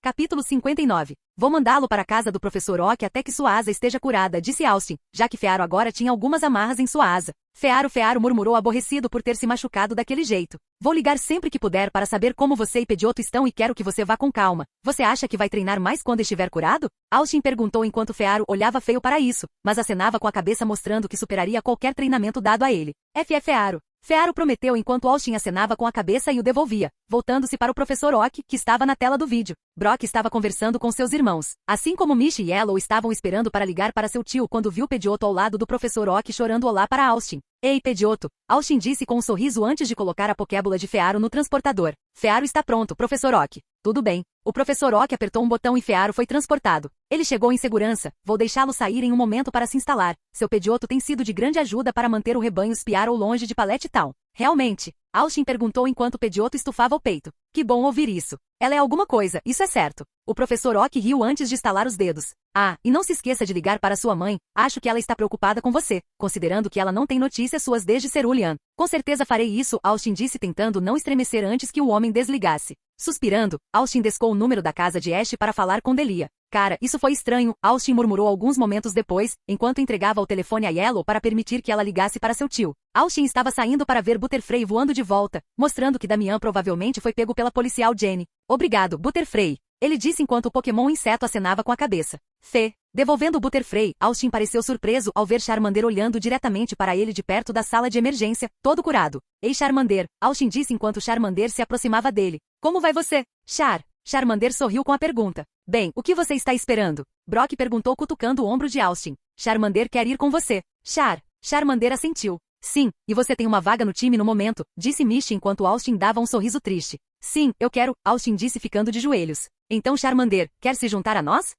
Speaker 1: Capítulo 59. Vou mandá-lo para a casa do professor Oak até que sua asa esteja curada, disse Austin, já que Fearo agora tinha algumas amarras em sua asa. Fearo murmurou aborrecido por ter se machucado daquele jeito. Vou ligar sempre que puder para saber como você e Pidgeotto estão e quero que você vá com calma. Você acha que vai treinar mais quando estiver curado? Austin perguntou enquanto Fearo olhava feio para isso, mas acenava com a cabeça mostrando que superaria qualquer treinamento dado a ele. Fearo. Fearo prometeu enquanto Austin acenava com a cabeça e o devolvia, voltando-se para o professor Oak, que estava na tela do vídeo. Brock estava conversando com seus irmãos, assim como Misty e Yellow estavam esperando para ligar para seu tio quando viu Pidgeotto ao lado do professor Oak chorando olá para Austin. Ei, Pidgeotto, Austin disse com um sorriso antes de colocar a Pokébola de Fearo no transportador. Fearo está pronto, professor Oak. Tudo bem. O professor Oak apertou um botão e Fearo foi transportado. Ele chegou em segurança. Vou deixá-lo sair em um momento para se instalar. Seu Pidgeotto tem sido de grande ajuda para manter o rebanho Spearow longe de Pallet Town. Realmente? Austin perguntou enquanto Pidgeotto estufava o peito. Que bom ouvir isso. Ela é alguma coisa, isso é certo. O professor Oak riu antes de estalar os dedos. Ah, e não se esqueça de ligar para sua mãe. Acho que ela está preocupada com você, considerando que ela não tem notícias suas desde Cerulean. Com certeza farei isso, Austin disse tentando não estremecer antes que o homem desligasse. Suspirando, Austin descou o número da casa de Ash para falar com Delia. Cara, isso foi estranho, Austin murmurou alguns momentos depois, enquanto entregava o telefone a Yellow para permitir que ela ligasse para seu tio. Austin estava saindo para ver Butterfree voando de volta, mostrando que Damian provavelmente foi pego pela policial Jenny. Obrigado, Butterfree. Ele disse enquanto o Pokémon inseto acenava com a cabeça. Devolvendo o Butterfree, Austin pareceu surpreso ao ver Charmander olhando diretamente para ele de perto da sala de emergência, todo curado. Ei Charmander, Austin disse enquanto Charmander se aproximava dele. Como vai você? Charmander sorriu com a pergunta. Bem, o que você está esperando? Brock perguntou cutucando o ombro de Austin. Charmander quer ir com você. Charmander assentiu. Sim, e você tem uma vaga no time no momento, disse Misty enquanto Austin dava um sorriso triste. Sim, eu quero, Austin disse ficando de joelhos. Então Charmander, quer se juntar a nós?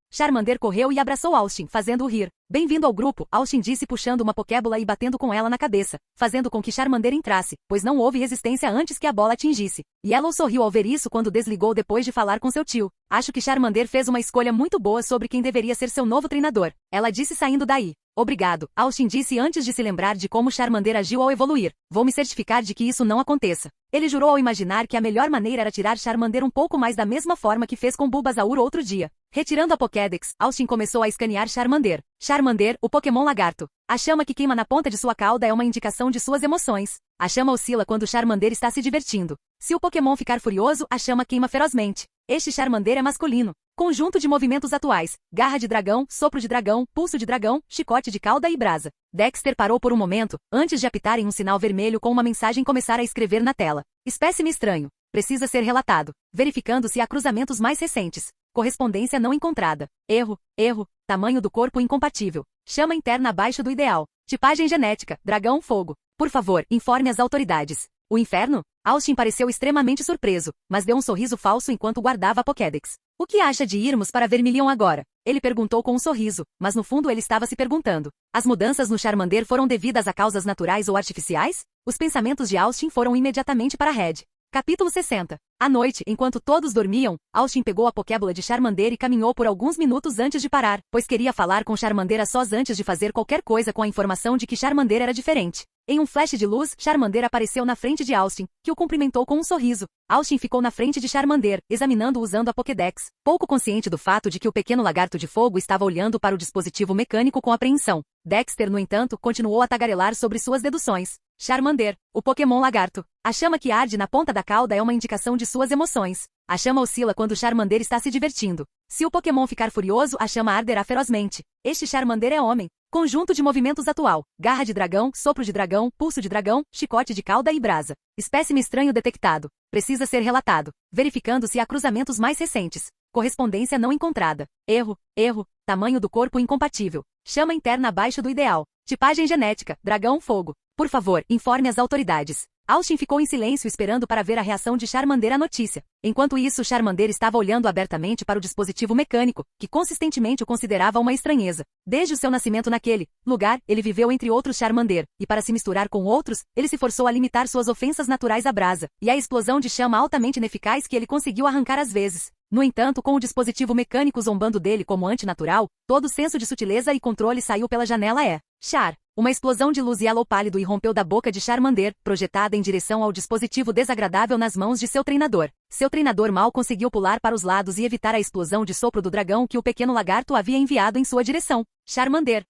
Speaker 1: Charmander correu e abraçou Austin, fazendo-o rir. Bem-vindo ao grupo, Austin disse puxando uma Pokébola e batendo com ela na cabeça, fazendo com que Charmander entrasse, pois não houve resistência antes que a bola atingisse. Yellow sorriu ao ver isso quando desligou depois de falar com seu tio. Acho que Charmander fez uma escolha muito boa sobre quem deveria ser seu novo treinador. Ela disse saindo daí. Obrigado, Austin disse antes de se lembrar de como Charmander agiu ao evoluir. Vou me certificar de que isso não aconteça. Ele jurou ao imaginar que a melhor maneira era tirar Charmander um pouco mais da mesma forma que fez com Bulbasaur outro dia. Retirando a Pokédex, Austin começou a escanear Charmander. Charmander, o Pokémon lagarto. A chama que queima na ponta de sua cauda é uma indicação de suas emoções. A chama oscila quando Charmander está se divertindo. Se o Pokémon ficar furioso, a chama queima ferozmente. Este Charmander é masculino. Conjunto de movimentos atuais: garra de dragão, sopro de dragão, pulso de dragão, chicote de cauda e brasa. Dexter parou por um momento, antes de apitar em um sinal vermelho com uma mensagem começar a escrever na tela. Espécime estranho. Precisa ser relatado. Verificando se há cruzamentos mais recentes. Correspondência não encontrada. Erro. Tamanho do corpo incompatível. Chama interna abaixo do ideal. Tipagem genética. Dragão fogo. Por favor, informe as autoridades. O inferno? Austin pareceu extremamente surpreso, mas deu um sorriso falso enquanto guardava a Pokédex. O que acha de irmos para Vermilion agora? Ele perguntou com um sorriso, mas no fundo ele estava se perguntando. As mudanças no Charmander foram devidas a causas naturais ou artificiais? Os pensamentos de Austin foram imediatamente para Red. Capítulo 60. À noite, enquanto todos dormiam, Austin pegou a Pokébola de Charmander e caminhou por alguns minutos antes de parar, pois queria falar com Charmander a sós antes de fazer qualquer coisa com a informação de que Charmander era diferente. Em um flash de luz, Charmander apareceu na frente de Austin, que o cumprimentou com um sorriso. Austin ficou na frente de Charmander, examinando-o usando a Pokédex, pouco consciente do fato de que o pequeno lagarto de fogo estava olhando para o dispositivo mecânico com apreensão. Dexter, no entanto, continuou a tagarelar sobre suas deduções. Charmander, o Pokémon lagarto. A chama que arde na ponta da cauda é uma indicação de suas emoções. A chama oscila quando Charmander está se divertindo. Se o Pokémon ficar furioso, a chama arderá ferozmente. Este Charmander é homem. Conjunto de movimentos atual: garra de dragão, sopro de dragão, pulso de dragão, chicote de cauda e brasa. Espécime estranho detectado. Precisa ser relatado. Verificando se há cruzamentos mais recentes. Correspondência não encontrada. Erro. Tamanho do corpo incompatível. Chama interna abaixo do ideal. Tipagem genética: dragão fogo. Por favor, informe as autoridades. Austin ficou em silêncio esperando para ver a reação de Charmander à notícia. Enquanto isso, Charmander estava olhando abertamente para o dispositivo mecânico, que consistentemente o considerava uma estranheza. Desde o seu nascimento naquele lugar, ele viveu entre outros Charmander, e para se misturar com outros, ele se forçou a limitar suas ofensas naturais à brasa, e à explosão de chama altamente ineficaz que ele conseguiu arrancar às vezes. No entanto, com o dispositivo mecânico zombando dele como antinatural, todo senso de sutileza e controle saiu pela janela. Uma explosão de luz yellow pálido irrompeu da boca de Charmander, projetada em direção ao dispositivo desagradável nas mãos de seu treinador. Seu treinador mal conseguiu pular para os lados e evitar a explosão de sopro do dragão que o pequeno lagarto havia enviado em sua direção. Charmander,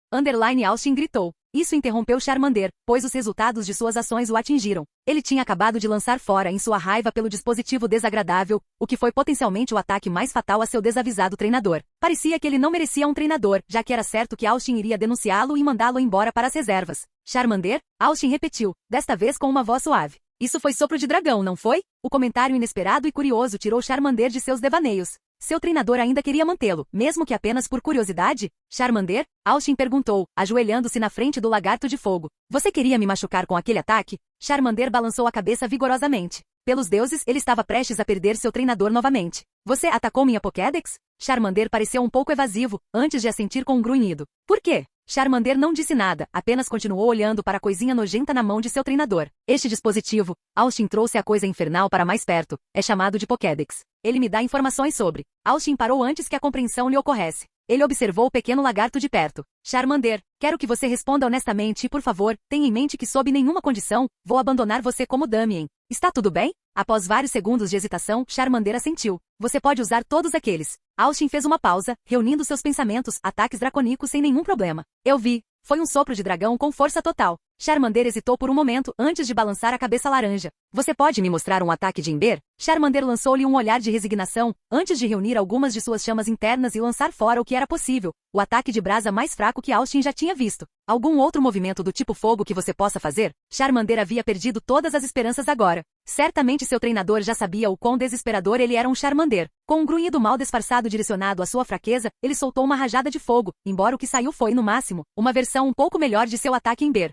Speaker 1: Austin gritou. Isso interrompeu Charmander, pois os resultados de suas ações o atingiram. Ele tinha acabado de lançar fora em sua raiva pelo dispositivo desagradável, o que foi potencialmente o ataque mais fatal a seu desavisado treinador. Parecia que ele não merecia um treinador, já que era certo que Austin iria denunciá-lo e mandá-lo embora para as reservas. Charmander? Austin repetiu, desta vez com uma voz suave. Isso foi sopro de dragão, não foi? O comentário inesperado e curioso tirou Charmander de seus devaneios. Seu treinador ainda queria mantê-lo, mesmo que apenas por curiosidade? Charmander? Austin perguntou, ajoelhando-se na frente do lagarto de fogo. Você queria me machucar com aquele ataque? Charmander balançou a cabeça vigorosamente. Pelos deuses, ele estava prestes a perder seu treinador novamente. Você atacou minha Pokédex? Charmander pareceu um pouco evasivo, antes de assentir com um grunhido. Por quê? Charmander não disse nada, apenas continuou olhando para a coisinha nojenta na mão de seu treinador. Este dispositivo, Austin trouxe a coisa infernal para mais perto, é chamado de Pokédex. Ele me dá informações sobre. Austin parou antes que a compreensão lhe ocorresse. Ele observou o pequeno lagarto de perto. Charmander, quero que você responda honestamente e, por favor, tenha em mente que sob nenhuma condição, vou abandonar você como Damien. Está tudo bem? Após vários segundos de hesitação, Charmander assentiu. Você pode usar todos aqueles. Austin fez uma pausa, reunindo seus pensamentos, ataques dracônicos sem nenhum problema. Eu vi. Foi um sopro de dragão com força total. Charmander hesitou por um momento antes de balançar a cabeça laranja. Você pode me mostrar um ataque de Ember? Charmander lançou-lhe um olhar de resignação, antes de reunir algumas de suas chamas internas e lançar fora o que era possível. O ataque de brasa mais fraco que Austin já tinha visto. Algum outro movimento do tipo fogo que você possa fazer? Charmander havia perdido todas as esperanças agora. Certamente seu treinador já sabia o quão desesperador ele era um Charmander. Com um grunhido mal disfarçado direcionado à sua fraqueza, ele soltou uma rajada de fogo, embora o que saiu foi, no máximo, uma versão um pouco melhor de seu ataque Ember.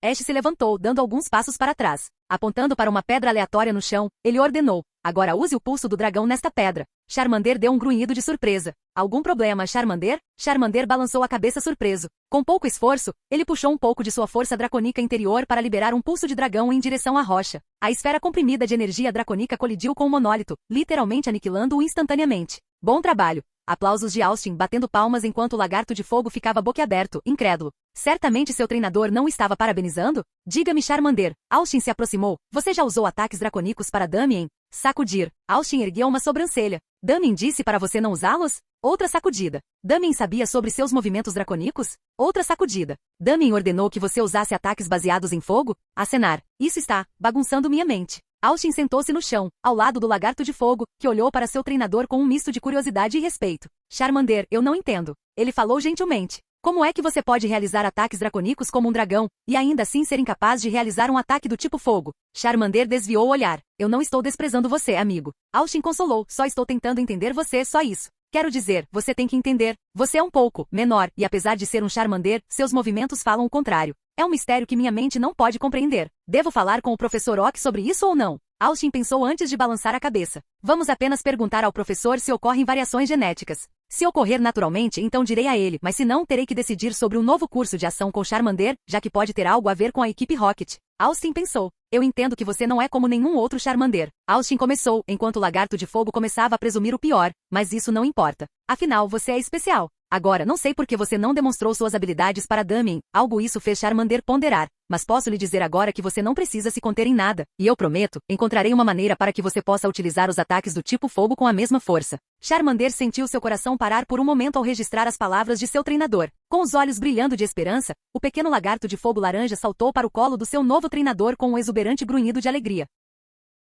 Speaker 1: Ash se levantou, dando alguns passos para trás. Apontando para uma pedra aleatória no chão, ele ordenou. Agora use o pulso do dragão nesta pedra. Charmander deu um grunhido de surpresa. Algum problema, Charmander? Charmander balançou a cabeça surpreso. Com pouco esforço, ele puxou um pouco de sua força dracônica interior para liberar um pulso de dragão em direção à rocha. A esfera comprimida de energia dracônica colidiu com o monólito, literalmente aniquilando-o instantaneamente. Bom trabalho. Aplausos de Austin batendo palmas enquanto o lagarto de fogo ficava boquiaberto, incrédulo. Certamente seu treinador não estava parabenizando? Diga-me, Charmander. Austin se aproximou. Você já usou ataques dracônicos para Damien? Sacudir. Austin ergueu uma sobrancelha. Damien disse para você não usá-los? Outra sacudida. Damien sabia sobre seus movimentos dracônicos? Outra sacudida. Damien ordenou que você usasse ataques baseados em fogo? Acenar. Isso está bagunçando minha mente. Austin sentou-se no chão, ao lado do lagarto de fogo, que olhou para seu treinador com um misto de curiosidade e respeito. Charmander, eu não entendo. Ele falou gentilmente. Como é que você pode realizar ataques dracônicos como um dragão, e ainda assim ser incapaz de realizar um ataque do tipo fogo? Charmander desviou o olhar. Eu não estou desprezando você, amigo. Austin consolou, só estou tentando entender você, só isso. Quero dizer, você tem que entender. Você é um pouco menor, e apesar de ser um Charmander, seus movimentos falam o contrário. É um mistério que minha mente não pode compreender. Devo falar com o professor Oak sobre isso ou não? Austin pensou antes de balançar a cabeça. Vamos apenas perguntar ao professor se ocorrem variações genéticas. Se ocorrer naturalmente, então direi a ele, mas se não, terei que decidir sobre um novo curso de ação com Charmander, já que pode ter algo a ver com a equipe Rocket. Austin pensou. Eu entendo que você não é como nenhum outro Charmander. Austin começou, enquanto o lagarto de fogo começava a presumir o pior, mas isso não importa. Afinal, você é especial. Agora, não sei por que você não demonstrou suas habilidades para Damien, algo isso fez Charmander ponderar. Mas posso lhe dizer agora que você não precisa se conter em nada, e eu prometo, encontrarei uma maneira para que você possa utilizar os ataques do tipo fogo com a mesma força. Charmander sentiu seu coração parar por um momento ao registrar as palavras de seu treinador. Com os olhos brilhando de esperança, o pequeno lagarto de fogo laranja saltou para o colo do seu novo treinador com um exuberante grunhido de alegria.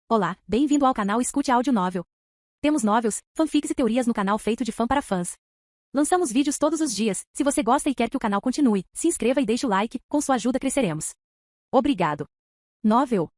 Speaker 1: Olá, bem-vindo ao canal Escute Áudio Novel. Temos novels, fanfics e teorias no canal feito de fã para fãs. Lançamos vídeos todos os dias. Se você gosta e quer que o canal continue, se inscreva e deixe o like, com sua ajuda cresceremos. Obrigado. Novel.